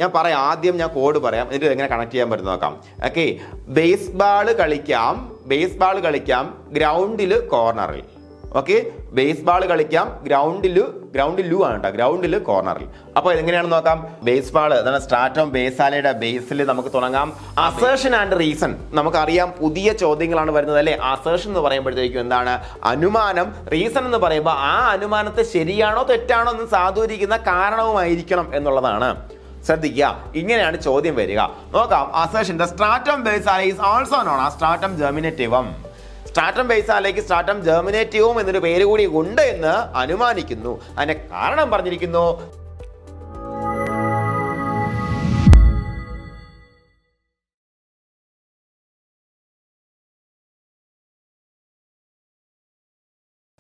ഞാൻ പറയാം, ആദ്യം ഞാൻ കോഡ് പറയാം, എന്നിട്ട് എങ്ങനെ കണക്ട് ചെയ്യാൻ പറ്റും നോക്കാം. ഓക്കെ, ബേസ്ബാൾ കളിക്കാം ഗ്രൗണ്ടിൽ കോർണറിൽ. ഓക്കെ, ബേസ്ബാൾ കളിക്കാം ഗ്രൗണ്ടിലു ആണ് കേട്ടോ, ഗ്രൗണ്ടിൽ കോർണറിൽ. അപ്പോൾ എങ്ങനെയാണെന്ന് നോക്കാം. ബേസ്ബാൾ അതാണ് സ്ട്രാറ്റം ബേസാലയുടെ ബേസിൽ നമുക്ക് തുടങ്ങാം. അസേർഷൻ ആൻഡ് റീസൺ നമുക്കറിയാം, പുതിയ ചോദ്യങ്ങളാണ് വരുന്നത് അല്ലേ. അസേർഷൻ എന്ന് പറയുമ്പോഴത്തേക്കും എന്താണ്? അനുമാനം. റീസൺ എന്ന് പറയുമ്പോൾ ആ അനുമാനത്തെ ശരിയാണോ തെറ്റാണോ എന്ന് സാധൂകരിക്കുന്ന കാരണവുമായിരിക്കണം എന്നുള്ളതാണ്. ശ്രദ്ധിക്കുക, ഇങ്ങനെയാണ് ചോദ്യം വരിക. നോക്കാം. Assertion the stratum basale is also known as stratum germinativum. Stratum ബേസാലയ്ക്ക് സ്ട്രാറ്റം ജെർമിനേറ്റീവും എന്നൊരു പേര് കൂടി ഉണ്ട് എന്ന് അനുമാനിക്കുന്നു. അതിന്റെ കാരണം പറഞ്ഞിരിക്കുന്നു.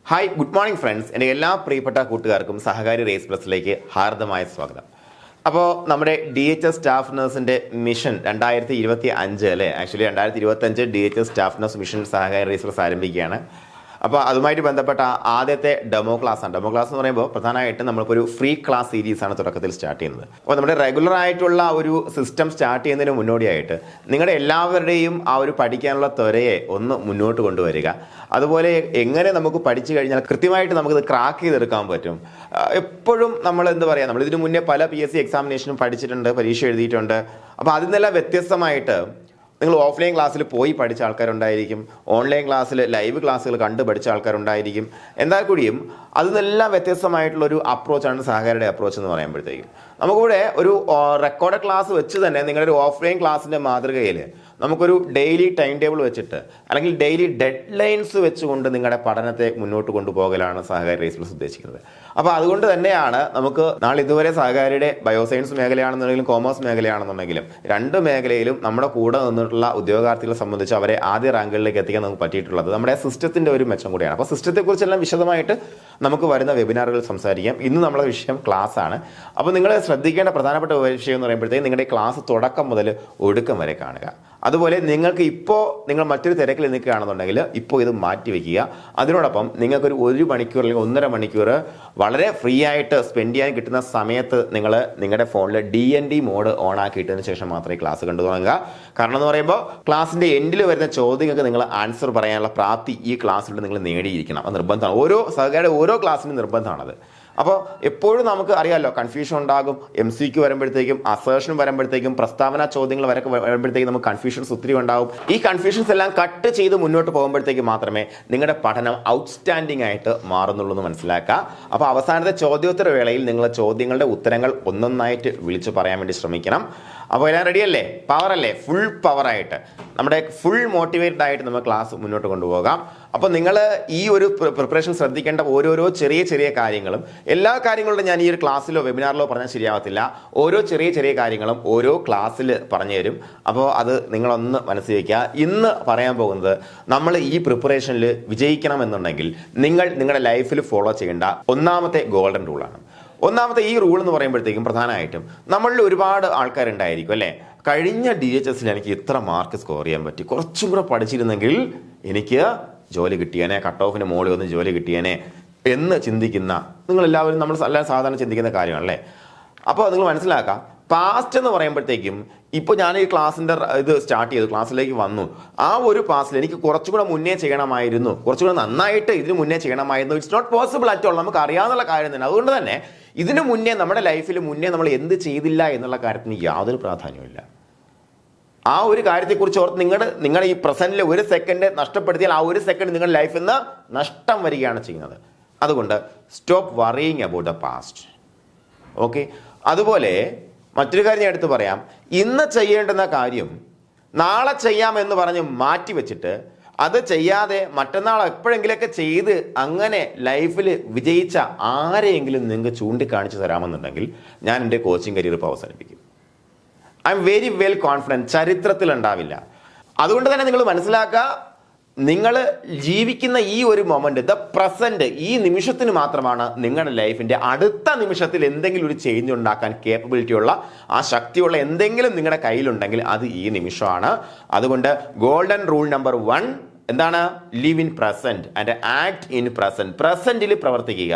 Hi, good morning friends. എൻ്റെ എല്ലാ പ്രിയപ്പെട്ട കൂട്ടുകാർക്കും സഹകാരി റേസ് പ്ലസിലേക്ക് ഹാർദമായ സ്വാഗതം. അപ്പോൾ നമ്മുടെ DHS സ്റ്റാഫ് നഴ്സിൻ്റെ മിഷൻ 2025 അല്ലേ, actually 2025 DHS staff nurse mission സഹകാരി റേസ് പ്ലസ് ആരംഭിക്കുകയാണ്. അപ്പോൾ അതുമായിട്ട് ബന്ധപ്പെട്ട ആദ്യത്തെ ഡെമോ ക്ലാസ്സാണ്. ഡെമോ ക്ലാസ് എന്ന് പറയുമ്പോൾ പ്രധാനമായിട്ടും നമ്മൾക്കൊരു ഫ്രീ ക്ലാസ് സീരീസാണ് തുടക്കത്തിൽ സ്റ്റാർട്ട് ചെയ്യുന്നത്. അപ്പോൾ നമ്മുടെ റെഗുലർ ആയിട്ടുള്ള ഒരു സിസ്റ്റം സ്റ്റാർട്ട് ചെയ്യുന്നതിന് മുന്നോടിയായിട്ട് നിങ്ങളുടെ എല്ലാവരുടെയും ആ ഒരു പഠിക്കാനുള്ള ത്വരയെ ഒന്ന് മുന്നോട്ട് കൊണ്ടുവരിക. അതുപോലെ എങ്ങനെ നമുക്ക് പഠിച്ചു കഴിഞ്ഞാൽ കൃത്യമായിട്ട് നമുക്കിത് ക്രാക്ക് ചെയ്തെടുക്കാൻ പറ്റും. എപ്പോഴും നമ്മൾ എന്താ പറയുക, നമ്മൾ ഇതിനു മുന്നേ പല PSC എക്സാമിനേഷനും പഠിച്ചിട്ടുണ്ട്, പരീക്ഷ എഴുതിയിട്ടുണ്ട്. അപ്പോൾ അതിൽ നിന്നെല്ലാം വ്യത്യസ്തമായിട്ട് നിങ്ങൾ ഓഫ്ലൈൻ ക്ലാസ്സിൽ പോയി പഠിച്ച ആൾക്കാരുണ്ടായിരിക്കും, ഓൺലൈൻ ക്ലാസ്സിൽ ലൈവ് ക്ലാസ്സുകൾ കണ്ട് പഠിച്ച ആൾക്കാരുണ്ടായിരിക്കും. എന്നാൽ കൂടിയും അതിനെല്ലാം വ്യത്യസ്തമായിട്ടുള്ളൊരു അപ്രോച്ചാണ് സഹകാരിയുടെ അപ്രോച്ച് എന്ന് പറയുമ്പോഴത്തേക്കും. നമുക്കിവിടെ ഒരു റെക്കോർഡ് ക്ലാസ് വെച്ച് തന്നെ നിങ്ങളുടെ ഒരു ഓഫ്ലൈൻ ക്ലാസ്സിൻ്റെ മാതൃകയിൽ നമുക്കൊരു ഡെയിലി ടൈം ടേബിൾ വെച്ചിട്ട് അല്ലെങ്കിൽ ഡെയിലി ഡെഡ് ലൈൻസ് വെച്ചുകൊണ്ട് നിങ്ങളുടെ പഠനത്തെ മുന്നോട്ട് കൊണ്ടുപോകലാണ് സഹകാരി റേസ് പ്ലസ് ഉദ്ദേശിക്കുന്നത്. അപ്പോൾ അതുകൊണ്ട് തന്നെയാണ് നമുക്ക് നാളെ ഇതുവരെ സഹകാരിയുടെ ബയോസയൻസ് മേഖലയാണെന്നുണ്ടെങ്കിലും കോമേഴ്സ് മേഖലയാണെന്നുണ്ടെങ്കിലും രണ്ട് മേഖലയിലും നമ്മുടെ കൂടെ നിന്നിട്ടുള്ള ഉദ്യോഗാർത്ഥികളെ സംബന്ധിച്ച് അവരെ ആദ്യ റാങ്കുകളിലേക്ക് എത്തിക്കാൻ നമുക്ക് പറ്റിയിട്ടുള്ളത് നമ്മുടെ സിസ്റ്റത്തിൻ്റെ ഒരു മെച്ചം കൂടിയാണ്. അപ്പോൾ സിസ്റ്റത്തെക്കുറിച്ചെല്ലാം വിശദമായിട്ട് നമുക്ക് വരുന്ന വെബിനാറുകൾ സംസാരിക്കാം. ഇന്ന് നമ്മുടെ വിഷയം ക്ലാസ് ആണ്. അപ്പോൾ നിങ്ങൾ ശ്രദ്ധിക്കേണ്ട പ്രധാനപ്പെട്ട വിഷയം എന്ന് പറയുമ്പോഴത്തേക്കും നിങ്ങളുടെ ക്ലാസ് തുടക്കം മുതൽ ഒടുക്കം വരെ കാണുക. അതുപോലെ നിങ്ങൾക്ക് ഇപ്പോൾ നിങ്ങൾ മറ്റൊരു തിരക്കിൽ നിൽക്കുകയാണെന്നുണ്ടെങ്കിൽ ഇപ്പോൾ ഇത് മാറ്റി വയ്ക്കുക. അതിനോടൊപ്പം നിങ്ങൾക്കൊരു 1 മണിക്കൂർ അല്ലെങ്കിൽ 1.5 മണിക്കൂർ വളരെ ഫ്രീ ആയിട്ട് സ്പെൻഡ് ചെയ്യാൻ കിട്ടുന്ന സമയത്ത് നിങ്ങൾ നിങ്ങളുടെ ഫോണിൽ DND മോഡ് ഓൺ ആക്കിയിട്ടതിന് ശേഷം മാത്രമേ ക്ലാസ് കണ്ടു തുടങ്ങുക. കാരണം എന്ന് പറയുമ്പോൾ ക്ലാസ്സിൻ്റെ എൻഡിൽ വരുന്ന ചോദ്യങ്ങൾക്ക് നിങ്ങൾ ആൻസർ പറയാനുള്ള പ്രാപ്തി ഈ ക്ലാസ്സിലൂടെ നിങ്ങൾ നേടിയിരിക്കണം. അത് നിർബന്ധമാണ്. ഓരോ ക്ലാസ്സിനും നിർബന്ധമാണത്. അപ്പോൾ എപ്പോഴും നമുക്ക് അറിയാമല്ലോ, കൺഫ്യൂഷൻ ഉണ്ടാകും. MCQ വരുമ്പോഴത്തേക്കും, അസേർഷൻ വരുമ്പോഴത്തേക്കും, പ്രസ്താവന ചോദ്യങ്ങൾ വരുമ്പോഴത്തേക്കും നമുക്ക് കൺഫ്യൂഷൻസ് ഒത്തിരി ഉണ്ടാകും. ഈ കൺഫ്യൂഷൻസ് എല്ലാം കട്ട് ചെയ്ത് മുന്നോട്ട് പോകുമ്പോഴത്തേക്ക് മാത്രമേ നിങ്ങളുടെ പഠനം ഔട്ട്സ്റ്റാൻഡിംഗ് ആയിട്ട് മാറുന്നുള്ളൂ എന്ന് മനസ്സിലാക്കുക. അപ്പോൾ അവസാനത്തെ ചോദ്യോത്തര വേളയിൽ നിങ്ങൾ ചോദ്യങ്ങളുടെ ഉത്തരങ്ങൾ ഒന്നൊന്നായിട്ട് വിളിച്ചു പറയാൻ വേണ്ടി ശ്രമിക്കണം. അപ്പോൾ എല്ലാം റെഡിയല്ലേ? പവറല്ലേ? ഫുൾ പവറായിട്ട് നമ്മുടെ ഫുൾ മോട്ടിവേറ്റഡ് ആയിട്ട് നമ്മൾ ക്ലാസ് മുന്നോട്ട് കൊണ്ടുപോകാം. അപ്പോൾ നിങ്ങൾ ഈ ഒരു പ്രിപ്പറേഷൻ ശ്രദ്ധിക്കേണ്ട ഓരോരോ ചെറിയ കാര്യങ്ങളും, എല്ലാ കാര്യങ്ങളും ഞാൻ ഈ ഒരു ക്ലാസ്സിലോ വെബിനാറിലോ പറഞ്ഞാൽ ശരിയാവത്തില്ല. ഓരോ ചെറിയ കാര്യങ്ങളും ഓരോ ക്ലാസ്സിൽ പറഞ്ഞു തരും. അപ്പോൾ അത് നിങ്ങളൊന്ന് മനസ്സിൽ വയ്ക്കുക. ഇന്ന് പറയാൻ പോകുന്നത്, നമ്മൾ ഈ പ്രിപ്പറേഷനിൽ വിജയിക്കണമെന്നുണ്ടെങ്കിൽ നിങ്ങൾ നിങ്ങളുടെ ലൈഫിൽ ഫോളോ ചെയ്യേണ്ട ഒന്നാമത്തെ ഗോൾഡൻ റൂളാണ്. ഒന്നാമത്തെ ഈ റൂൾ എന്ന് പറയുമ്പോഴത്തേക്കും പ്രധാനമായിട്ടും നമ്മളിൽ ഒരുപാട് ആൾക്കാരുണ്ടായിരിക്കും അല്ലേ, കഴിഞ്ഞ DHSൽ എനിക്ക് ഇത്ര മാർക്ക് സ്കോർ ചെയ്യാൻ പറ്റി, കുറച്ചും കൂടെ പഠിച്ചിരുന്നെങ്കിൽ എനിക്ക് ജോലി കിട്ടിയേനെ, കട്ട് ഓഫിന് മുകളിൽ ഒന്ന് ജോലി കിട്ടിയേനെ എന്ന് ചിന്തിക്കുന്ന നിങ്ങളെല്ലാവരും, നമ്മൾ എല്ലാം സാധാരണ ചിന്തിക്കുന്ന കാര്യമാണല്ലേ. അപ്പോൾ നിങ്ങൾ മനസ്സിലാക്കാം, പാസ്റ്റ് എന്ന് പറയുമ്പോഴത്തേക്കും ഇപ്പോൾ ഞാൻ ഈ ക്ലാസ്സിൻ്റെ ഇത് സ്റ്റാർട്ട് ചെയ്തു, ക്ലാസ്സിലേക്ക് വന്നു. ആ ഒരു പാസിൽ എനിക്ക് കുറച്ചുകൂടെ മുന്നേ ചെയ്യണമായിരുന്നു, കുറച്ചുകൂടെ നന്നായിട്ട് ഇതിന് മുന്നേ ചെയ്യണമായിരുന്നു. It's not possible at all. നമുക്ക് അറിയാവുന്ന കാര്യം തന്നെ. അതുകൊണ്ട് തന്നെ ഇതിന് മുന്നേ നമ്മുടെ ലൈഫിൽ മുന്നേ നമ്മൾ എന്ത് ചെയ്തില്ല എന്നുള്ള കാര്യത്തിന് യാതൊരു പ്രാധാന്യമില്ല. ആ ഒരു കാര്യത്തെക്കുറിച്ച് ഓർത്ത് നിങ്ങളുടെ ഈ പ്രസന്റിൽ 1 സെക്കൻഡ് നഷ്ടപ്പെടുത്തിയാൽ ആ 1 സെക്കൻഡ് നിങ്ങളുടെ ലൈഫിൽ നിന്ന് നഷ്ടം വരികയാണ് ചെയ്യുന്നത്. അതുകൊണ്ട് stop worrying about the past. Okay. അതുപോലെ മറ്റൊരു കാര്യം ഞാൻ എടുത്ത് പറയാം. ഇന്ന് ചെയ്യേണ്ടുന്ന കാര്യം നാളെ ചെയ്യാമെന്ന് പറഞ്ഞ് മാറ്റി വെച്ചിട്ട് അത് ചെയ്യാതെ മറ്റന്നാൾ എപ്പോഴെങ്കിലൊക്കെ ചെയ്ത് അങ്ങനെ ലൈഫിൽ വിജയിച്ച ആരെയെങ്കിലും നിങ്ങൾക്ക് ചൂണ്ടിക്കാണിച്ച് തരാമെന്നുണ്ടെങ്കിൽ ഞാൻ എൻ്റെ കോച്ചിങ് കരിയർ ഇപ്പോൾ അവസാനിപ്പിക്കും. I am very well confident. ചരിത്രത്തിൽ ഉണ്ടാവില്ല. അതുകൊണ്ട് തന്നെ നിങ്ങൾ മനസ്സിലാക്കുക, നിങ്ങൾ ജീവിക്കുന്ന ഈ ഒരു മൊമെന്റ്, ദ പ്രസന്റ്, ഈ നിമിഷത്തിന് മാത്രമാണ് നിങ്ങളുടെ ലൈഫിന്റെ അടുത്ത നിമിഷത്തിൽ എന്തെങ്കിലും ഒരു ചേഞ്ച് ഉണ്ടാക്കാൻ കേപ്പബിലിറ്റി ഉള്ള, ആ ശക്തിയുള്ള എന്തെങ്കിലും നിങ്ങളുടെ കയ്യിലുണ്ടെങ്കിൽ അത് ഈ നിമിഷമാണ്. അതുകൊണ്ട് ഗോൾഡൻ റൂൾ നമ്പർ 1 എന്താണ്? Live in present and act in present. പ്രസന്റിൽ പ്രവർത്തിക്കുക.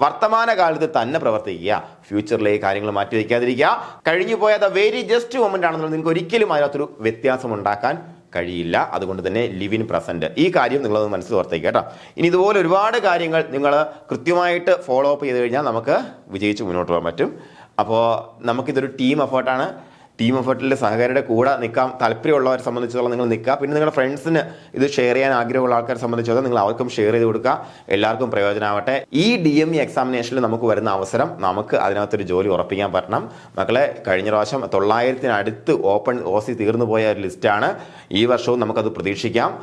വർത്തമാനകാലത്ത് തന്നെ പ്രവർത്തിക്കുക, ഫ്യൂച്ചറിലേക്ക് കാര്യങ്ങൾ മാറ്റി വയ്ക്കാതിരിക്കുക. കഴിഞ്ഞു പോയത് വെരി ജസ്റ്റ് മൊമെന്റ് ആണെന്നുള്ളത് നിങ്ങൾക്ക് ഒരിക്കലും അതിനകത്തൊരു വ്യത്യാസം ഉണ്ടാക്കാൻ കഴിയില്ല. അതുകൊണ്ട് തന്നെ ലിവ് ഇൻ പ്രസന്റ്, ഈ കാര്യം നിങ്ങളത് മനസ്സിൽ ഓർത്തേക്ക് കേട്ടോ. ഇനി ഇതുപോലെ ഒരുപാട് കാര്യങ്ങൾ നിങ്ങൾ കൃത്യമായിട്ട് ഫോളോ അപ്പ് ചെയ്ത് കഴിഞ്ഞാൽ നമുക്ക് വിജയിച്ച് മുന്നോട്ട് പോകാൻ പറ്റും. അപ്പോൾ നമുക്കിതൊരു ടീം എഫേർട്ടാണ്. ടീം എഫേർട്ടിൽ സഹകാരിയുടെ കൂടെ നിൽക്കാൻ താല്പര്യമുള്ളവരെ സംബന്ധിച്ചിടത്തോളം നിങ്ങൾ നിൽക്കുക. പിന്നെ നിങ്ങളുടെ ഫ്രണ്ട്സിന് ഇത് ഷെയർ ചെയ്യാൻ ആഗ്രഹമുള്ള ആൾക്കാരെ സംബന്ധിച്ചിടത്തോളം നിങ്ങൾ അവർക്കും ഷെയർ ചെയ്ത് കൊടുക്കുക. എല്ലാവർക്കും പ്രയോജനമാവട്ടെ. ഈ DME എക്സാമിനേഷനിൽ നമുക്ക് വരുന്ന അവസരം, നമുക്ക് അതിനകത്തൊരു ജോലി ഉറപ്പിക്കാൻ പറ്റണം. മക്കളെ, കഴിഞ്ഞ പ്രാവശ്യം 900-അടുത്ത് ഓപ്പൺ OC തീർന്നു പോയ ഒരു ലിസ്റ്റാണ്. ഈ വർഷവും നമുക്കത് പ്രതീക്ഷിക്കാം.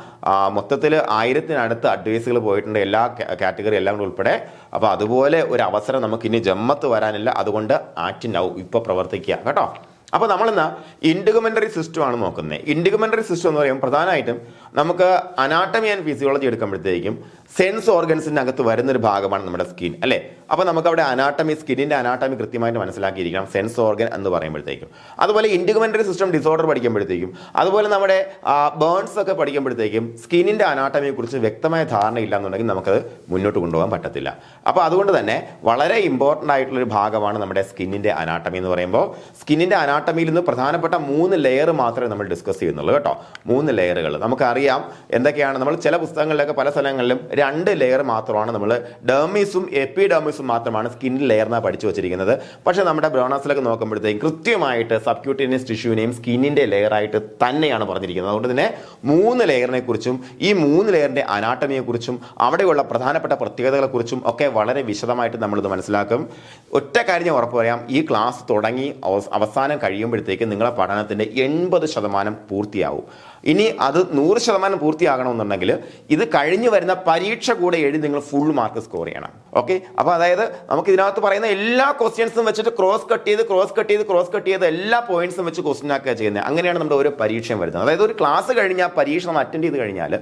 മൊത്തത്തിൽ 1000-അടുത്ത് അഡ്വൈസുകൾ പോയിട്ടുണ്ട്, എല്ലാ കാറ്റഗറി എല്ലാം കൂടെ ഉൾപ്പെടെ. അപ്പോൾ അതുപോലെ ഒരു അവസരം നമുക്ക് ഇനി ജമ്മത്ത് വരാനില്ല. അതുകൊണ്ട് ആക്ട് നൗ, ഇപ്പോൾ പ്രവർത്തിക്കുക കേട്ടോ. അപ്പോൾ നമ്മളിന്ന് ഇൻഡിഗുമെന്ററി സിസ്റ്റം ആണ് നോക്കുന്നത്. ഇൻഡിഗുമെന്ററി സിസ്റ്റം എന്ന് പറയുമ്പോൾ പ്രധാനമായിട്ടും നമുക്ക് അനാട്ടമി ആൻഡ് ഫിസിയോളജി എടുക്കുമ്പോഴത്തേക്കും സെൻസ് ഓർഗൻസിൻ്റെ അകത്ത് വരുന്നൊരു ഭാഗമാണ് നമ്മുടെ സ്കിൻ, അല്ലേ? അപ്പോൾ നമുക്ക് അവിടെ അനാട്ടമി, സ്കിന്നിൻ്റെ അനാട്ടമി കൃത്യമായിട്ട് മനസ്സിലാക്കിയിരിക്കണം, സെൻസ് ഓർഗൻ എന്ന് പറയുമ്പോഴത്തേക്കും. അതുപോലെ ഇൻഡിഗുമെന്ററി സിസ്റ്റം ഡിസോർഡർ പഠിക്കുമ്പോഴത്തേക്കും, അതുപോലെ നമ്മുടെ ബേൺസ് ഒക്കെ പഠിക്കുമ്പോഴത്തേക്കും സ്കിന്നിൻ്റെ അനാട്ടമിയെ കുറിച്ച് വ്യക്തമായ ധാരണ ഇല്ല എന്നുണ്ടെങ്കിൽ നമുക്കത് മുന്നോട്ട് കൊണ്ടുപോകാൻ പറ്റത്തില്ല. അപ്പോൾ അതുകൊണ്ട് തന്നെ വളരെ ഇമ്പോർട്ടൻ്റ് ആയിട്ടുള്ളൊരു ഭാഗമാണ് നമ്മുടെ സ്കിന്നിൻ്റെ അനാട്ടമി എന്ന് പറയുമ്പോൾ. സ്കിന്നിൻ്റെ അനാട്ടമിയിൽ നിന്ന് പ്രധാനപ്പെട്ട 3 ലെയർ മാത്രമേ നമ്മൾ ഡിസ്കസ് ചെയ്യുന്നുള്ളൂ കേട്ടോ. 3 ലെയറുകൾ നമുക്കറിയാം എന്തൊക്കെയാണ്. നമ്മൾ ചില പുസ്തകങ്ങളിലൊക്കെ പല സ്ഥലങ്ങളിലും 2 ലെയർ മാത്രമാണ്, നമ്മൾ ഡെർമിസും എപ്പിഡെർമിസും മാത്രമാണ് സ്കിന്നിൽ ലെയറിനാണ് പഠിച്ചു വെച്ചിരിക്കുന്നത്. പക്ഷേ നമ്മുടെ ബ്രോണസിലൊക്കെ നോക്കുമ്പോഴത്തേക്കും കൃത്യമായിട്ട് സബ്ക്യൂട്ടേനിയസ് ടിഷ്യൂവിനെയും സ്കിന്നിൻ്റെ ലെയറായിട്ട് തന്നെയാണ് പറഞ്ഞിരിക്കുന്നത്. അതുകൊണ്ട് തന്നെ 3 ലെയറിനെ കുറിച്ചും ഈ 3 ലെയറിൻ്റെ അനാട്ടമിയെക്കുറിച്ചും അവിടെയുള്ള പ്രധാനപ്പെട്ട പ്രത്യേകതകളെക്കുറിച്ചും ഒക്കെ വളരെ വിശദമായിട്ട് നമ്മളിത് മനസ്സിലാക്കും. ഒറ്റ കാര്യം ഉറപ്പ് പറയാം, ഈ ക്ലാസ് തുടങ്ങി അവസാനം കഴിയുമ്പോഴത്തേക്ക് നിങ്ങളുടെ പഠനത്തിൻ്റെ 80% പൂർത്തിയാവും. ഇനി അത് 100% പൂർത്തിയാകണമെന്നുണ്ടെങ്കിൽ ഇത് കഴിഞ്ഞു വരുന്ന പരീക്ഷ കൂടെ എഴുതി നിങ്ങൾ ഫുൾ മാർക്ക് സ്കോർ ചെയ്യണം. ഓക്കെ, അപ്പോൾ അതായത് നമുക്ക് ഇതിനകത്ത് പറയുന്ന എല്ലാ ക്വസ്റ്റ്യൻസും വെച്ചിട്ട് ക്രോസ് കട്ട് ചെയ്ത് എല്ലാ പോയിന്റ്സും വെച്ച് ക്വസ്റ്റ്യൻ ആക്കുക ചെയ്യുന്നത്. അങ്ങനെയാണ് നമ്മുടെ ഓരോ പരീക്ഷയും വരുന്നത്. അതായത് ഒരു ക്ലാസ് കഴിഞ്ഞാൽ പരീക്ഷ നമ്മൾ അറ്റൻഡ് ചെയ്ത് കഴിഞ്ഞാൽ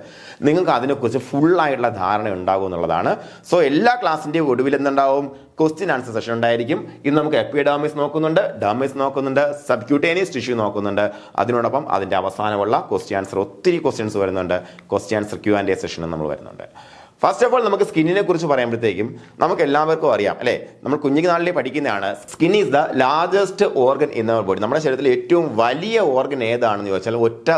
നിങ്ങൾക്ക് അതിനെക്കുറിച്ച് ഫുള്ളായിട്ടുള്ള ധാരണ ഉണ്ടാകും എന്നുള്ളതാണ്. സോ എല്ലാ ക്ലാസ്സിൻ്റെയും ഒടുവിൽ എന്തുണ്ടാവും? ക്വസ്റ്റ്യൻ ആൻസർ സെഷൻ ഉണ്ടായിരിക്കും. ഇന്ന് നമുക്ക് എപ്പിഡെർമിസ് നോക്കുന്നുണ്ട്, ഡെർമിസ് നോക്കുന്നുണ്ട്, സബ്ക്യൂട്ടേനിയസ് ടിഷ്യൂ നോക്കുന്നുണ്ട്. അതിനോടൊപ്പം അതിൻ്റെ അവസാനമുള്ള ക്വസ്റ്റ്യൻ ആൻസർ, ഒത്തിരി ക്വസ്റ്റ്യൻസ് വരുന്നുണ്ട്. ക്വസ്റ്റ്യൻ ആൻസർ Q&A സെഷനും നമ്മൾ വരുന്നുണ്ട്. ഫസ്റ്റ് ഓഫ് ഓൾ നമുക്ക് സ്കിന്നിനെ കുറിച്ച് പറയുമ്പോഴത്തേക്കും നമുക്ക് എല്ലാവർക്കും അറിയാം, അല്ലേ? നമ്മൾ കുഞ്ഞുനാളിലെ പഠിക്കുന്നതാണ്, skin is the largest organ in our body. നമ്മുടെ ശരീരത്തിൽ ഏറ്റവും വലിയ ഓർഗൻ ഏതാണെന്ന് ചോദിച്ചാൽ ഒറ്റ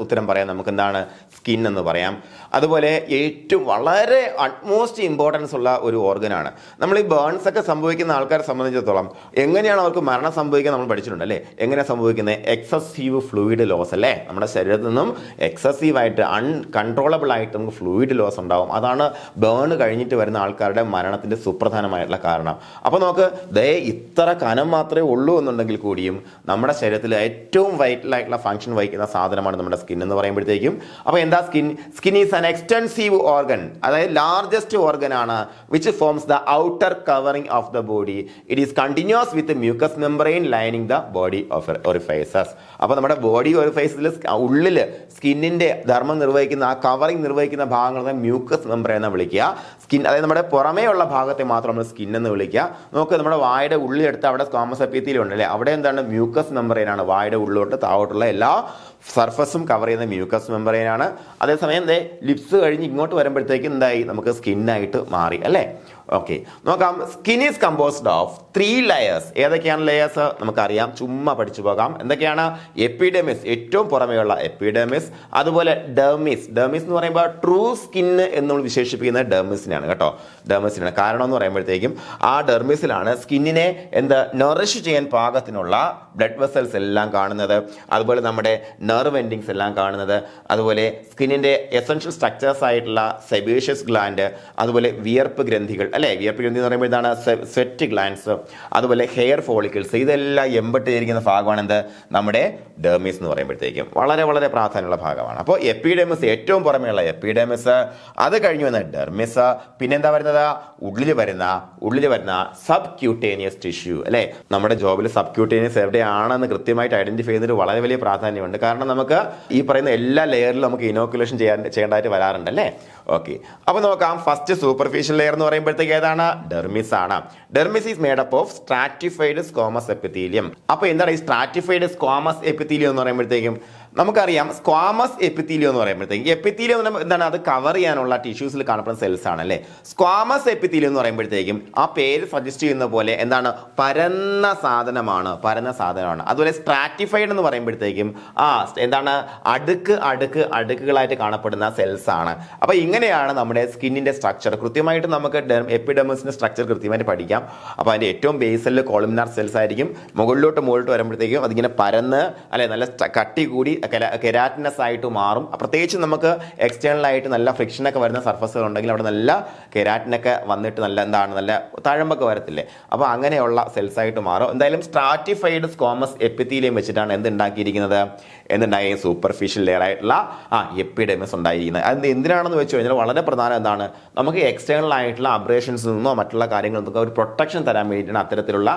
ഉത്തരം പറയാം, നമുക്ക് എന്താണ്? സ്കിൻ എന്ന് പറയാം. അതുപോലെ ഏറ്റവും വളരെ അറ്റ്മോസ്റ്റ് ഇമ്പോർട്ടൻസ് ഉള്ള ഒരു ഓർഗനാണ്. നമ്മൾ ഈ ബേൺസ് ഒക്കെ സംഭവിക്കുന്ന ആൾക്കാരെ സംബന്ധിച്ചിടത്തോളം എങ്ങനെയാണ് അവർക്ക് മരണം സംഭവിക്കുക നമ്മൾ പഠിച്ചിട്ടുണ്ട്, അല്ലേ? എങ്ങനെയാണ് സംഭവിക്കുന്നത്? എക്സസീവ് ഫ്ലൂയിഡ് ലോസ്, അല്ലേ? നമ്മുടെ ശരീരത്തിൽ നിന്നും എക്സസീവായിട്ട് അൺകൺട്രോളബിൾ ആയിട്ട് നമുക്ക് ഫ്ലൂയിഡ് ലോസ് ഉണ്ടാവും. അതാണ് ബേൺ കഴിഞ്ഞിട്ട് വരുന്ന ആൾക്കാരുടെ മരണത്തിന്റെ സുപ്രധാനമായിട്ടുള്ള കാരണം. അപ്പോൾ നമുക്ക് ഇത്ര കനം മാത്രമേ ഉള്ളൂ എന്നുണ്ടെങ്കിൽ കൂടിയും നമ്മുടെ ശരീരത്തിൽ ഏറ്റവും വൈറ്റലായിട്ടുള്ള ഫംഗ്ഷൻ വഹിക്കുന്ന സാധനമാണ് നമ്മുടെ സ്കിൻ എന്ന് പറയുമ്പോഴത്തേക്കും. അപ്പോൾ എന്താ skin? Skin is an extensive organ, അതായത് ലാർജസ്റ്റ് ഓർഗൻ ആണ്, which forms the outer covering of the body. It is continuous with mucous membrane lining the body orifices. അപ്പോൾ നമ്മുടെ ബോഡി ഓറിഫൈസിൽ ഉള്ളിൽ സ്കിന്നിന്റെ ധർമ്മം നിർവഹിക്കുന്ന, ആ കവറിംഗ് നിർവഹിക്കുന്ന ഭാഗങ്ങളെ മ്യൂക്കസ് മെംബ്രെയിൻ എന്ന് വിളിക്കുക. സ്കിൻ, അതായത് നമ്മുടെ പുറമേ ഉള്ള ഭാഗത്തെ മാത്രം നമ്മൾ സ്കിൻ എന്ന് വിളിക്കുക. നമുക്ക് നമ്മുടെ വായുടെ ഉള്ളിലെടുത്ത് അവിടെ സ്ക്വാമസ് എപ്പിത്തീലിയം ഉണ്ട്, അല്ലേ? അവിടെ എന്താണ്? മ്യൂക്കസ് മെംബ്രെയിൻ ആണ്. വായുടെ ഉള്ളിലോട്ട് താഴോട്ടുള്ള എല്ലാ സർഫസും കവർ ചെയ്യുന്ന മ്യൂക്കസ് മെംബ്രെയിൻ ആണ്. അതേസമയം ലിപ്സ് കഴിഞ്ഞ് ഇങ്ങോട്ട് വരുമ്പോഴത്തേക്കും എന്തായി? നമുക്ക് സ്കിന്നായിട്ട് മാറി, അല്ലേ? ഓക്കെ, നോക്കാം. Skin is composed of 3 layers. ഏതൊക്കെയാണ് ലെയേഴ്സ്? നമുക്കറിയാം, ചുമ്മാ പഠിച്ചു പോകാം. എന്തൊക്കെയാണ്? എപ്പിഡെർമിസ്, ഏറ്റവും പുറമെയുള്ള എപ്പിഡെർമിസ്. അതുപോലെ ഡെർമിസ്. ഡെർമിസ് എന്ന് പറയുമ്പോൾ ട്രൂ സ്കിൻ എന്ന് നമ്മൾ വിശേഷിപ്പിക്കുന്നത് ഡെർമിസിനാണ് കേട്ടോ, ഡെർമിസിനാണ്. കാരണം എന്ന് പറയുമ്പോഴത്തേക്കും ആ ഡെർമിസിലാണ് സ്കിന്നിനെ നറിഷ് ചെയ്യാൻ പാകത്തിനുള്ള ബ്ലഡ് വെസൽസ് എല്ലാം കാണുന്നത്. അതുപോലെ നമ്മുടെ നെർവ് എൻഡിങ്സ് എല്ലാം കാണുന്നത്. അതുപോലെ സ്കിന്നിന്റെ എസെൻഷ്യൽ സ്ട്രക്ചേഴ്സ് ആയിട്ടുള്ള സെബേഷ്യസ് ഗ്ലാൻഡ്, അതുപോലെ വിയർപ്പ് ഗ്രന്ഥികൾ, അല്ലേ? വിയർപ്പ് ഗ്രന്ഥി എന്ന് പറയുമ്പോൾ ഇതാണ് സ്വെറ്റ് ഗ്ലാൻഡ്സ്, അതുപോലെ ഹെയർ ഫോളിക്കിൾസ്. ഇതെല്ലാം എമ്പെട്ടിരിക്കുന്ന ഭാഗമാണ് എന്ത്? നമ്മുടെ ഡെർമിസ് എന്ന് പറയുമ്പോഴത്തേക്കും വളരെ വളരെ പ്രാധാന്യമുള്ള ഭാഗമാണ്. അപ്പോൾ എപ്പിഡെർമിസ്, ഏറ്റവും പുറമെയുള്ള എപ്പിഡെർമിസ്. അത് കഴിഞ്ഞ് വന്ന ഡെർമിസ്. പിന്നെന്താ വരുന്നത്? ഉള്ളിൽ വരുന്ന സബ്ക്യൂട്ടേനിയസ് ടിഷ്യൂ, അല്ലേ? നമ്മുടെ ജോബിൽ സബ്ക്യൂട്ടേനിയസ് എവിടെയാണെന്ന് കൃത്യമായിട്ട് ഐഡന്റിഫൈ ചെയ്യുന്നതിന് വളരെ വലിയ പ്രാധാന്യമുണ്ട്. കാരണം നമുക്ക് ഈ പറയുന്ന എല്ലാ ലെയറിലും നമുക്ക് ഇനോക്കുലേഷൻ ചെയ്യേണ്ടതായിട്ട് വരാറുണ്ട്, അല്ലേ? ഓക്കെ, അപ്പോൾ നോക്കാം. ഫസ്റ്റ് സൂപ്പർഫിഷ്യൽ ലെയർ എന്ന് പറയുമ്പോഴത്തേക്ക് ഏതാണ്? ഡെർമിസ് ആണ്. Dermis is made up of stratified squamous epithelium. അപ്പോൾ എന്താണ് ഈ സ്ട്രാറ്റിഫൈഡ് സ്ക്വാമസ് എപ്പിത്തീലിയം എന്ന് പറയുമ്പോഴത്തേക്കും? നമുക്കറിയാം സ്ക്വാമസ് എപ്പിത്തീലിയം എന്ന് പറയുമ്പോഴത്തേക്ക് എപ്പിത്തീലിയം എന്ന് പറയുമ്പോൾ എന്താണ്, അത് കവർ ചെയ്യാനുള്ള ടിഷ്യൂസിൽ കാണപ്പെടുന്ന സെൽസ് ആണ് അല്ലേ. സ്ക്വാമസ് എപ്പിത്തീലിയം എന്ന് പറയുമ്പോഴത്തേക്കും ആ പേര് സജസ്റ്റ് ചെയ്യുന്ന പോലെ എന്താണ്, പരന്ന സാധനമാണ്. അതുപോലെ സ്ട്രാറ്റിഫൈഡ് എന്ന് പറയുമ്പോഴത്തേക്കും എന്താണ്, അടുക്കുകളായിട്ട് കാണപ്പെടുന്ന സെൽസ് ആണ്. അപ്പൊ ഇങ്ങനെയാണ് നമ്മുടെ സ്കിന്നിന്റെ സ്ട്രക്ചർ. കൃത്യമായിട്ട് നമുക്ക് എപ്പിഡെർമിസിന്റെ സ്ട്രക്ചർ കൃത്യമായിട്ട് പഠിക്കാം. അപ്പൊ അതിന്റെ ഏറ്റവും ബേസിൽ കോളുമിനാർ സെൽസ് ആയിരിക്കും. മുകളിലോട്ട് വരുമ്പോഴത്തേക്കും അതിങ്ങനെ പരന്ന് അല്ലെ നല്ല കട്ടി കൂടി കെരാറ്റിനസ് ആയിട്ട് മാറും. പ്രത്യേകിച്ച് നമുക്ക് എക്സ്റ്റേണൽ ആയിട്ട് നല്ല ഫ്രിക്ഷനൊക്കെ വരുന്ന സർഫസുകൾ ഉണ്ടെങ്കിൽ അവിടെ നല്ല കെരാറ്റിനൊക്കെ വന്നിട്ട് നല്ല തഴമ്പൊക്കെ വരത്തില്ലേ, അപ്പോൾ അങ്ങനെയുള്ള സെൽസ് ആയിട്ട് മാറും. എന്തായാലും സ്ട്രാറ്റിഫൈഡ് സ്ക്വാമസ് എപ്പിത്തീലിയം വെച്ചിട്ടാണ് എന്തുണ്ടാക്കിയിരിക്കുന്നത്, സൂപ്പർഫിഷ്യൽ ലെയർ ആയിട്ടുള്ള എപ്പിഡെർമിസ് ഉണ്ടായിരിക്കുന്നത്. അത് എന്തിനാണെന്ന് വെച്ച് കഴിഞ്ഞാൽ വളരെ പ്രധാനം എന്താണ്, നമുക്ക് എക്സ്റ്റേണൽ ആയിട്ടുള്ള അബ്രേഷൻസിൽ നിന്നോ മറ്റുള്ള കാര്യങ്ങളിൽ നിന്നോ ഒരു പ്രൊട്ടക്ഷൻ തരാൻ വേണ്ടിയിട്ടാണ് അത്തരത്തിലുള്ള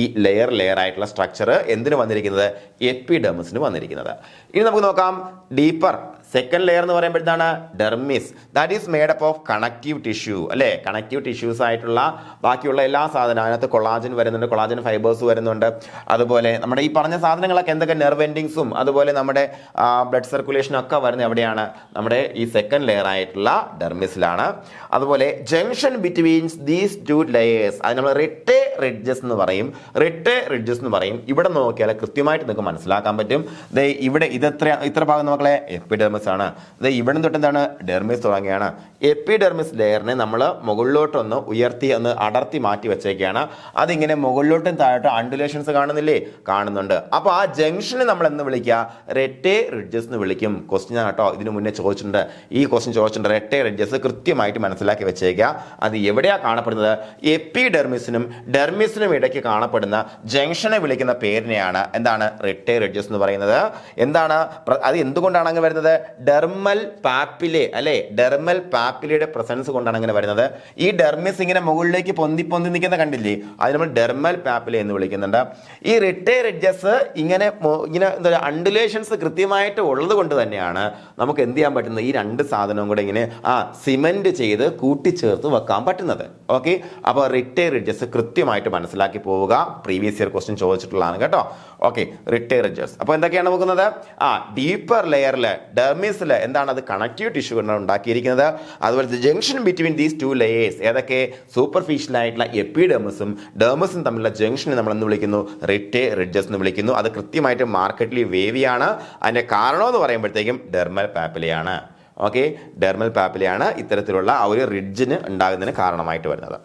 ഈ ലെയർ ആയിട്ടുള്ള സ്ട്രക്ചർ എന്തിനു വന്നിരിക്കുന്നത്, എപ്പിഡെർമിസിന് വന്നിരിക്കുന്നത്. ഇനി നമുക്ക് നോക്കാം ഡീപ്പർ സെക്കൻഡ് ലെയർ എന്ന് പറയുമ്പോൾ എന്താണ്, dermis. That is made up of connective tissue അല്ലേ. കണക്റ്റീവ് ടിഷ്യൂസ് ആയിട്ടുള്ള ബാക്കിയുള്ള എല്ലാ സാധനവും അതിനകത്ത് കൊളാജൻ വരുന്നുണ്ട്, കൊളാജൻ ഫൈബേഴ്സ് വരുന്നുണ്ട്. അതുപോലെ നമ്മുടെ ഈ പറഞ്ഞ സാധനങ്ങളൊക്കെ എന്തൊക്കെ നെർവ് എൻഡിങ്സും അതുപോലെ നമ്മുടെ ബ്ലഡ് സർക്കുലേഷനും ഒക്കെ വരുന്നത് എവിടെയാണ്, നമ്മുടെ ഈ സെക്കൻഡ് ലെയർ ആയിട്ടുള്ള ഡെർമിസിലാണ്. അതുപോലെ ജംഗ്ഷൻ ബിറ്റ്വീൻസ് ദീസ് ടു ലെയേഴ്സ് അത് നമ്മൾ റിട്ടെ റിഡ്ജസ് എന്ന് പറയും. ഇവിടെ നോക്കിയാൽ കൃത്യമായിട്ട് നിങ്ങൾക്ക് മനസ്സിലാക്കാൻ പറ്റും. ഇവിടെ ഇത്ര ഭാഗം നോക്കളെ എപ്പിഡെർമിസ് ആണ്. ഇവിടെ തൊട്ട് എന്താണ്, ഡെർമിസ് തുടങ്ങിയാണ്. എപ്പിഡെർമിസ് ലെയറിനെ നമ്മൾ മുകളിലോട്ടൊന്ന് ഒന്ന് അടർത്തി മാറ്റി വെച്ചേക്കാണ്. അതിങ്ങനെ മുകളിലോട്ടും താഴോട്ടും അണ്ടുലേഷൻസ് കാണുന്നുണ്ട്. അപ്പൊ ആ ജംഗ്ഷനെ നമ്മൾ എന്ന് വിളിക്കുക, റെറ്റെ റിഡ്ജസ് എന്ന് വിളിക്കും. ക്വസ്റ്റ്യൻ കേട്ടോ, ഇതിനു മുന്നേ ചോദിച്ചിട്ടുണ്ട്, ഈ ക്വസ്റ്റ്യൻ ചോദിച്ചിട്ടുണ്ട്. റെറ്റെ റിഡ്ജസ് കൃത്യമായിട്ട് മനസ്സിലാക്കി വെച്ചേക്കുക. അത് എവിടെയാ കാണപ്പെടുന്നത്, എപ്പിഡെർമിസിനും ഡെർമിസിനും ഇടയ്ക്ക് കാണപ്പെടുന്ന ജംഗ്ഷനെ വിളിക്കുന്ന പേരിനെയാണ് എന്താണ്, റെറ്റെ റിഡ്ജസ് എന്ന് പറയുന്നത്. എന്താണ് അത്, എന്തുകൊണ്ടാണ് അങ്ങ് വരുന്നത്, ഡെർമൽ പാപ്പിലെ അല്ലെ, ഡെർമൽ പാപ്പിലയുടെ പ്രസൻസ് കൊണ്ടാണ് അങ്ങനെ വരുന്നത്. ഈ ഡെർമിസ് ഇങ്ങനെ മുകളിലേക്ക് പൊന്തി നിൽക്കുന്ന കണ്ടില്ലേ, അത് നമ്മൾ ഡെർമൽ പാപ്പിലെ എന്ന് വിളിക്കുന്നുണ്ട്. ഈ റിട്ടെ റിഡ്ജസ് ഇങ്ങനെ എന്താ അണ്ടുലേഷൻസ് കൃത്യമായിട്ട് ഉള്ളത് കൊണ്ട് തന്നെയാണ് നമുക്ക് എന്ത് ചെയ്യാൻ പറ്റുന്നത്, ഈ രണ്ട് സാധനവും കൂടെ ഇങ്ങനെ സിമെന്റ് ചെയ്ത് കൂട്ടിച്ചേർത്ത് വെക്കാൻ പറ്റുന്നത്. ഓക്കെ, അപ്പോൾ റിട്ടെ റിഡ്ജസ് കൃത്യമായിട്ട് മനസ്സിലാക്കി പോവുക. പ്രീവിയസ് ഇയർ ക്വസ്റ്റ്യൻ ചോദിച്ചിട്ടുള്ളതാണ് കേട്ടോ. Okay, rete ridges. അപ്പോൾ എന്തൊക്കെയാണ് നോക്കുന്നത്, ഡീപ്പർ ലെയറിൽ ഡെർമിസിൽ എന്താണ്, അത് കണക്റ്റീവ് ടിഷ്യൂ കൊണ്ടാണ് ഉണ്ടാക്കിയിരിക്കുന്നത്. അതുപോലെ junction between these two layers ഏതൊക്കെ, സൂപ്പർഫിഷ്യൽ ആയിട്ടുള്ള എപ്പിഡെർമിസും ഡെർമിസും തമ്മിലുള്ള ജംഗ്ഷനെ നമ്മൾ എന്ന് വിളിക്കുന്നു, റിട്ടെ റിഡ്ജസ് എന്ന് വിളിക്കുന്നു. അത് കൃത്യമായിട്ട് മാർക്കറ്റിൽ വേവിയാണ്. അതിന്റെ കാരണം എന്ന് പറയുമ്പോഴത്തേക്കും ഡെർമൽ പാപ്പിലയാണ്. ഓക്കെ, ഡെർമൽ പാപ്പിലയാണ് ഇത്തരത്തിലുള്ള ആ ഒരു റിഡ്ജിന് ഉണ്ടാകുന്നതിന് കാരണമായിട്ട് വരുന്നത്.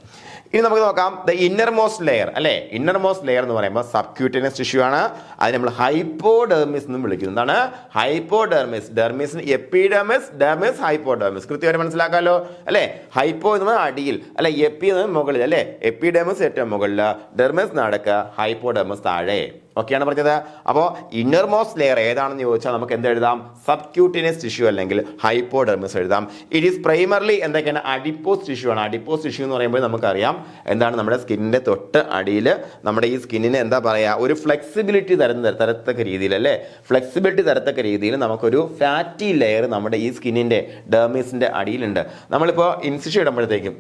ഇനി നമുക്ക് നോക്കാം ദ ഇന്നർമോസ്റ്റ് ലെയർ അല്ലെ. ഇന്നർമോസ്റ്റ് ലെയർ എന്ന് പറയുമ്പോൾ സബ്ക്യൂട്ടേനിയസ് ടിഷ്യൂ ആണ്. അത് നമ്മൾ ഹൈപ്പോഡെർമിസ് എന്നും വിളിക്കുന്നു. എന്താണ്, ഹൈപ്പോഡെർമിസ്. ഡെർമിസിന് എപ്പിഡെർമിസ്, ഡെർമിസ്, ഹൈപ്പോഡെർമിസ് കൃത്യമായിട്ട് മനസ്സിലാക്കാമല്ലോ അല്ലെ. ഹൈപ്പോ എന്ന് പറഞ്ഞാൽ അടിയിൽ അല്ലെ, എപ്പി എന്ന് മുകളിൽ അല്ലെ. എപ്പിഡെർമിസ് ഏറ്റവും മുകളിൽ, ഡെർമിസ് നടക്കുക, ഹൈപ്പോഡെർമിസ് താഴെ. ഓക്കെയാണ് പറഞ്ഞത്. അപ്പോൾ ഇന്നർമോസ്റ്റ് ലെയർ ഏതാണെന്ന് ചോദിച്ചാൽ നമുക്ക് എന്ത് എഴുതാം, സബ്ക്യൂട്ടേനിയസ് ടിഷ്യൂ അല്ലെങ്കിൽ ഹൈപ്പോഡെർമിസ് എഴുതാം. ഇറ്റ് ഈസ് പ്രൈമർലി എന്തൊക്കെയാണ്, അഡിപ്പോസ് ടിഷ്യൂ ആണ്. അഡിപ്പോസ് ടിഷ്യൂ എന്ന് പറയുമ്പോൾ നമുക്കറിയാം എന്താണ്, നമ്മുടെ സ്കിന്നിന്റെ തൊട്ട് അടിയിൽ നമ്മുടെ ഈ സ്കിന്നിന് എന്താ പറയുക, ഒരു ഫ്ലെക്സിബിലിറ്റി തരത്തക്ക രീതിയിൽ അല്ലേ, ഫ്ലെക്സിബിലിറ്റി തരത്തക്ക രീതിയിൽ നമുക്കൊരു ഫാറ്റി ലെയർ നമ്മുടെ ഈ സ്കിന്നിന്റെ ഡെർമിസിന്റെ അടിയിലുണ്ട്. നമ്മളിപ്പോൾ ഇൻസിഷൻ ഇടുമ്പോഴത്തേക്കും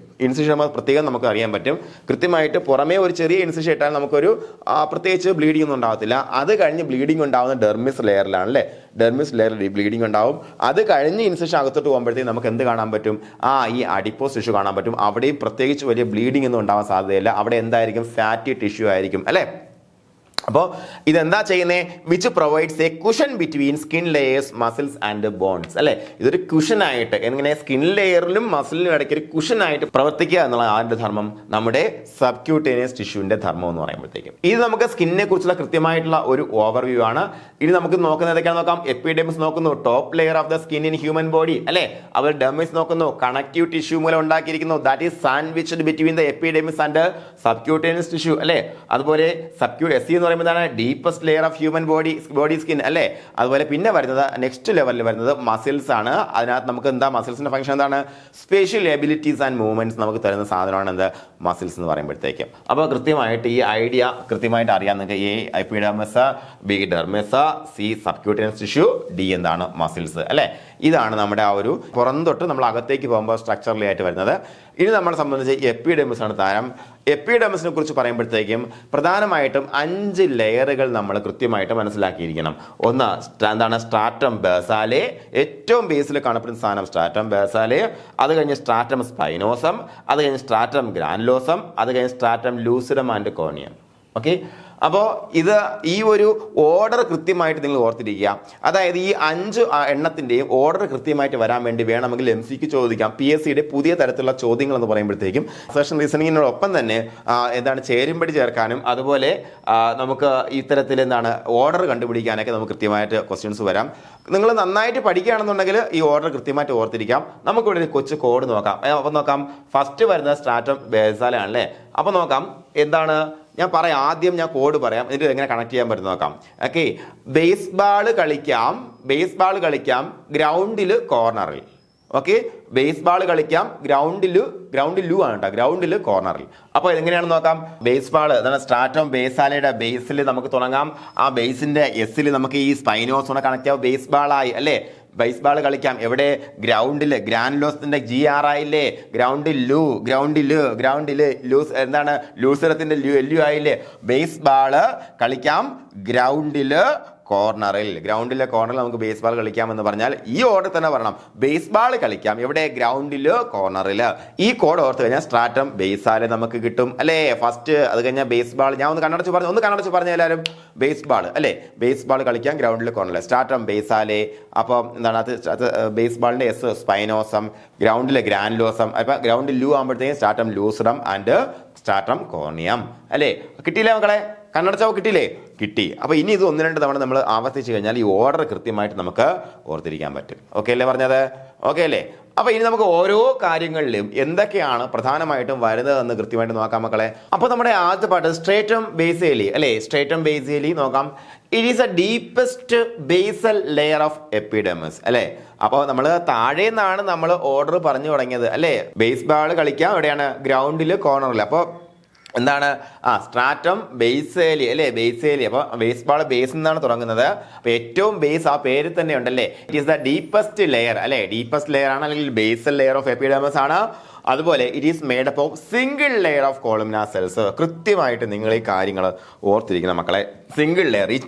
പ്രത്യേകം നമുക്ക് അറിയാൻ പറ്റും കൃത്യമായിട്ട്. പുറമേ ഒരു ചെറിയ ഇൻസിഷൻ ഇട്ടാൽ നമുക്കൊരു പ്രത്യേകിച്ച് ബ്ലീഡിംഗ് ഒന്നും ഉണ്ടാവത്തില്ല. അത് കഴിഞ്ഞ് ബ്ലീഡിംഗ് ഉണ്ടാവുന്ന ഡെർമിസ് ലെയറിലാണ് അല്ലേ. ഡെർമിസ് ലെയറിൽ ബ്ലീഡിംഗ് ഉണ്ടാവും. അത് കഴിഞ്ഞ് ഇൻസിഷൻ അകത്തോട്ട് പോകുമ്പോഴത്തേക്കും നമുക്ക് എന്ത് കാണാൻ പറ്റും, ഈ അഡിപ്പോസ് ടിഷ്യൂ കാണാൻ പറ്റും. അവിടെയും പ്രത്യേകിച്ച് വലിയ ബ്ലീഡിംഗ് ഒന്നും ഉണ്ടാവാൻ സാധ്യതയില്ല. അവിടെ എന്തായിരിക്കും, ഫാറ്റി ടിഷ്യൂ ആയിരിക്കും അല്ലേ. അപ്പോൾ ഇതെന്താ ചെയ്യുന്നത്, which provides a cushion between skin layers, muscles and bones അല്ലെ. ഇതൊരു കുഷനായിട്ട് എങ്ങനെ, സ്കിൻ ലെയറിലും മസിലിനും ഇടയ്ക്ക് ഒരു കുഷനായിട്ട് പ്രവർത്തിക്കുക എന്നുള്ള ആരുടെ ധർമ്മം, നമ്മുടെ സബ്ക്യൂട്ടേനിയസ് ടിഷ്യൂവിന്റെ ധർമ്മം എന്ന് പറയുമ്പോഴത്തേക്കും. ഇത് നമുക്ക് സ്കിന്നിനെ കുറിച്ചുള്ള കൃത്യമായിട്ടുള്ള ഒരു ഓവർവ്യൂ ആണ്. ഇനി നമുക്ക് നോക്കുന്നത് ഏതൊക്കെയാണ് നോക്കാം. എപ്പിഡെർമിസ് നോക്കുന്നു, top layer of the skin in human body അല്ലെ. അവർ ഡെർമിസ് നോക്കുന്നു, കണക്റ്റീവ് ടിഷ്യൂ മൂലം ഉണ്ടാക്കിയിരിക്കുന്നു. That is sandwiched between the epidermis and subcutaneous tissue അല്ലെ. അതുപോലെ SC എന്ന് പറയുമ്പോൾ deepest layer of human body skin അല്ലേ. അതുപോലെ പിന്നെ വരുന്നത് നെക്സ്റ്റ് ലെവലിൽ വരുന്നത് മസിൽസ് ആണ്. അതിനകത്ത് നമുക്ക് എന്താ, മസിൽസിന്റെ ഫംഗ്ഷൻ എന്താണ്, സ്പെഷ്യൽ എബിലിറ്റീസ് ആൻഡ് മൂവ്മെന്റ്സ് നമുക്ക് തരുന്ന സാധനമാണ് എന്ത്, മസിൽസ് എന്ന് പറയുമ്പോഴത്തേക്കും. അപ്പോൾ കൃത്യമായിട്ട് ഈ ഐഡിയ കൃത്യമായിട്ട് അറിയാൻ നിങ്ങൾക്ക് A epidermis, B dermis, C subcutaneous tissue, D എന്താണ്, മസിൽസ് അല്ലേ. ഇതാണ് നമ്മുടെ ആ ഒരു പുറം തൊട്ട് നമ്മൾ അകത്തേക്ക് പോകുമ്പോൾ സ്ട്രക്ചറലി ആയിട്ട് വരുന്നത്. ഇനി നമ്മളെ സംബന്ധിച്ച് എപ്പിഡെർമിസ് ആണ് താരം. എപ്പിഡെർമിസിനെ കുറിച്ച് പറയുമ്പോഴത്തേക്കും പ്രധാനമായിട്ടും 5 ലെയറുകൾ നമ്മൾ കൃത്യമായിട്ട് മനസ്സിലാക്കിയിരിക്കണം. ഒന്ന് എന്താണ്? സ്ട്രാറ്റം ബേസാലെ, ഏറ്റവും ബേസിൽ കാണപ്പെടുന്ന സാധനം സ്ട്രാറ്റം ബേസാലെ, അത് കഴിഞ്ഞ് സ്ട്രാറ്റം സ്പൈനോസം, അത് കഴിഞ്ഞ് സ്ട്രാറ്റം ഗ്രാനുലോസം, അത് കഴിഞ്ഞ് സ്ട്രാറ്റം ലൂസിഡം ആൻഡ് കോർണിയം. ഓക്കെ, അപ്പോൾ ഇത് ഈ ഒരു ഓർഡർ കൃത്യമായിട്ട് നിങ്ങൾ ഓർത്തിരിക്കുക. അതായത് ഈ 5 എണ്ണത്തിൻ്റെയും ഓർഡർ കൃത്യമായിട്ട് വരാൻ വേണ്ടി വേണമെങ്കിൽ MCQ ചോദിക്കാം. PSCയുടെ പുതിയ തരത്തിലുള്ള ചോദ്യങ്ങൾ എന്ന് പറയുമ്പോഴത്തേക്കും സെഷൻ റീസണിങ്ങിനോടൊപ്പം തന്നെ എന്താണ് ചേരുംപടി ചേർക്കാനും അതുപോലെ നമുക്ക് ഇത്തരത്തിൽ എന്താണ് ഓർഡർ കണ്ടുപിടിക്കാനൊക്കെ നമുക്ക് കൃത്യമായിട്ട് ക്വസ്റ്റ്യൻസ് വരാം. നിങ്ങൾ നന്നായിട്ട് പഠിക്കുകയാണെന്നുണ്ടെങ്കിൽ ഈ ഓർഡർ കൃത്യമായിട്ട് ഓർത്തിരിക്കാം. നമുക്കിവിടെ ഒരു കൊച്ചു കോഡ് നോക്കാം. അപ്പം നോക്കാം, ഫസ്റ്റ് വരുന്നത് സ്ട്രാറ്റം ബേസാലെ ആണല്ലേ. അപ്പം നോക്കാം എന്താണ് ഞാൻ പറയാം. ആദ്യം ഞാൻ കോഡ് പറയാം, എന്നിട്ട് എങ്ങനെ കണക്ട് ചെയ്യാൻ പറ്റും നോക്കാം. ഓക്കെ, ബേസ്ബാൾ കളിക്കാം ഗ്രൗണ്ടിൽ കോർണറിൽ. ഓക്കെ, ബേസ്ബാൾ കളിക്കാം ഗ്രൗണ്ടിലു ആണ് കേട്ടോ, ഗ്രൗണ്ടിൽ കോർണറിൽ. അപ്പോൾ എങ്ങനെയാണെന്ന് നോക്കാം. ബേസ്ബാൾ അതാണ് സ്ട്രാറ്റം ബേസാലയുടെ ബേസിൽ നമുക്ക് തുടങ്ങാം. ആ ബേസിന്റെ എസ്സിൽ നമുക്ക് ഈ സ്പൈനോസോണെ കണക്ട് ചെയ്യാം. ബേസ്ബാളായി അല്ലേ, ബേസ്ബാൾ കളിക്കാം എവിടെ? ഗ്രൗണ്ടിൽ. ഗ്രാനുലോസിന്റെ GR ആയില്ലേ, ഗ്രൗണ്ടിൽ ലൂസ് എന്താണ് ലൂസറത്തിന്റെ LU ആയില്ലേ. ബേസ്ബാള് കളിക്കാം ഗ്രൗണ്ടില് കോർണറിൽ. ഗ്രൗണ്ടിലെ കോർണറിൽ നമുക്ക് ബേസ്ബാൾ കളിക്കാം എന്ന് പറഞ്ഞാൽ ഈ ഓർഡർ തന്നെ പറയണം. ബേസ്ബാൾ കളിക്കാം എവിടെ? ഗ്രൗണ്ടില് കോർണറിൽ. ഈ കോഡ് ഓർത്ത് കഴിഞ്ഞാൽ സ്ട്രാറ്റം ബേസാലെ നമുക്ക് കിട്ടും അല്ലേ. ഫസ്റ്റ് അത് കഴിഞ്ഞാൽ ബേസ്ബാൾ. ഞാൻ ഒന്ന് കണ്ണടച്ച് പറഞ്ഞു എല്ലാവരും. ബേസ്ബാൾ അല്ലേ, ബേസ്ബാൾ കളിക്കാം ഗ്രൗണ്ടിൽ കോർണറിൽ. സ്ട്രാറ്റം ബേസാലെ. അപ്പം എന്താണ് അത് ബേസ്ബാളിന്റെ S സ്പൈനോസം, ഗ്രൗണ്ടിലെ ഗ്രാനുലോസം. അപ്പൊ ഗ്രൗണ്ടിൽ ലൂ ആകുമ്പോഴത്തേക്കും സ്ട്രാറ്റം ലൂസിഡം ആൻഡ് സ്ട്രാറ്റം കോർണിയം അല്ലേ. കിട്ടിയില്ലേ മക്കളെ? കണ്ണടച്ചാവ് കിട്ടിയില്ലേ? കിട്ടി. അപ്പോൾ ഇനി ഇത് 1-2 തവണ നമ്മൾ ആവർത്തിച്ച് കഴിഞ്ഞാൽ ഈ ഓർഡർ കൃത്യമായിട്ട് നമുക്ക് ഓർത്തിരിക്കാൻ പറ്റും. ഓക്കെ അല്ലേ പറഞ്ഞത്? ഓക്കെ അല്ലേ? അപ്പോൾ ഇനി നമുക്ക് ഓരോ കാര്യങ്ങളിലും എന്തൊക്കെയാണ് പ്രധാനമായിട്ടും വരുന്നതെന്ന് കൃത്യമായിട്ട് നോക്കാം മക്കളെ. അപ്പോൾ നമ്മുടെ ആദ്യത്തെ പാട്ട് സ്ട്രേറ്റം ബേസേലി അല്ലേ. സ്ട്രേറ്റം ബേസേലി നോക്കാം. It is a deepest basal layer of epidermis അല്ലേ. അപ്പോൾ നമ്മൾ താഴെ നിന്നാണ് നമ്മൾ ഓർഡർ പറഞ്ഞു തുടങ്ങിയത് അല്ലേ. ബേസ്ബാൾ കളിക്കാം എവിടെയാണ്? ഗ്രൗണ്ടിൽ കോർണറിൽ. അപ്പോൾ എന്താണ്? സ്ട്രാറ്റം ബേസേലി അല്ലേ, ബേസേലി. അപ്പോൾ ബേസ്ബാൾ ബേസിൽ നിന്നാണ് തുടങ്ങുന്നത്. അപ്പോൾ ഏറ്റവും ബേസ് ആ പേര് തന്നെ ഉണ്ടല്ലേ. It is the deepest layer അല്ലേ. ഡീപ്പസ്റ്റ് ലെയർ ആണ് അല്ലെങ്കിൽ ബേസൽ ലെയർ ഓഫ് എപ്പിഡെർമിസ് ആണ്. അതുപോലെ it is made up of single layer of columnar cells. കൃത്യമായിട്ട് നിങ്ങൾ ഈ കാര്യങ്ങൾ ഓർത്തിരിക്കണം മക്കളെ. സിംഗിൾ ലെയർ, ഈ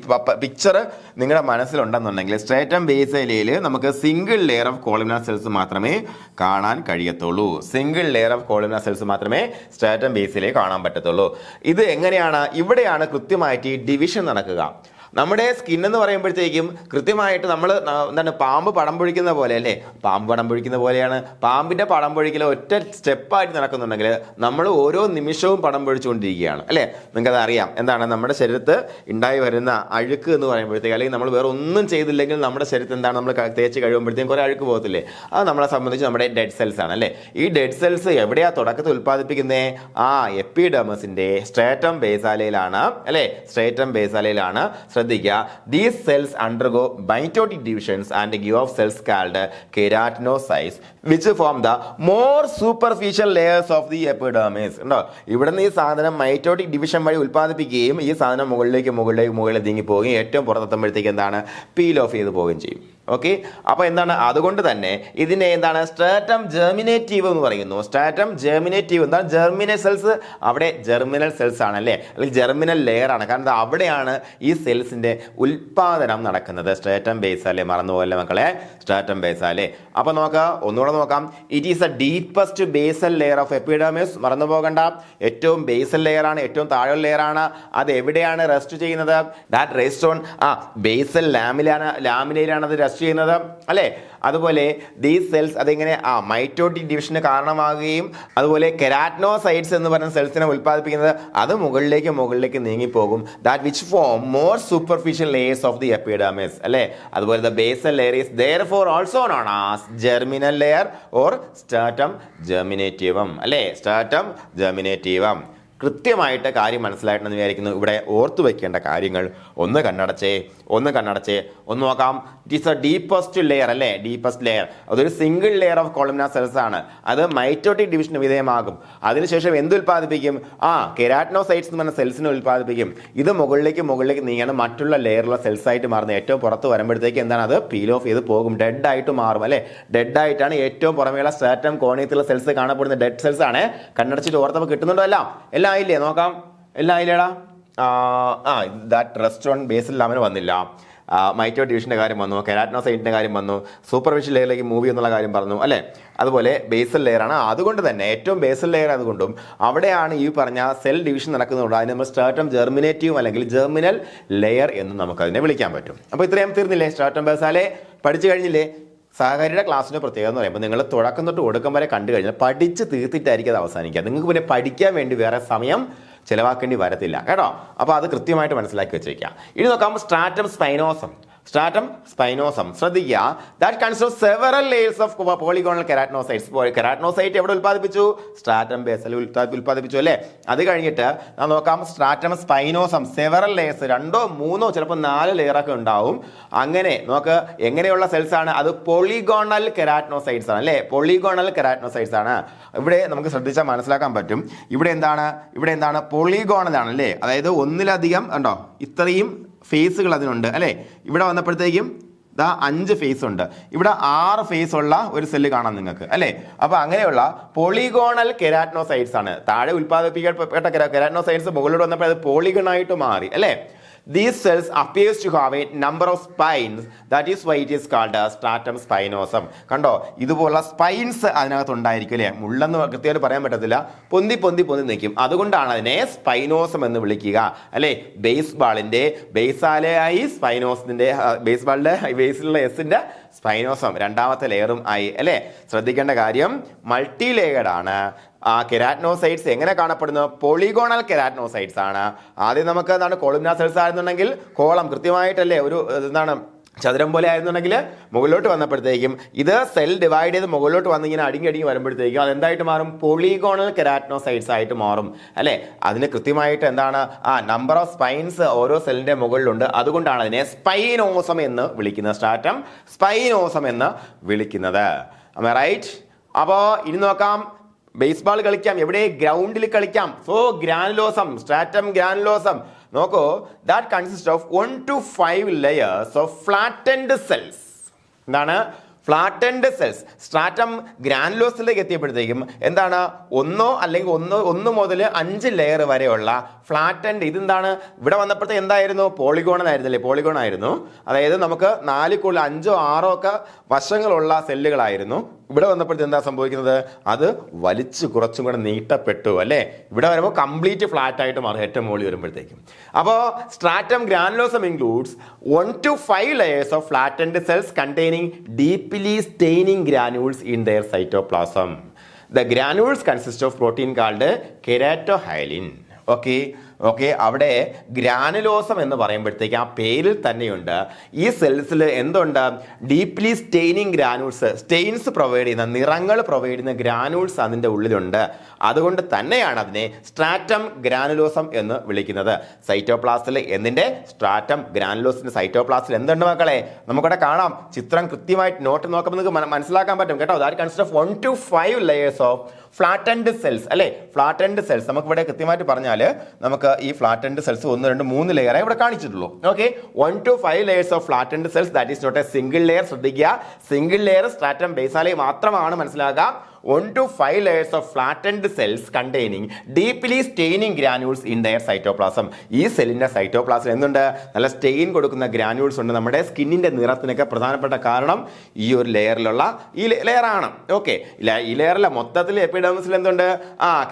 പിക്ചർ നിങ്ങളുടെ മനസ്സിലുണ്ടെന്നുണ്ടെങ്കിൽ സ്ട്രേറ്റം ബേസേലിയയിൽ നമുക്ക് single layer of columnar cells മാത്രമേ കാണാൻ കഴിയത്തുള്ളൂ. Single layer of columnar cells മാത്രമേ സ്ട്രേറ്റം ബേസേലിയയിൽ കാണാൻ പറ്റത്തുള്ളൂ. ഇത് എങ്ങനെയാണ്? ഇവിടെയാണ് കൃത്യമായിട്ട് ഈ ഡിവിഷൻ നടക്കുക. നമ്മുടെ സ്കിൻ എന്ന് പറയുമ്പോഴത്തേക്കും കൃത്യമായിട്ട് നമ്മൾ എന്താണ് പാമ്പ് പടം പൊഴിക്കുന്ന പോലെ അല്ലേ. പാമ്പ് പടം പൊഴിക്കുന്ന പോലെയാണ്. പാമ്പിന്റെ പടം പൊഴിക്കൽ ഒറ്റ സ്റ്റെപ്പായിട്ട് നടക്കുന്നുണ്ടെങ്കിൽ നമ്മൾ ഓരോ നിമിഷവും പടം പൊഴിച്ചുകൊണ്ടിരിക്കുകയാണ് അല്ലേ. നിങ്ങൾക്കത് അറിയാം. എന്താണ് നമ്മുടെ ശരീരത്ത് ഉണ്ടായി വരുന്ന അഴുക്ക് എന്ന് പറയുമ്പോഴത്തേക്ക്, അല്ലെങ്കിൽ നമ്മൾ വേറെ ഒന്നും ചെയ്തില്ലെങ്കിൽ നമ്മുടെ ശരീരത്തിൽ എന്താണ് നമ്മൾ തേച്ച് കഴിയുമ്പോഴത്തേക്കും കുറേ അഴുക്ക് പോകത്തില്ലേ. അത് നമ്മളെ സംബന്ധിച്ച് നമ്മുടെ ഡെഡ് സെൽസ് ആണ് അല്ലേ. ഈ ഡെഡ് സെൽസ് എവിടെയാ തുടക്കത്തിൽ ഉൽപ്പാദിപ്പിക്കുന്നത്? എപ്പിഡെർമിസിന്റെ സ്ട്രേറ്റം ബേസാലയിലാണ് അല്ലേ. സ്ട്രേറ്റം ബേസാലയിലാണ്. ശ്രദ്ധിക്കുക, these cells undergo mitotic divisions and give off cells called keratinocytes which form the more superficial layers of the epidermis. ഉണ്ടോ? ഇവിടുന്ന് ഈ സാധനം മൈറ്റോട്ടിക് ഡിവിഷൻ വഴി ഉൽപ്പാദിപ്പിക്കുകയും ഈ സാധനം മുകളിൽ നീങ്ങി പോവുകയും ഏറ്റവും പുറത്തെത്തുമ്പോഴത്തേക്ക് എന്താണ് പീൽ ഓഫ് ചെയ്ത് പോവുകയും ചെയ്യും. ഓക്കെ, അപ്പോൾ എന്താണ്? അതുകൊണ്ട് തന്നെ ഇതിനെ എന്താണ് സ്ട്രാറ്റം ജെർമിനേറ്റീവ് എന്ന് പറയുന്നു. സ്ട്രാറ്റം ജെർമിനേറ്റീവ് എന്താണ്? ജെർമിനൽ സെൽസ് അവിടെ ജെർമിനൽ സെൽസ് ആണല്ലേ, അല്ലെങ്കിൽ ജെർമിനൽ ലെയർ ആണ്. കാരണം അവിടെയാണ് ഈ സെൽസിന്റെ ഉൽപാദനം നടക്കുന്നത്. സ്ട്രാറ്റം ബേസാലെ, മറന്നുപോലെ മക്കളെ, സ്ട്രാറ്റം ബേസാലെ. അപ്പോൾ ഒന്നുകൂടെ നോക്കാം. It is a deepest basal layer of epidermis. മറന്നു പോകണ്ട, ഏറ്റവും ബേസൽ ലെയർ ആണ്, ഏറ്റവും താഴെ ലെയർ ആണ്. അത് എവിടെയാണ് റെസ്റ്റ് ചെയ്യുന്നത്? ദാറ്റ് റെസ്റ്റ് ഓൺ ബേസൽ ലാമിനയിലാണ് അത് റെസ്റ്റ് ചെയ്യുന്നത് അല്ലേ. അതുപോലെ ദീസ് സെൽസ് അതെങ്ങനെ മൈറ്റോട്ടിക് ഡിവിഷന് കാരണമാകുകയും അതുപോലെ കെരാറ്റിനോസൈറ്റ്സ് എന്ന് പറയുന്ന സെൽസിനെ ഉൽപ്പാദിപ്പിക്കുന്നത് അത് മുകളിലേക്ക് നീങ്ങിപ്പോകും. That which form more superficial layers of the epidermis അല്ലേ. അതുപോലെ the basal layer is therefore also known as germinal layer or stratum germinativum അല്ലേ. stratum germinativum. കൃത്യമായിട്ട് കാര്യം മനസ്സിലായിട്ടെന്ന് വിചാരിക്കുന്നു. ഇവിടെ ഓർത്തു വെക്കേണ്ട കാര്യങ്ങൾ ഒന്ന് കണ്ണടച്ചേ ഒന്ന് നോക്കാം. It is a deepest layer അല്ലേ, ഡീപ്പസ്റ്റ് ലെയർ. അതൊരു single layer of columnar cells ആണ്. അത് മൈറ്റോട്ടിക് ഡിവിഷന് വിധേയമാകും. അതിനുശേഷം എന്ത് ഉൽപ്പാദിപ്പിക്കും? കെരാറ്റിനോസൈറ്റ്സ് എന്ന് പറഞ്ഞ സെൽസിനെ ഉൽപ്പാദിപ്പിക്കും. ഇത് മുകളിലേക്ക് നീങ്ങാണ് മറ്റുള്ള ലെയറുള്ള സെൽസ് ആയിട്ട് മാറുന്നത്. ഏറ്റവും പുറത്ത് വരുമ്പോഴത്തേക്ക് എന്താണ്, അത് പീൽ ഓഫ് ചെയ്ത് പോകും, ഡെഡ് ആയിട്ട് മാറും അല്ലേ. ഡെഡ് ആയിട്ടാണ് ഏറ്റവും പുറമേയുള്ള സ്ട്രാറ്റം കോണിയത്തിലുള്ള സെൽസ് കാണപ്പെടുന്ന ഡെഡ് സെൽസ് ആണ്. കണ്ണടച്ചിട്ട് ഓർത്തപ്പോൾ കിട്ടുന്നുണ്ടോ? എല്ലാം ആയില്ലേ? നോക്കാം. എല്ലാം ആയില്ലേടാ? ദാറ്റ് റെസ്റ്റോറൻറ്റ് ബേസിൽ ലാമിന് വന്നില്ല. മൈറ്റോ ഡിവിഷൻ്റെ കാര്യം വന്നു, കെരാറ്റിനോസൈറ്റിൻ്റെ കാര്യം വന്നു, സൂപ്പർഫിഷ്യൽ ലെയറിലേക്ക് മൂവ് എന്നുള്ള കാര്യം പറഞ്ഞു അല്ലേ. അതുപോലെ ബേസൽ ലെയറാണ്. അതുകൊണ്ട് തന്നെ ഏറ്റവും ബേസൽ ലെയർ അതുകൊണ്ടും അവിടെയാണ് ഈ പറഞ്ഞ സെൽ ഡിവിഷൻ നടക്കുന്നതുകൊണ്ട് അതിന് നമ്മൾ സ്ട്രാറ്റം ജെർമിനേറ്റീവ് അല്ലെങ്കിൽ ജെർമിനൽ ലെയർ എന്ന് നമുക്കതിനെ വിളിക്കാൻ പറ്റും. അപ്പോൾ ഇത്രയും തീർന്നില്ലേ? സ്ട്രാറ്റം ബേസാലെ പഠിച്ചു കഴിഞ്ഞില്ലേ? സഹകാരിയുടെ ക്ലാസ്സിൻ്റെ പ്രത്യേകത എന്ന് പറയുമ്പോൾ നിങ്ങൾ തുടക്കം തൊട്ട് ഒടുക്കം വരെ കണ്ടു കഴിഞ്ഞാൽ പഠിച്ച് തീർത്തിട്ടായിരിക്കും അത് അവസാനിക്കുക. നിങ്ങൾക്ക് പിന്നെ പഠിക്കാൻ വേണ്ടി വേറെ സമയം ചിലവാക്കേണ്ടി വരത്തില്ല കേട്ടോ. അപ്പോൾ അത് കൃത്യമായിട്ട് മനസ്സിലാക്കി വെച്ചേക്കാം. ഇനി നോക്കാം സ്ട്രാറ്റം സ്പൈനോസം. സ്ട്രാറ്റം സ്പൈനോസം ശ്രദ്ധിക്കുക. That consist of several layers of polygonal keratinocytes. Keratinocyte എവിടെ ഉൽപ്പാദിപ്പിച്ചു? സ്ട്രാറ്റം ബേസിൽ ഉൽപ്പാദിപ്പിച്ചു അല്ലേ. അത് കഴിഞ്ഞിട്ട് നോക്കാം സ്ട്രാറ്റം സ്പൈനോസം. സെവറൽ ലേയേഴ്സ്, 2 3 ചിലപ്പോൾ 4 ലെയറൊക്കെ ഉണ്ടാവും. അങ്ങനെ നോക്ക് എങ്ങനെയുള്ള സെൽസ് ആണ്? അത് പോളിഗോണൽ കെരാറ്റിനോസൈറ്റ്സ് ആണ് അല്ലേ. പോളിഗോണൽ കെരാറ്റിനോസൈറ്റ്സ് ആണ്. ഇവിടെ നമുക്ക് ശ്രദ്ധിച്ചാൽ മനസ്സിലാക്കാൻ പറ്റും. ഇവിടെ എന്താണ് പോളിഗോണൽ ആണ് അല്ലേ. അതായത് ഒന്നിലധികം ഉണ്ടോ, ഇത്രയും ഫേസുകൾ അതിനുണ്ട് അല്ലേ. ഇവിടെ വന്നപ്പോഴത്തേക്കും 5 ഫേസ് ഉണ്ട്. ഇവിടെ 6 ഫേസ് ഉള്ള ഒരു സെല്ല് കാണാം നിങ്ങൾക്ക് അല്ലേ. അപ്പൊ അങ്ങനെയുള്ള പോളിഗോണൽ കെരാറ്റിനോസൈറ്റ്സ് ആണ്. താഴെ ഉൽപ്പാദിപ്പിക്കപ്പെട്ട കെരാറ്റിനോസൈറ്റ്സ് മുകളിലോട്ട് വന്നപ്പോൾ അത് പോളിഗണായിട്ട് മാറി അല്ലേ. These cells appears to have a number of spines. That is why it is called a stratum spinosum. കണ്ടോ, ഇതുപോലുള്ള സ്പൈൻസ് അതിനകത്ത് ഉണ്ടായിരിക്കും അല്ലേ. മുള്ളെന്ന് കൃത്യമായിട്ട് പറയാൻ പറ്റത്തില്ല, പൊന്തി നിൽക്കും. അതുകൊണ്ടാണ് അതിനെ സ്പൈനോസം എന്ന് വിളിക്കുക അല്ലേ. ബേസ്ബാളിന്റെ ബേസാലയായി സ്പൈനോസിന്റെ ബേസ്ബാളിന്റെ ബേസിലുള്ള എസിന്റെ സ്പൈനോസം രണ്ടാമത്തെ ലെയറും ആയി അല്ലേ. ശ്രദ്ധിക്കേണ്ട കാര്യം മൾട്ടി ലെയർഡ് ആണ്. കെരാറ്റിനോസൈറ്റ്സ് എങ്ങനെ കാണപ്പെടുന്നു? പോളിഗോണൽ കെരാറ്റിനോസൈറ്റ്സ് ആണ്. ആദ്യം നമുക്ക് എന്താണ് കോളംനാർ സെൽസ് ആയിരുന്നുണ്ടെങ്കിൽ കോളം കൃത്യമായിട്ടല്ലേ ഒരു എന്താണ് ചതുരം പോലെ ആയിരുന്നുണ്ടെങ്കിൽ മുകളിലോട്ട് വന്നപ്പോഴത്തേക്കും ഇത് സെൽ ഡിവൈഡ് ചെയ്ത് മുകളിലോട്ട് വന്ന് ഇങ്ങനെ അടുങ്ങി വരുമ്പോഴത്തേക്കും അതെന്തായിട്ട് മാറും? പോളിഗോണൽ കെരാറ്റിനോസൈറ്റ്സ് ആയിട്ട് മാറും അല്ലേ. അതിന് കൃത്യമായിട്ട് എന്താണ് നമ്പർ ഓഫ് സ്പൈൻസ് ഓരോ സെല്ലിന്റെ മുകളിലുണ്ട്. അതുകൊണ്ടാണ് അതിനെ സ്പൈനോസം എന്ന് വിളിക്കുന്നത്. സ്ട്രാറ്റം സ്പൈനോസം എന്ന് വിളിക്കുന്നത്. റൈറ്റ്. അപ്പോൾ ഇനി നോക്കാം, ബേസ്ബോൾ കളിക്കാം, എവിടെ? ഗ്രൗണ്ടിൽ കളിക്കാം. സോ ഗ്രാനുലോസം, സ്ട്രാറ്റം ഗ്രാനുലോസം നോക്കൂ. That consist of 1 to 5 layers of flattened cells. എന്താണ് ഫ്ലാറ്റൻഡ് സെൽസ്? സ്ട്രാറ്റം ഗ്രാനുലോസിലേക്ക് എത്തിയപ്പോഴത്തേക്കും എന്താണ് 1 മുതൽ 5 ലെയർ വരെയുള്ള ഫ്ലാറ്റൻഡ്. ഇതെന്താണ്? ഇവിടെ വന്നപ്പോഴത്തെ എന്തായിരുന്നു? പോളിഗോൺ ആയിരുന്നല്ലേ. പോളിഗോൺ ആയിരുന്നു. അതായത് നമുക്ക് 4 കൂടുതൽ 5 6 ഒക്കെ വശങ്ങളുള്ള സെല്ലുകളായിരുന്നു. ഇവിടെ വന്നപ്പോഴത്തെ എന്താ സംഭവിക്കുന്നത്? അത് വലിച്ചു കുറച്ചും കൂടെ നീട്ടപ്പെട്ടു അല്ലേ. ഇവിടെ വരുമ്പോൾ കംപ്ലീറ്റ് ഫ്ലാറ്റ് ആയിട്ട് മാറും ഏറ്റവും മുകളിൽ വരുമ്പോഴത്തേക്കും. അപ്പോൾ stratum granulosum includes 1 to 5 layers of flattened cells containing deeply staining granules in their cytoplasm. The granules consist of protein called keratohyalin. Okay. അവിടെ ഗ്രാനുലോസം എന്ന് പറയുമ്പോഴത്തേക്ക് ആ പേരിൽ തന്നെയുണ്ട് ഈ സെൽസിൽ എന്തുണ്ട്? Deeply staining granules, Staines provide ചെയ്യുന്ന, നിറങ്ങൾ പ്രൊവൈഡ് ചെയ്യുന്ന ഗ്രാനുൾസ് അതിൻ്റെ ഉള്ളിലുണ്ട്. അതുകൊണ്ട് തന്നെയാണ് അതിനെ സ്ട്രാറ്റം ഗ്രാനുലോസം എന്ന് വിളിക്കുന്നത്. സൈറ്റോപ്ലാസ്റ്റിൽ എന്തിൻ്റെ? സ്ട്രാറ്റം ഗ്രാനുലോസിന്റെ സൈറ്റോപ്ലാസ്റ്റിൽ എന്തുണ്ട് മക്കളെ? നമുക്കിവിടെ കാണാം. ചിത്രം കൃത്യമായിട്ട് നോട്ട് നോക്കുമ്പോൾ നിങ്ങൾക്ക് മനസ്സിലാക്കാൻ പറ്റും കേട്ടോ. That consist of 1 to 5 layers of flattened cells അല്ലേ. ഫ്ലാറ്റൻഡ് സെൽസ് നമുക്കിവിടെ കൃത്യമായിട്ട് പറഞ്ഞാൽ നമുക്ക് ഈ ഫ്ലാറ്റൻഡ് സെൽസ് 1 2 3 ലെയറായി ഇവിടെ കാണിച്ചിട്ടുള്ളൂ. Okay. 1 to 5 layers of flattened cells. That is not a single layer. ശ്രദ്ധിക്കുക, സിംഗിൾ ലെയർ സ്ട്രാറ്റം ബേസാലെ മാത്രമാണ് മനസ്സിലാക്കുക. 1 to 5 layers of flattened cells containing deeply staining granules in their cytoplasm. ഈ സെല്ലിന്റെ സൈറ്റോപ്ലാസം എന്തുണ്ട്? നല്ല സ്റ്റെയിൻ കൊടുക്കുന്ന ഗ്രാനുൾസ് ഉണ്ട്. നമ്മുടെ സ്കിന്നിന്റെ നിറത്തിനൊക്കെ പ്രധാനപ്പെട്ട കാരണം ഈ ഒരു ലെയറിലുള്ള ഈ ലെയറാണ്. ഓക്കെ. ഈ ലെയറിലെ മൊത്തത്തിൽ എപ്പിഡെർമിസിൽ എന്തുണ്ട്?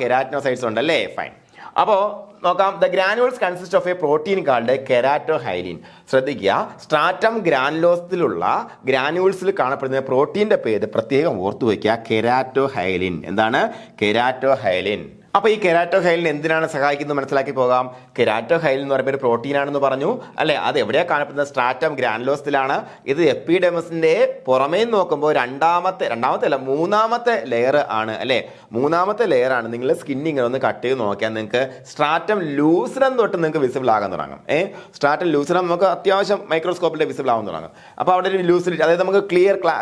കെരാറ്റിനോസൈറ്റ്സ് ഉണ്ട് അല്ലേ. ഫൈൻ. അപ്പോൾ നോക്കാം. The granules consist of a protein called keratohyalin. ശ്രദ്ധിക്കുക, സ്ട്രാറ്റം ഗ്രാനുലോസിലുള്ള ഗ്രാനുൾസിൽ കാണപ്പെടുന്ന പ്രോട്ടീൻ്റെ പേര് പ്രത്യേകം ഓർത്തു വയ്ക്കുക. കെരാറ്റോഹൈലിൻ. എന്താണ്? കെരാറ്റോഹൈലിൻ. അപ്പോൾ ഈ കെരാറ്റോഹൈലിൻ എന്തിനാണ് സഹായിക്കുന്നത് മനസ്സിലാക്കി പോകാം. കെരാറ്റോഹൈലിൻ എന്ന് പറയുമ്പോൾ ഒരു പ്രോട്ടീൻ ആണെന്ന് പറഞ്ഞു അല്ലെ. അത് എവിടെയാണ് കാണപ്പെടുന്നത്? സ്ട്രാറ്റം ഗ്രാനുലോസിലാണ്. ഇത് എപ്പിഡെർമിസിന്റെ പുറമേ നോക്കുമ്പോൾ മൂന്നാമത്തെ ലെയർ ആണ് അല്ലെ. മൂന്നാമത്തെ ലെയർ ആണ്. നിങ്ങൾ സ്കിന്നിങ്ങനെ ഒന്ന് കട്ട് ചെയ്ത് നോക്കിയാൽ നിങ്ങൾക്ക് സ്ട്രാറ്റം ലൂസിഡം തൊട്ട് നിങ്ങൾക്ക് വിസിബിൾ ആകാൻ തുടങ്ങും. സ്ട്രാറ്റം ലൂസിഡം നമുക്ക് അത്യാവശ്യം മൈക്രോസ്കോപ്പിൽ വിസിബിൾ ആവാൻ തുടങ്ങും. അപ്പോൾ അവിടെ ഒരു ലൂസിഡിറ്റി, അതായത് നമുക്ക്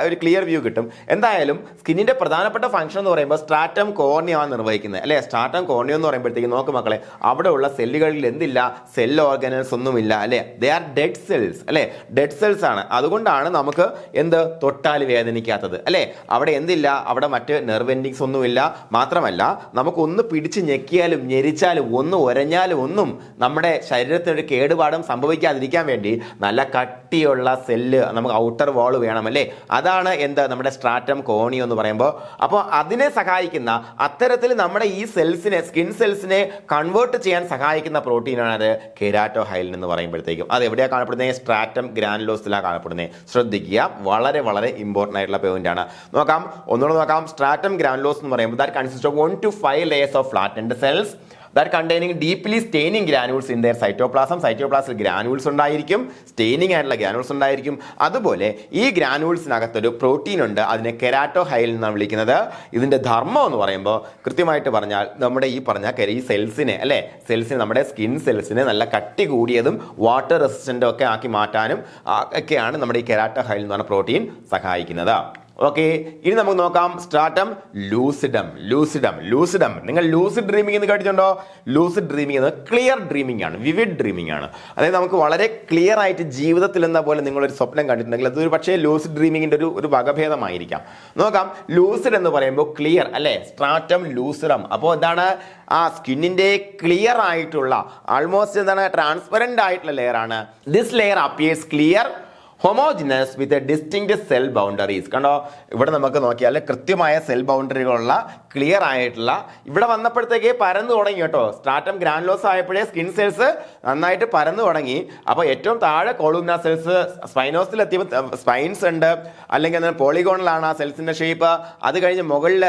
ഒരു ക്ലിയർ വ്യൂ കിട്ടും. എന്തായാലും സ്കിന്നിന്റെ പ്രധാനപ്പെട്ട ഫംഗ്ഷൻ എന്ന് പറയുമ്പോൾ സ്ട്രാറ്റം കോർണിയമാണ് നിർവഹിക്കുന്നത് അല്ലെ. സ്ട്രാറ്റം കോർണിയം എന്ന് പറയുമ്പോഴത്തേക്ക് നോക്ക് മക്കളെ, അവിടെയുള്ള സെല്ലുകളിൽ എന്തില്ല? സെൽ ഓർഗനൽസ് ഒന്നുമില്ല അല്ലെ. ദേ ആർ ഡെഡ് സെൽസ് അല്ലെ. ഡെഡ് സെൽസ് ആണ്. അതുകൊണ്ടാണ് നമുക്ക് തൊട്ടാൽ വേദനിക്കാത്തത് അല്ലെ. അവിടെ എന്തില്ല? അവിടെ മറ്റ് നെർവ് എൻഡിങ്സ് ഒന്നുമില്ല. മാത്രമല്ല നമുക്കൊന്ന് പിടിച്ച് ഞെക്കിയാലും ഞെരിച്ചാലും ഒന്ന് ഉരഞ്ഞാലും ഒന്നും നമ്മുടെ ശരീരത്തിനൊരു കേടുപാടും സംഭവിക്കാതിരിക്കാൻ വേണ്ടി നല്ല കട്ടിയുള്ള സെല്ല്, നമുക്ക് ഔട്ടർ വാൾ വേണമല്ലേ. അതാണ് നമ്മുടെ സ്ട്രാറ്റം കോർണിയം എന്ന് പറയുമ്പോൾ. അപ്പോൾ അതിനെ സഹായിക്കുന്ന അത്തരത്തിൽ നമ്മുടെ ഈ സെൽസിനെ, സ്കിൻ സെൽസിനെ കൺവേർട്ട് ചെയ്യാൻ സഹായിക്കുന്ന പ്രോട്ടീനാണ് അത് കെരാറ്റോഹൈലിൻ എന്ന് പറയുമ്പോഴത്തേക്കും. അത് എവിടെയാണ് കാണപ്പെടുന്നത്? സ്ട്രാറ്റം ഗ്രാനുലോസിലാണ് കാണപ്പെടുന്നത്. ശ്രദ്ധിക്കുക, വളരെ വളരെ ഇമ്പോർട്ടൻ്റ് ആയിട്ടുള്ള പോയിന്റ് ആണ്. ഒന്നുകൂടെ നോക്കാം. സ്ട്രാറ്റം ഗ്രാനുലോസ് എന്ന് പറയുമ്പോൾ that consists of 1 to 5 layers of flattened cells that containing deeply staining granules in their cytoplasm. സൈറ്റോപ്ലാസിൽ ഗ്രാനുൾസ് ഉണ്ടായിരിക്കും, സ്റ്റെയിനിങ് ആയിട്ടുള്ള ഗ്രാനുൾസ് ഉണ്ടായിരിക്കും. അതുപോലെ ഈ ഗ്രാനുൾസിനകത്തൊരു പ്രോട്ടീൻ ഉണ്ട്, അതിനെ കെരാറ്റോഹൈലിൻ എന്നാണ് വിളിക്കുന്നത്. ഇതിന്റെ ധർമ്മം എന്ന് പറയുമ്പോൾ കൃത്യമായിട്ട് പറഞ്ഞാൽ നമ്മുടെ ഈ പറഞ്ഞ ഈ സെൽസിനെ അല്ലെ, നമ്മുടെ സ്കിൻ സെൽസിനെ നല്ല കട്ടി കൂടിയതും വാട്ടർ റെസിസ്റ്റന്റും ഒക്കെ ആക്കി മാറ്റാനും ഒക്കെയാണ് നമ്മുടെ ഈ കെരാറ്റോഹൈലിൻ എന്ന് പറഞ്ഞ പ്രോട്ടീൻ സഹായിക്കുന്നത്. ഓക്കെ, ഇനി നമുക്ക് നോക്കാം സ്ട്രാറ്റം ലൂസിഡം. നിങ്ങൾ ലൂസിഡ് ഡ്രീമിംഗ് എന്ന് കേട്ടിട്ടുണ്ടോ? ലൂസിഡ് ഡ്രീമിംഗ് എന്ന് ക്ലിയർ ഡ്രീമിംഗ് ആണ്, വിവിഡ് ഡ്രീമിംഗ് ആണ്. അതായത് നമുക്ക് വളരെ ക്ലിയർ ആയിട്ട് ജീവിതത്തിൽ എന്ന പോലെ നിങ്ങളൊരു സ്വപ്നം കണ്ടിട്ടുണ്ടെങ്കിൽ അതൊരു പക്ഷേ ലൂസിഡ് ഡ്രീമിങ്ങിന്റെ ഒരു വകഭേദമായിരിക്കാം. നോക്കാം, ലൂസിഡ് എന്ന് പറയുമ്പോൾ ക്ലിയർ അല്ലെ, സ്ട്രാറ്റം ലൂസിഡം. അപ്പോൾ എന്താണ്? ആ സ്കിന്നിന്റെ ക്ലിയർ ആയിട്ടുള്ള, ആൾമോസ്റ്റ് ട്രാൻസ്പെറന്റ് ആയിട്ടുള്ള ലെയർ ആണ്. This layer appears clear, homogeneous with distinct cell boundaries. കണ്ടോ, ഇവിടെ നമുക്ക് നോക്കിയാൽ കൃത്യമായ സെൽ ബൗണ്ടറികളുള്ള ക്ലിയർ ആയിട്ടുള്ള, ഇവിടെ വന്നപ്പോഴത്തേക്ക് പരന്നു തുടങ്ങി കേട്ടോ. സ്ട്രാറ്റം ഗ്രാനുലോസ് ആയപ്പോഴേ സ്കിൻ സെൽസ് നന്നായിട്ട് പരന്നു തുടങ്ങി. അപ്പോൾ ഏറ്റവും താഴെ കോളുമിന സെൽസ്, സ്പൈനോസിൽ എത്തിയപ്പോൾ സ്പൈൻസ് ഉണ്ട്, അല്ലെങ്കിൽ പോളിഗോണിലാണ് ആ സെൽസിന്റെ ഷേപ്പ്. അത് കഴിഞ്ഞ് മുകളിൽ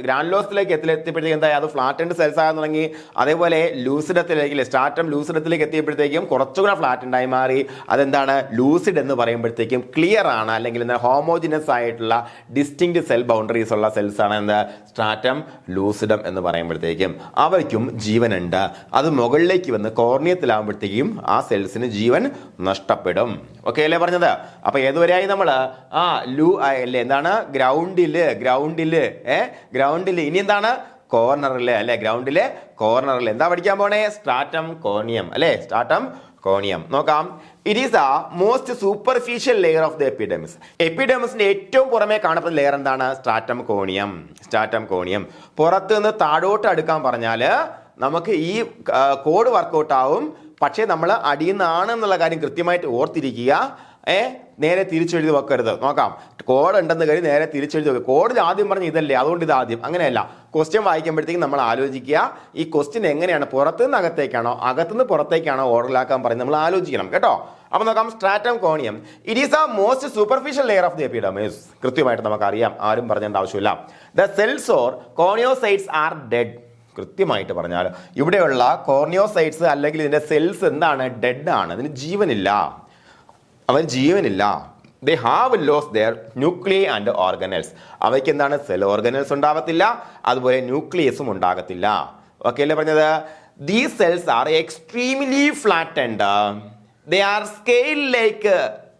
ഗ്രാനുലോസിലേക്ക് എത്തിയപ്പോഴത്തേക്ക് എന്തായി? അത് ഫ്ലാറ്റൻഡ് സെൽസ് ആകാൻ തുടങ്ങി. അതേപോലെ ലൂസിഡത്തിലേക്ക്, സ്ട്രാറ്റം ലൂസിഡത്തിലേക്ക് എത്തിയപ്പോഴത്തേക്കും കുറച്ചുകൂടെ ഫ്ലാറ്റൻഡ് ആയി മാറി. അതെന്താണ്? ലൂസിഡ് എന്ന് പറയുമ്പോഴത്തേക്കും ക്ലിയർ ആണ്, അല്ലെങ്കിൽ ഹോമോജിനസ് ആയിട്ടുള്ള ഡിസ്റ്റിങ്ക്ട് സെൽ ബൗണ്ടറീസ് ഉള്ള സെൽസ് ആണ് സ്ട്രാറ്റം ലൂസിഡം എന്ന് പറയുമ്പോഴത്തേക്കും. അവയ്ക്കും ജീവനുണ്ട്. അത് മുകളിലേക്ക് വന്ന് കോർണിയത്തിലാകുമ്പോഴത്തേക്കും ആ സെൽസിന് ജീവൻ നഷ്ടപ്പെടും. ഓക്കെ അല്ലേ പറഞ്ഞത്? അപ്പൊ ഏതുവരെയായി നമ്മൾ ഗ്രൗണ്ടില് ഇനി എന്താണ്? കോർണറില് അല്ലെ. കോർണറിൽ എന്താ പഠിക്കാൻ പോണേ? സ്ട്രാറ്റം കോർണിയം അല്ലെ. സ്ട്രാറ്റം കോർണിയം നോക്കാം. It is the most superficial layer of the epidermis. എപ്പിഡെർമിസിന്റെ ഏറ്റവും പുറമേ കാണപ്പെടുന്ന ലെയർ എന്താണ്? Stratum corneum. പുറത്ത് നിന്ന് താഴോട്ട് അടുക്കാൻ പറഞ്ഞാൽ നമുക്ക് ഈ കോഡ് വർക്കൗട്ട് ആവും. പക്ഷേ നമ്മൾ അടിയിൽ നിന്നാണ് എന്നുള്ള കാര്യം കൃത്യമായിട്ട് ഓർത്തിരിക്കുക. നേരെ തിരിച്ചെഴുതി വെക്കരുത്. നോക്കാം, കോഡ് ഉണ്ടെന്ന് കരുതി നേരെ തിരിച്ചെഴുതി വെക്കുക. കോഡിൽ ആദ്യം പറഞ്ഞ ഇതല്ലേ, അതുകൊണ്ട് ഇത് ആദ്യം. അങ്ങനെയല്ല. ക്വസ്റ്റ്യൻ വായിക്കുമ്പോഴത്തേക്കും നമ്മൾ ആലോചിക്കുക, ഈ ക്വസ്റ്റ്യൻ എങ്ങനെയാണ്, പുറത്തുനിന്ന് അകത്തേക്കാണോ അകത്തുനിന്ന് പുറത്തേക്കാണോ ഓർഡറിലാക്കാൻ പറയുന്നത് നമ്മൾ ആലോചിക്കണം കേട്ടോ. അപ്പൊ നോക്കാം, stratum corneum. It is the most superficial layer of the epidermis. കൃത്യമായിട്ട് നമുക്കറിയാം, ആരും പറഞ്ഞേണ്ട ആവശ്യമില്ല. The cells or corneocytes are dead. കൃത്യമായിട്ട് പറഞ്ഞാൽ ഇവിടെയുള്ള കോർണിയോസൈറ്റ്സ് അല്ലെങ്കിൽ ഇതിന്റെ സെൽസ് എന്താണ്? ഡെഡ് ആണ്. ഇതിന് ജീവനില്ല. They have lost their nuclei and organelles. അവയ്ക്ക് എന്താണ്? സെൽ ഓർഗനൽസ് ഉണ്ടാകത്തില്ല, അതുപോലെ ന്യൂക്ലിയസും ഉണ്ടാകത്തില്ല. ഓക്കെ അല്ലേ പറഞ്ഞത്? These cells are extremely flattened. They are scale-like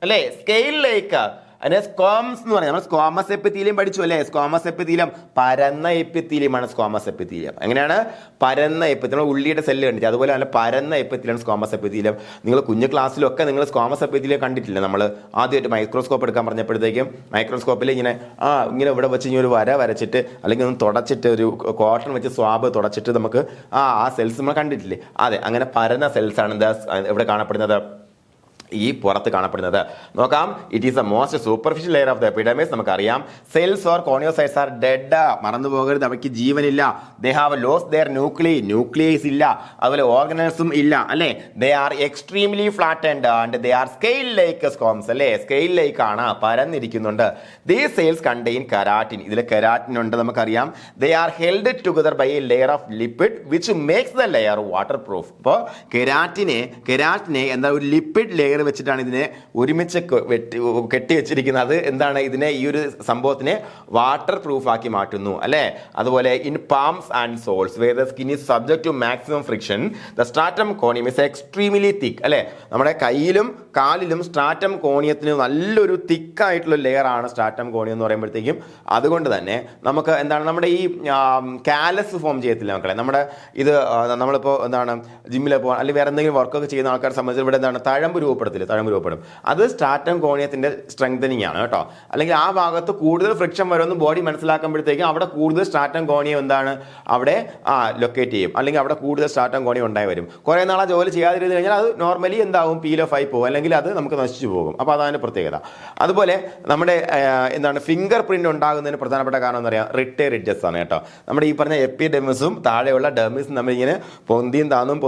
അല്ലേ, scale-like. അതിനെ സ്ക്വാംസ് എന്ന് പറയാം. നമ്മൾ സ്ക്വാമസ് എപ്പിത്തീലിയം പഠിച്ചു അല്ലേ? സ്ക്വാമസ് എപ്പിത്തീലിയം പരന്ന എപ്പിത്തീലിയമാണ് സ്ക്വാമസ് എപ്പിത്തീലിയം. എങ്ങനെയാണ്? പരന്ന എപ്പിത്തീലിയം. ഉള്ളിയുടെ സെല്ല് കണ്ടിട്ട് അതുപോലെ നല്ല പരന്ന എപ്പിത്തീലിയം സ്ക്വാമസ് എപ്പിത്തീലിയം. നിങ്ങൾ കുഞ്ഞു ക്ലാസ്സിലൊക്കെ നിങ്ങൾ സ്ക്വാമസ് എപ്പിത്തീലിയം കണ്ടിട്ടില്ല? നമ്മൾ ആദ്യമായിട്ട് മൈക്രോസ്കോപ്പ് എടുക്കാൻ പറഞ്ഞപ്പോഴത്തേക്കും മൈക്രോസ്കോപ്പിൽ ഇങ്ങനെ ഇവിടെ വെച്ച് ഇങ്ങനെ ഒരു വര വരച്ചിട്ട് അല്ലെങ്കിൽ ഒന്ന് തുടച്ചിട്ട് ഒരു കോട്ടൺ വെച്ച് സ്വാബ് തുടച്ചിട്ട് നമുക്ക് ആ സെൽസ് നമ്മൾ കണ്ടിട്ടില്ലേ? അതെ, അങ്ങനെ പരന്ന സെൽസ് ആണ് ഇവിടെ കാണപ്പെടുന്നത്. ഈ പുറത്ത് കാണപ്പെടുന്നത്. നോക്കാം, it is the most superficial layer of the epidermis. നമുക്കറിയാം cells or corneocytes are dead. മറന്നു പോകരുത്, അവയ്ക്ക് ജീവനില്ല. They have lost their nucleus ഇല്ല. അതുപോലെ ഓർഗനൽസും ഇല്ല, അല്ലെ. They are extremely flattened and they are scale like squames, അല്ലെ. സ്കെയിൽ ലൈക്ക് ആണ്, പരന്നിരിക്കുന്നുണ്ട്. These cells contain keratin. ഇതിൽ കെരാറ്റിൻ ഉണ്ട്, നമുക്കറിയാം. They are held together by a layer of lipid which makes the layer water proof. അപ്പോൾ കെരാറ്റിനെ എന്താ ഒരു lipid layer വെച്ചിട്ടാണ് ഇതിനെ ഒരുമിച്ച് കെട്ടി വെച്ചിരിക്കുന്നത്. എന്താണ് ഇതിനെ, ഈ ഒരു സംഭവത്തിനെ വാട്ടർ പ്രൂഫ് ആക്കി മാറ്റുന്നു, അല്ലെ. അതുപോലെ in palms and soles where the skin is subject to maximum friction the stratum corneum is extremely thick, അല്ലെ. നമ്മുടെ കയ്യിലും കാലിലും സ്ട്രാറ്റം കോണിയത്തിന് നല്ലൊരു തിക്കായിട്ടുള്ള ലെയർ ആണ് സ്ട്രാറ്റം കോണിയം എന്ന് പറയുമ്പോഴത്തേക്കും. അതുകൊണ്ട് തന്നെ നമുക്ക് എന്താണ് നമ്മുടെ ഈ കാലസ് ഫോം ചെയ്യത്തില്ല മക്കളെ. നമ്മുടെ ഇത് നമ്മളിപ്പോൾ എന്താണ് ജിമ്മിൽ പോകാൻ അല്ലെങ്കിൽ വേറെ എന്തെങ്കിലും വർക്കൊക്കെ ചെയ്യുന്ന ആൾക്കാരെ സംബന്ധിച്ച് ഇവിടെ എന്താണ് തഴമ്പ് രൂപപ്പെടും. അത് സ്ട്രാറ്റം കോണിയത്തിന്റെ സ്ട്രെങ്തനിങ് ആണ് കേട്ടോ. അല്ലെങ്കിൽ ആ ഭാഗത്ത് കൂടുതൽ ഫ്രിക്ഷൻ വരുമെന്ന് ബോഡി മനസ്സിലാക്കുമ്പോഴത്തേക്കും അവിടെ കൂടുതൽ സ്ട്രാറ്റം കോണിയം എന്താണ് അവിടെ ലൊക്കേറ്റ് ചെയ്യും, അല്ലെങ്കിൽ അവിടെ കൂടുതൽ സ്ട്രാറ്റം കോണിയം ഉണ്ടായി വരും. കുറേ നാളെ ജോലി ചെയ്യാതിരുന്നു കഴിഞ്ഞാൽ അത് നോർമലി എന്താവും, പീൽ ഓഫ് ആയി പോകും, അല്ലെങ്കിൽ അത് നമുക്ക് നശിച്ചു പോകും. അപ്പോൾ അതാണ് പ്രത്യേകത. അതുപോലെ നമ്മുടെ എന്താണ് ഫിംഗർ പ്രിന്റ് ഉണ്ടാകുന്നതിന് പ്രധാനപ്പെട്ട കാരണം എന്ന് പറയാം റിട്ടേ റിഡ്ജസ് ആണ് കേട്ടോ. നമ്മുടെ ഈ പറഞ്ഞ എപ്പിഡെർമിസും താഴെയുള്ള ഡെർമിസും നമ്മളിങ്ങനെ പൊന്തിയും താന്നും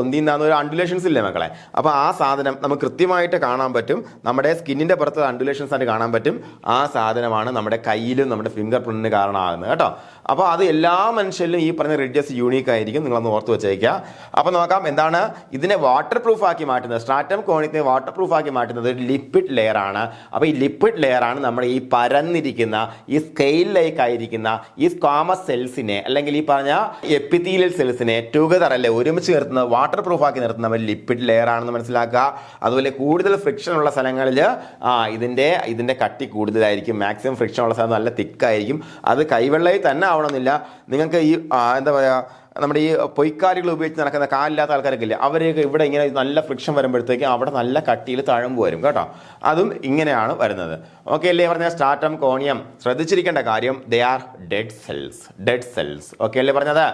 ഒരു അണ്ടുലേഷൻസ് ഇല്ലേ മക്കളെ. അപ്പോൾ ആ സാധനം നമുക്ക് കൃത്യമായിട്ട് കാണാൻ പറ്റും. നമ്മുടെ സ്കിന്നിന്റെ പുറത്ത് അണ്ടുലേഷൻസ് ആയിട്ട് കാണാൻ പറ്റും. ആ സാധനമാണ് നമ്മുടെ കയ്യിലും നമ്മുടെ ഫിംഗർ പ്രിന്റിന് കാരണമാകുന്നത് കേട്ടോ. അപ്പോൾ അത് എല്ലാ മനുഷ്യരിലും ഈ പറഞ്ഞ റിഡ്ജസ് യൂണീക്ക് ആയിരിക്കും, നിങ്ങളൊന്ന് ഓർത്ത് വെച്ചേക്കുക. അപ്പോൾ നോക്കാം, എന്താണ് ഇതിനെ വാട്ടർ പ്രൂഫ് ആക്കി മാറ്റുന്നത്, സ്ട്രാറ്റം കോണിയത്തെ വാട്ടർ പ്രൂഫ് ആക്കി മാറ്റുന്നത് ലിപ്പിഡ് ലെയർ ആണ്. അപ്പോൾ ഈ ലിപ്പിഡ് ലെയർ ആണ് നമ്മുടെ ഈ പരന്നിരിക്കുന്ന ഈ സ്കെയിൽ ലൈക്ക് ആയിരിക്കുന്ന ഈ സ്ക്വാമസ് സെൽസിനെ അല്ലെങ്കിൽ ഈ പറഞ്ഞ എപ്പിത്തീലിയൽ സെൽസിനെ ടുഗദർ, അല്ലെ, ഒരുമിച്ച് നിർത്തുന്നത്, വാട്ടർ പ്രൂഫ് ആക്കി നിർത്തുന്ന ലിപ്പിഡ് ലെയർ ആണെന്ന് മനസ്സിലാക്കുക. അതുപോലെ കൂടുതൽ ഫ്രിക്ഷൻ ഉള്ള സ്ഥലങ്ങളിൽ ഇതിന്റെ കട്ടി കൂടുതലായിരിക്കും. മാക്സിമം ഫ്രിക്ഷൻ ഉള്ള സ്ഥലം നല്ല തിക്കായിരിക്കും. അത് കൈവെള്ളയിൽ തന്നെ ആവണമെന്നില്ല. നിങ്ങൾക്ക് ഈ എന്താ പറയുക, നമ്മുടെ ഈ പൊയ്ക്കാലുകൾ ഉപയോഗിച്ച് നടക്കുന്ന കാലില്ലാത്ത ആൾക്കാരൊക്കെ ഇല്ലേ, അവരെയൊക്കെ ഇവിടെ ഇങ്ങനെ നല്ല ഫ്രിക്ഷൻ വരുമ്പോഴത്തേക്കും അവിടെ നല്ല കട്ടിയിൽ തഴമ്പ് വരും കേട്ടോ. അതും ഇങ്ങനെയാണ് വരുന്നത്. ഓക്കെ അല്ലേ പറഞ്ഞ സ്ട്രാറ്റം കോണിയം ശ്രദ്ധിച്ചിരിക്കേണ്ട കാര്യം, they are dead cells. Okay അല്ലേ പറഞ്ഞത്?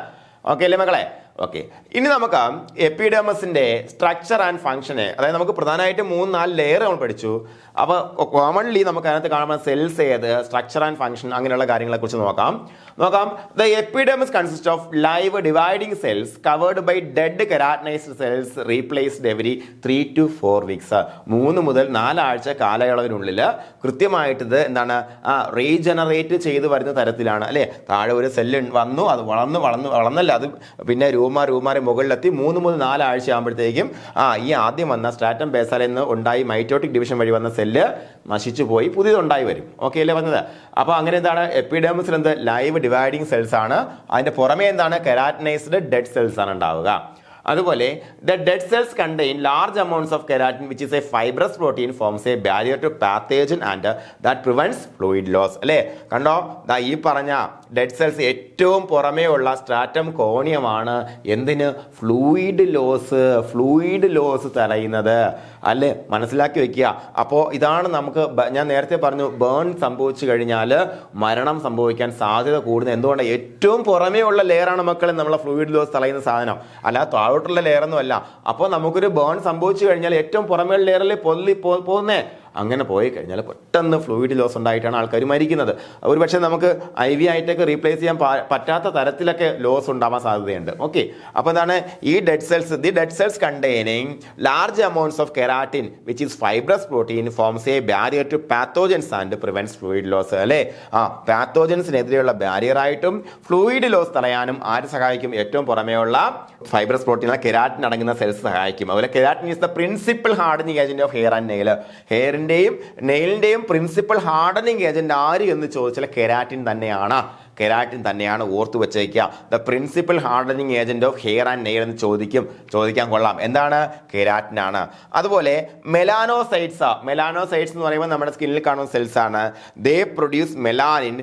ഓക്കെ അല്ലേ മക്കളെ? ഓക്കെ, ഇനി നമുക്ക് എപ്പിഡെർമിസിന്റെ സ്ട്രക്ചർ ആൻഡ് ഫംഗ്ഷനെ, അതായത് നമുക്ക് പ്രധാനമായിട്ട് 3-4 ലെയർ നമ്മൾ പഠിച്ചു. അപ്പോൾ കോമൺലി നമുക്ക് അതിനകത്ത് കാണുന്ന സെൽസ് ഏത്, സ്ട്രക്ചർ ആൻഡ് ഫംഗ്ഷൻ, അങ്ങനെയുള്ള കാര്യങ്ങളെ കുറിച്ച് നോക്കാം. The epidermis consist of live dividing cells covered by dead keratinised cells replaced every 3 to 4 weeks. 3 മുതൽ 4 ആഴ്ച കാലയളവിനുള്ളിൽ കൃത്യമായിട്ട് ഇത് എന്താണ് റീജനറേറ്റ് ചെയ്ത് വരുന്ന തരത്തിലാണ്, അല്ലെ. താഴെ ഒരു സെല്ല് വന്നു, അത് വളർന്നല്ല, അത് പിന്നെ രൂമാരെ മുകളിലെത്തി 3 മുതൽ 4 ആഴ്ച ആകുമ്പോഴത്തേക്കും ഈ ആദ്യം വന്ന സ്ട്രാറ്റം ബേസാലിൽ നിന്ന് ഉണ്ടായി മൈറ്റോട്ടിക് ഡിവിഷൻ വഴി വന്ന സെല്ല് നശിച്ചു പോയി പുതിയതുണ്ടായി വരും. ഓക്കെ അല്ലേ പറഞ്ഞത്? അപ്പോൾ അങ്ങനെ എന്താണ് എപ്പിഡെർമിസിൽ എന്ത് ലൈവ് ഡിവൈഡിങ് സെൽസ് ആണ്. അതിന്റെ പുറമെ എന്താണ് കെരാറ്റിനൈസ്ഡ് ഡെഡ് സെൽസ് ആണ് ഉണ്ടാവുക. അതുപോലെ the dead cells contain large amounts of keratin which is a fibrous protein forms a barrier to pathogen and that prevents fluid loss, അല്ലേ. കണ്ടോ, ഈ പറഞ്ഞ ഡെഡ് സെൽസ് ഏറ്റവും പുറമേ ഉള്ള സ്ട്രാറ്റം കോണിയമാണ് എന്തിന്, ഫ്ലൂയിഡ് ലോസ് തടയുന്നത്, അല്ലേ. മനസ്സിലാക്കി വെക്കുക. അപ്പോൾ ഇതാണ് നമുക്ക്, ഞാൻ നേരത്തെ പറഞ്ഞു, ബേൺ സംഭവിച്ചു കഴിഞ്ഞാൽ മരണം സംഭവിക്കാൻ സാധ്യത കൂടുന്നത് എന്തുകൊണ്ട്, ഏറ്റവും പുറമേ ഉള്ള ലെയറാണ് മക്കളെ നമ്മളെ ഫ്ലൂയിഡ് ലോസ് തടയുന്ന സാധനം, അല്ല താഴോട്ടുള്ള ലെയറൊന്നും അല്ല. അപ്പോൾ നമുക്കൊരു ബേൺ സംഭവിച്ചു കഴിഞ്ഞാൽ ഏറ്റവും പുറമേ ലെയറിൽ പോകുന്നേ, അങ്ങനെ പോയി കഴിഞ്ഞാൽ പെട്ടെന്ന് ഫ്ലൂയിഡ് ലോസ് ഉണ്ടായിട്ടാണ് ആൾക്കാർ മരിക്കുന്നത്. ഒരു പക്ഷേ നമുക്ക് IV ആയിട്ടൊക്കെ റീപ്ലേസ് ചെയ്യാൻ പറ്റാത്ത തരത്തിലൊക്കെ ലോസ് ഉണ്ടാവാൻ സാധ്യതയുണ്ട്. ഓക്കെ, അപ്പോൾ എന്താണ് ഈ dead cells containing large amounts of keratin which is fibrous protein forms a barrier to pathogens and prevents fluid loss, അല്ലേ. പാത്തോജൻസിനെതിരെയുള്ള ബാരിയറായിട്ടും ഫ്ലൂയിഡ് ലോസ് തടയാനും ആര് സഹായിക്കും, ഏറ്റവും പുറമേയുള്ള ഫൈബ്രസ് പ്രോട്ടീൻ കെരാറ്റിൻ അടങ്ങുന്ന സെൽസ് സഹായിക്കും. അതുപോലെ keratin is the principal hardening agent of hair and nail. നെയിലിന്റെയും പ്രിൻസിപ്പൽ ഹാർഡനിങ് ഏജന്റ് ആര് എന്ന് ചോദിച്ചാൽ കെരാറ്റിൻ തന്നെയാണ്. ഓർത്തു വെച്ചേക്കുക. The principal hardening agent of hair and nail എന്ന് ചോദിക്കാൻ കൊള്ളാം. എന്താണ്? കെരാറ്റിൻ ആണ്. അതുപോലെ മെലാനോസൈറ്റ്സ് എന്ന് പറയുമ്പോൾ നമ്മുടെ സ്കിന്നിൽ കാണുന്ന സെൽസ് ആണ്. ദേ പ്രൊഡ്യൂസ് മെലാനിൻ.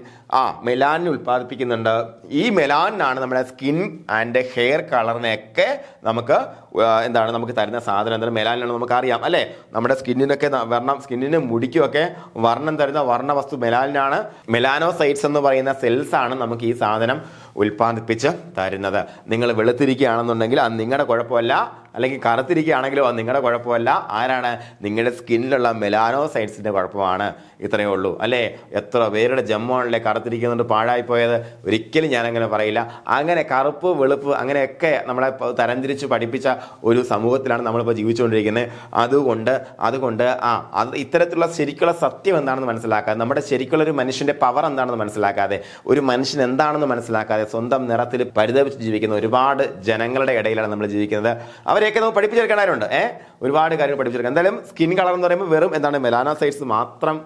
മെലാനിൻ ഉൽപ്പാദിപ്പിക്കുന്നുണ്ട്. ഈ മെലാനിനാണ് നമ്മുടെ സ്കിൻ ആൻഡ് ഹെയർ കളറിനെയൊക്കെ നമുക്ക് തരുന്ന സാധനം. എന്താണ്? മെലാനിനാണ്, നമുക്കറിയാം, അല്ലേ. നമ്മുടെ സ്കിന്നിന് മുടിക്കുമൊക്കെ വർണ്ണം തരുന്ന വർണ്ണ വസ്തു മെലാനിനാണ്. മെലാനോസൈറ്റ്സ് എന്ന് പറയുന്ന സെൽസ് ആണ് നമുക്ക് ഈ സാധനം ഉൽപ്പാദിപ്പിച്ച് തരുന്നത്. നിങ്ങൾ വെളുത്തിരിക്കുകയാണെന്നുണ്ടെങ്കിൽ അത് നിങ്ങളുടെ കുഴപ്പമല്ല, അല്ലെങ്കിൽ കറുത്തിരിക്കുകയാണെങ്കിലോ അത് നിങ്ങളുടെ കുഴപ്പമല്ല. ആരാണ്? നിങ്ങളുടെ സ്കിന്നിലുള്ള മെലാനോസൈറ്റ്സിൻ്റെ കുഴപ്പമാണ്. ഇത്രയേ ഉള്ളൂ അല്ലേ. എത്ര പേരുടെ ജമ്മാണല്ലേ കറുത്തിരിക്കുന്നുണ്ട് പാഴായിപ്പോയത്. ഒരിക്കലും ഞാനങ്ങനെ പറയില്ല. അങ്ങനെ കറുപ്പ് വെളുപ്പ് അങ്ങനെയൊക്കെ നമ്മളെ തരംതിരിച്ച് പഠിപ്പിച്ച ഒരു സമൂഹത്തിലാണ് നമ്മളിപ്പോൾ ജീവിച്ചുകൊണ്ടിരിക്കുന്നത്. അതുകൊണ്ട് അത് ഇത്തരത്തിലുള്ള ശരിക്കുള്ള സത്യം എന്താണെന്ന് മനസ്സിലാക്കാതെ, നമ്മുടെ ശരിക്കുള്ള ഒരു മനുഷ്യൻ്റെ പവർ എന്താണെന്ന് മനസ്സിലാക്കാതെ, ഒരു മനുഷ്യൻ എന്താണെന്ന് മനസ്സിലാക്കാതെ സ്വന്തം നിറത്തിൽ പരിതപിച്ച് ജീവിക്കുന്ന ഒരുപാട് ജനങ്ങളുടെ ഇടയിലാണ് നമ്മൾ ജീവിക്കുന്നത്. അവരെയൊക്കെ നമുക്ക് പഠിപ്പിച്ചെടുക്കാനായിട്ടുണ്ട്. ഒരുപാട് കാര്യങ്ങൾ പഠിപ്പിച്ചെടുക്കാം. എന്തായാലും സ്കിൻ കളർ എന്ന് പറയുമ്പോൾ വെറും എന്താണ് മെലാനോസൈറ്റ്സ് മാത്രം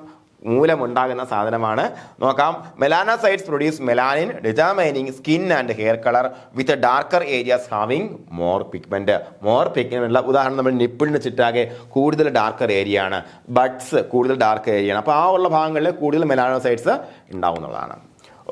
മൂലമുണ്ടാകുന്ന സാധനമാണ്. നോക്കാം. Melanocytes produce melanin determining skin and hair colour with darker areas having more pigment. More pigment ഉദാഹരണം നമ്മൾ നിപ്പിളിന് ചുറ്റാകെ കൂടുതൽ ഡാർക്കർ ഏരിയ ആണ്, ബഡ്സ് കൂടുതൽ ഡാർക്ക് ഏരിയ ആണ്. അപ്പോൾ ആ ഉള്ള ഭാഗങ്ങളിൽ കൂടുതൽ മെലാനോസൈറ്റ്സ് ഉണ്ടാവുന്നതാണ്.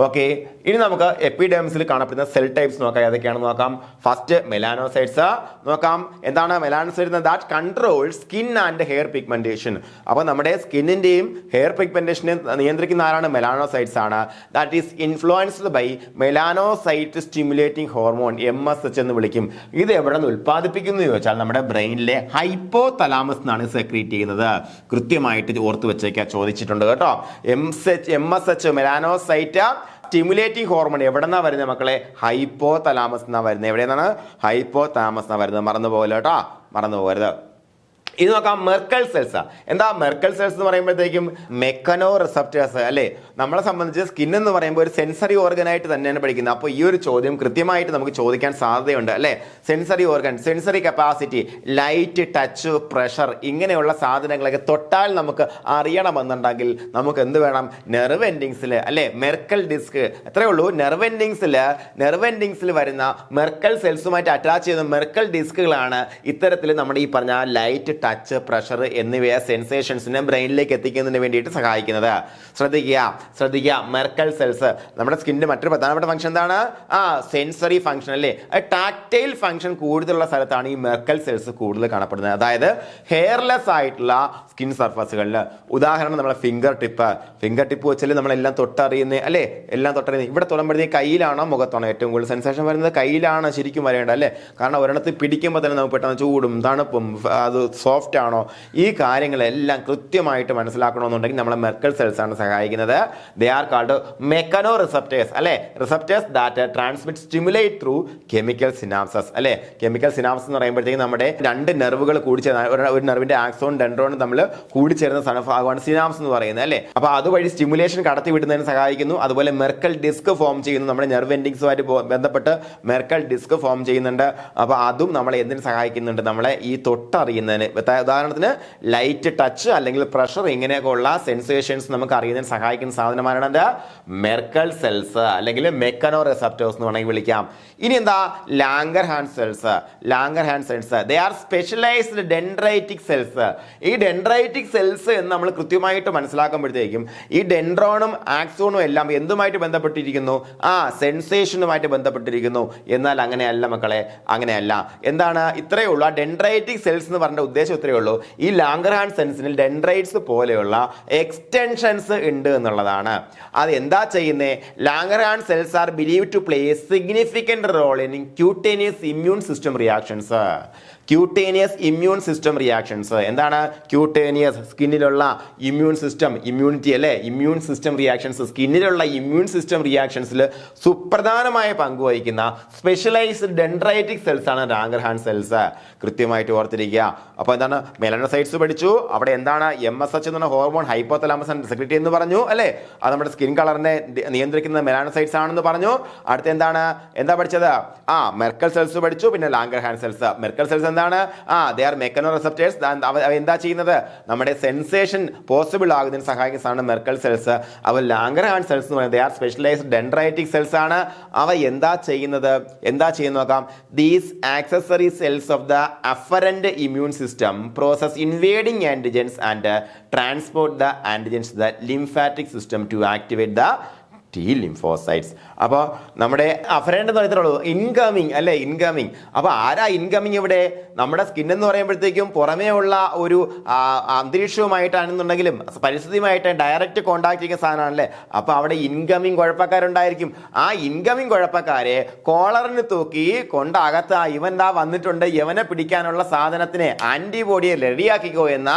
ഓക്കെ, ഇനി നമുക്ക് എപ്പിഡെർമിസിൽ കാണപ്പെടുന്ന സെൽ ടൈപ്സ് നോക്കാം. ഏതൊക്കെയാണെന്ന് നോക്കാം. ഫസ്റ്റ് മെലാനോസൈറ്റ്സ് നോക്കാം. എന്താണ് melanocytes? That control skin and hair pigmentation. അപ്പോൾ നമ്മുടെ സ്കിന്നിന്റെയും ഹെയർ പിഗ്മെന്റേഷനെയും നിയന്ത്രിക്കുന്ന ആരാണ്? മെലാനോസൈറ്റ്സ് ആണ്. That is influenced by melanocyte stimulating hormone, MSH എന്ന് വിളിക്കും. ഇത് എവിടെ നിന്ന് ഉൽപ്പാദിപ്പിക്കുന്നു ചോദിച്ചാൽ നമ്മുടെ ബ്രെയിനിലെ ഹൈപ്പോ തലാമസ് എന്നാണ് സെക്രീറ്റ് ചെയ്യുന്നത്. കൃത്യമായിട്ട് ഓർത്ത് വെച്ചേക്കാൻ ചോദിച്ചിട്ടുണ്ട് കേട്ടോ. MSH മെലാനോസൈറ്റ് സ്റ്റിമുലേറ്റിംഗ് ഹോർമോൺ എവിടെ നിന്നാണ് വരുന്നത് മക്കളെ? ഹൈപ്പോ തലാമസ് എന്നാണ് വരുന്നത്. എവിടെ നിന്നാണ്? ഹൈപ്പോ തലാമസ് എന്നാണ് വരുന്നത്. മറന്നു പോകല്ലോ കേട്ടോ, മറന്നു പോകരുത്. ഇത് നോക്കാം. Merkel cells. എന്താ മെർക്കൽ സെൽസ് എന്ന് പറയുമ്പോഴത്തേക്കും മെക്കനോ റിസപ്റ്റേഴ്സ് അല്ലേ. നമ്മളെ സംബന്ധിച്ച് സ്കിൻ എന്ന് പറയുമ്പോൾ ഒരു സെൻസറി ഓർഗൻ ആയിട്ട് തന്നെയാണ് പഠിക്കുന്നത്. അപ്പോൾ ഈ ഒരു ചോദ്യം കൃത്യമായിട്ട് നമുക്ക് ചോദിക്കാൻ സാധ്യതയുണ്ട് അല്ലേ. Sensory organ, sensory capacity, light, touch, pressure ഇങ്ങനെയുള്ള സാധനങ്ങളൊക്കെ തൊട്ടാൽ നമുക്ക് അറിയണമെന്നുണ്ടെങ്കിൽ നമുക്ക് എന്ത് വേണം? നെർവ് എൻഡിങ്സിൽ അല്ലേ, മെർക്കൽ ഡിസ്ക്. എത്രയേ ഉള്ളൂ. നെർവ് എൻഡിങ്സിൽ വരുന്ന മെർക്കൽ സെൽസുമായിട്ട് അറ്റാച്ച് ചെയ്യുന്ന മെർക്കൽ ഡിസ്കുകളാണ് ഇത്തരത്തിൽ നമ്മുടെ ഈ പറഞ്ഞ ലൈറ്റ്, ടച്ച്, പ്രഷർ എന്നിവയെ സെൻസേഷൻസിനെ ബ്രെയിനിലേക്ക് എത്തിക്കുന്നതിന് വേണ്ടിയിട്ട് സഹായിക്കുന്നത്. ശ്രദ്ധിക്കുക. മെർക്കൽ സെൽസ് നമ്മുടെ സ്കിന്നിന്റെ മറ്റൊരു പ്രധാനപ്പെട്ട ഫംഗ്ഷൻ എന്താണ്? സെൻസറി ഫംഗ്ഷൻ അല്ലേ. ടാക്ടൈൽ ഫംഗ്ഷൻ കൂടുതലുള്ള സ്ഥലത്താണ് ഈ മെർക്കൽ സെൽസ് കൂടുതൽ കാണപ്പെടുന്നത്. അതായത് ഹെയർലെസ് ആയിട്ടുള്ള സ്കിൻ സർഫസുകളിൽ. ഉദാഹരണം നമ്മളെ ഫിംഗർ ടിപ്പ് വെച്ചാൽ നമ്മളെല്ലാം തൊട്ടറിയുന്നത് അല്ലേ. എല്ലാം തൊട്ടറിയുന്നത്. ഇവിടെ തൊടുമ്പോഴത്തേക്ക് കയ്യിലാണോ മുഖത്താണോ ഏറ്റവും കൂടുതൽ സെൻസേഷൻ വരുന്നത്? കയ്യിലാണ് ശരിക്കും വരേണ്ടത് അല്ലേ. കാരണം ഒരെണ്ണത്തിൽ പിടിക്കുമ്പോൾ തന്നെ നമുക്ക് പെട്ടെന്ന് ചൂടും തണുപ്പും അത് സോഫ്റ്റ് ആണോ, ഈ കാര്യങ്ങളെല്ലാം കൃത്യമായിട്ട് മനസ്സിലാക്കണമെന്നുണ്ടെങ്കിൽ നമ്മളെ മെർക്കൽ സെൽസ് ആണ് സഹായിക്കുന്നത്. They are called Meccano receptors അല്ലെ. Receptors that transmit stimulate through chemical synapses അല്ലെ. കെമിക്കൽ സിനാപ്സ് എന്ന് പറയുമ്പോഴത്തേക്കും നമ്മുടെ രണ്ട് നെർവുകൾ കൂടിച്ചേർന്ന ഒരു നെർവിന്റെ ആക്സോൺ ഡെൻഡ്രോണും തമ്മിൽ കൂടിച്ചേരുന്ന ഭാഗമാണ് സിനാപ്സ് എന്ന് പറയുന്നത് അല്ലെ. അപ്പൊ അതുവഴി സ്റ്റിമുലേഷൻ കടത്തി വിടുന്നതിന് സഹായിക്കുന്നു. അതുപോലെ മെർക്കൽ ഡിസ്ക് ഫോം ചെയ്യുന്നു. നമ്മുടെ നെർവ് എൻഡിങ്സുമായിട്ട് ബന്ധപ്പെട്ട് മെർക്കൽ ഡിസ്ക് ഫോം ചെയ്യുന്നുണ്ട്. അപ്പൊ അതും നമ്മളെ എന്തിനു സഹായിക്കുന്നുണ്ട്? നമ്മളെ ഈ തൊട്ടറിയുന്നതിന്. ഉദാഹരണത്തിന് ലൈറ്റ്, ടച്ച് അല്ലെങ്കിൽ പ്രഷർ ഇങ്ങനെയൊക്കെ ഉള്ള സെൻസേഷൻസ് നമുക്ക് അറിയുന്നതിന് സഹായിക്കുന്ന സാധനമാണ് മെർക്കൽ സെൽസ് അല്ലെങ്കിൽ മെക്കനോ റിസപ്റ്റേഴ്സ് എന്ന് വേണമെങ്കിൽ വിളിക്കാം. ഇനി എന്താ? Langerhans cells. They are specialised dendritic cells. ഈ ഡെൻഡ്രൈറ്റിക് സെൽസ് എന്ന് നമ്മൾ കൃത്യമായിട്ട് മനസ്സിലാക്കുമ്പോഴത്തേക്കും ഈ ഡെൻഡ്രോണും ആക്സോണും എല്ലാം എന്തുമായിട്ട് ബന്ധപ്പെട്ടിരിക്കുന്നു? സെൻസേഷനുമായിട്ട് ബന്ധപ്പെട്ടിരിക്കുന്നു. എന്നാൽ അങ്ങനെയല്ല മക്കളെ, അങ്ങനെയല്ല. എന്താണ്? ഇത്രയേ ഉള്ളൂ. ആ ഡെൻഡ്രൈറ്റിക് സെൽസ് എന്ന് പറഞ്ഞ ഉദ്ദേശം ഇത്രയേ ഉള്ളൂ. ഈ ലാംഗർഹാൻസ് സെൽസിൽ ഡെൻഡ്രൈറ്റ്സ് പോലെയുള്ള എക്സ്റ്റൻഷൻസ് ഉണ്ട് എന്നുള്ളതാണ്. അത് എന്താ ചെയ്യുന്നത്? Langerhans cells are believe to play a significant role in cutaneous immune system reactions. എന്താണ് ക്യൂട്ടേനിയസ്? സ്കിന്നിലുള്ള ഇമ്മ്യൂൺ സിസ്റ്റം, ഇമ്മ്യൂണിറ്റി അല്ലേ, ഇമ്മ്യൂൺ സിസ്റ്റം റിയാക്ഷൻസ്. സ്കിന്നിലുള്ള ഇമ്മ്യൂൺ സിസ്റ്റം റിയാക്ഷൻസിൽ സുപ്രധാനമായ പങ്കുവഹിക്കുന്ന സ്പെഷ്യലൈസ്ഡ് ഡെൻഡ്രൈറ്റിക് സെൽസ് ആണ് ലാംഗർഹാൻസ് സെൽസ്. കൃത്യമായിട്ട് ഓർത്തിരിക്കുക. അപ്പോൾ എന്താണ്? മെലനോസൈറ്റ്സ് പഠിച്ചു. അവിടെ എന്താണ്? MSH എന്ന് പറഞ്ഞ ഹോർമോൺ ഹൈപ്പോതലാമസ് സെക്രീറ്റ് എന്ന് പറഞ്ഞു അല്ലേ. അത് നമ്മുടെ സ്കിൻ കളറിനെ നിയന്ത്രിക്കുന്ന മെലാനോസൈറ്റ്സ് ആണെന്ന് പറഞ്ഞു. അടുത്ത എന്താ പഠിച്ചത്? മെർക്കൽ സെൽസ് പഠിച്ചു. പിന്നെ ലാംഗർഹാൻസ് സെൽസ്. മെർക്കൽ സെൽസ് എന്താണ്? They are mechanoreceptors. എന്താ ചെയ്യുന്നത്? നമ്മുടെ സെൻസേഷൻ പോസിബിൾ ആകുന്നതിന് സഹായിക്കുന്നതാണ് മെർക്കൽ സെൽസ്. അവ ലാംഗർഹാൻസ് സെൽസ് എന്ന് പറയുന്നത് they are specialised dendritic cells ആണ്. അവ എന്താ ചെയ്യുന്നത് നോക്കാം. These accessory cells of the afferent immune system process invading antigens and transport the antigens the lymphatic system to activate the T lymphocytes. അപ്പോൾ നമ്മുടെ അഫറൻറ്റ് എന്ന് പറയത്തുള്ളൂ ഇൻകമിങ് അല്ലേ, ഇൻകമിങ്. അപ്പോൾ ആരാ ഇൻകമിങ് ഇവിടെ? നമ്മുടെ സ്കിൻ എന്ന് പറയുമ്പോഴത്തേക്കും പുറമേ ഉള്ള ഒരു അന്തരീക്ഷവുമായിട്ടാണെന്നുണ്ടെങ്കിലും പരിസ്ഥിതിയുമായിട്ട് ഡയറക്റ്റ് കോണ്ടാക്ട് ചെയ്യുന്ന സാധനമാണല്ലേ. അപ്പോൾ അവിടെ ഇൻകമിങ് കുഴപ്പക്കാരുണ്ടായിരിക്കും. ആ ഇൻകമിങ് കുഴപ്പക്കാരെ കോളറിന് തൂക്കി കൊണ്ടകത്ത് ഇവൻ ദാ വന്നിട്ടുണ്ട്, ഇവനെ പിടിക്കാനുള്ള സാധനത്തിനെ ആന്റിബോഡിയെ റെഡിയാക്കിക്കോ എന്ന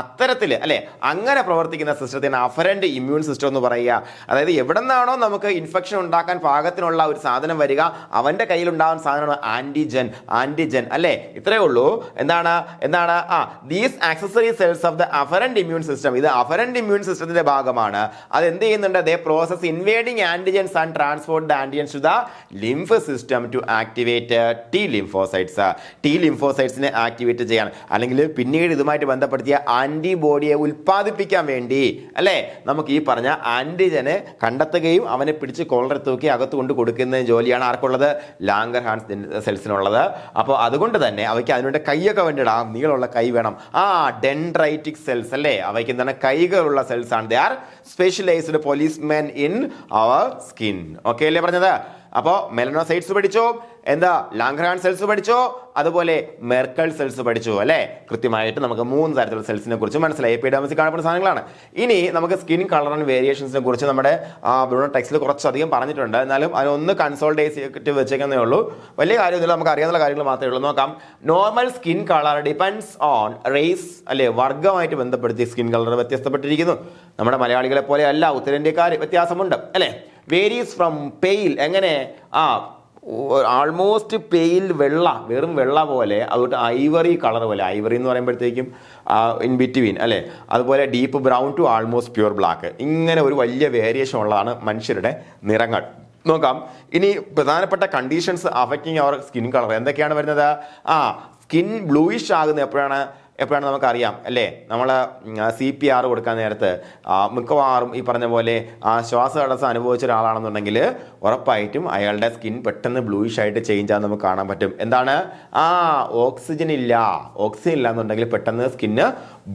അത്തരത്തിൽ അല്ലെ അങ്ങനെ പ്രവർത്തിക്കുന്ന സിസ്റ്റത്തിന് അഫറൻറ്റ് ഇമ്മ്യൂൺ സിസ്റ്റം എന്ന് പറയുക. അതായത് എവിടെ നിന്നാണോ നമുക്ക് ഇൻഫെക്ഷൻ ഉണ്ടാക്കാൻ പാകത്തിനുള്ള ഒരു സാധനം വരിക, അവന്റെ കയ്യിലുണ്ടാകുന്ന സാധനമാണ് ആന്റിജൻ അല്ലെ. ഇത്രയേ ഉള്ളൂ. എന്താണ് these accessory cells of the afferent immune system. ഇത് അഫറൻറ്റ് ഇമ്മ്യൂൺ സിസ്റ്റത്തിന്റെ ഭാഗമാണ്. അത് എന്ത് ചെയ്യുന്നുണ്ട്? They process invading antigens and transport the antigens to the lymph system to activate T lymphocytes. T ലിംഫോസൈറ്റ്സിനെ ആക്ടിവേറ്റ് ചെയ്യാൻ അല്ലെങ്കിൽ പിന്നീട് ഇതുമായിട്ട് ബന്ധപ്പെടുത്തിയ ആന്റിബോഡിയെ ഉൽപ്പാദിപ്പിക്കാൻ വേണ്ടി അല്ലേ നമുക്ക് ഈ പറഞ്ഞ ആന്റിജനെ കണ്ടെത്തുകയും അവനെ പിടിച്ച് കോളർ തൂക്കി അകത്ത് കൊണ്ട് കൊടുക്കുന്ന ജോലിയാണ് ആർക്കുള്ളത്? ലാംഗർഹാൻസ് സെൽസിനുള്ളത്. അപ്പോൾ അതുകൊണ്ട് തന്നെ അവയ്ക്ക് അതിനുവേണ്ടി കൈയൊക്കെ വേണ്ടിയിടാം, നീളമുള്ള കൈ വേണം. ഡെൻഡ്രൈറ്റിക് സെൽസ് അല്ലേ, അവയ്ക്ക് എന്താണ് കൈകളുള്ള സെൽസ് ആണ്. They are specialised policemen in our skin. Okay അല്ലേ പറഞ്ഞത്? അപ്പോൾ മെലനോസൈറ്റ്സ് പഠിച്ചോ, എന്താ ലാംഗ്രാൻ സെൽസ് പഠിച്ചോ, അതുപോലെ മെർക്കൽ സെൽസ് പഠിച്ചു അല്ലേ. കൃത്യമായിട്ട് നമുക്ക് 3 തരത്തിലുള്ള സെൽസിനെ കുറിച്ച് മനസ്സിലായി. എപ്പിഡെർമിസിൽ കാണപ്പെടുന്ന സാധനങ്ങളാണ്. ഇനി നമുക്ക് സ്കിൻ കളർ ആൻഡ് വേരിയേഷൻസിനെ കുറിച്ച് നമ്മുടെ ബ്രൂണോ ടെക്സ്റ്റിൽ കുറച്ചധികം പറഞ്ഞിട്ടുണ്ട്. എന്നാലും അതിനൊന്ന് കൺസോൾട്ടേറ്റ് വെച്ചേക്കുന്നേ ഉള്ളൂ. വലിയ കാര്യമൊന്നുമില്ല, നമുക്ക് അറിയാവുന്ന കാര്യങ്ങൾ മാത്രമേ ഉള്ളൂ. നോക്കാം. Normal skin colour depends on race അല്ലെ, വർഗമായിട്ട് ബന്ധപ്പെടുത്തി സ്കിൻ കളർ വ്യത്യസ്തപ്പെട്ടിരിക്കുന്നു. നമ്മുടെ മലയാളികളെ പോലെ അല്ല, ഉത്തരേന്ത്യക്കാർ വ്യത്യാസമുണ്ട് അല്ലെ. വേരീസ് ഫ്രം പെയിൽ, എങ്ങനെ ആൾമോസ്റ്റ് പെയിൽ വെള്ള, വെറും വെള്ള പോലെ, അതുകൊണ്ട് ഐവറി കളർ പോലെ, ഐവറി എന്ന് പറയുമ്പോഴത്തേക്കും ഇൻ ബിറ്റ്വീൻ അല്ലേ, അതുപോലെ deep brown to almost pure black, ഇങ്ങനെ ഒരു വലിയ വേരിയേഷൻ ഉള്ളതാണ് മനുഷ്യരുടെ നിറങ്ങൾ. നോക്കാം. ഇനി പ്രധാനപ്പെട്ട conditions affecting our skin colour എന്തൊക്കെയാണ് വരുന്നത്? സ്കിൻ ബ്ലൂയിഷ് ആകുന്നത് എപ്പോഴാണ് നമുക്കറിയാം അല്ലേ. നമ്മൾ CPR കൊടുക്കാൻ നേരത്ത് മിക്കവാറും ഈ പറഞ്ഞ പോലെ ശ്വാസതടസ്സം അനുഭവിച്ച ഒരാളാണെന്നുണ്ടെങ്കിൽ ഉറപ്പായിട്ടും അയാളുടെ സ്കിൻ പെട്ടെന്ന് ബ്ലൂയിഷ് ആയിട്ട് ചേഞ്ച് ആകാൻ നമുക്ക് കാണാൻ പറ്റും. എന്താണ്? ഓക്സിജൻ ഇല്ല എന്നുണ്ടെങ്കിൽ പെട്ടെന്ന് സ്കിന്ന്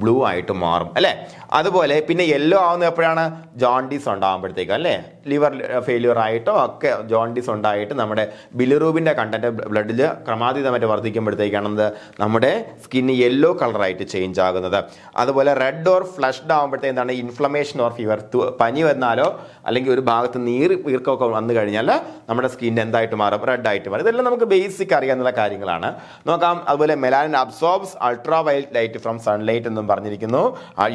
ബ്ലൂ ആയിട്ട് മാറും അല്ലേ. അതുപോലെ പിന്നെ യെല്ലോ ആവുന്ന എപ്പോഴാണ്? ജോണ്ടിസ് ഉണ്ടാകുമ്പോഴത്തേക്കും അല്ലേ. ലിവർ ഫെയിലിയർ ആയിട്ടോ ഒക്കെ ജോണ്ടിസ് ഉണ്ടായിട്ട് നമ്മുടെ ബിലിറൂബിൻ്റെ കണ്ടന്റ് ബ്ലഡിൽ ക്രമാതീതമായിട്ട് വർദ്ധിക്കുമ്പോഴത്തേക്കാണെന്ന് നമ്മുടെ സ്കിന്ന് യെല്ലോ കളറായിട്ട് ചേഞ്ച് ആകുന്നത്. അതുപോലെ റെഡ് ഓർ ഫ്ലഷ്ഡ് ആകുമ്പോഴത്തേക്ക് എന്താണ്? ഇൻഫ്ലമേഷൻ ഓർ ഫീവർ, പനി വന്നാലോ അല്ലെങ്കിൽ ഒരു ഭാഗത്ത് വീർക്കമൊക്കെ വന്നു കഴിഞ്ഞാൽ നമ്മുടെ സ്കിൻ എന്തായിട്ട് മാറും? റെഡ് ആയിട്ട് മാറും. ഇതെല്ലാം നമുക്ക് ബേസിക് അറിയാവുന്ന കാര്യങ്ങളാണ്. നോക്കാം. അതുപോലെ melanin absorbs ultra violet light from sunlight എന്നും പറഞ്ഞിരിക്കുന്നു.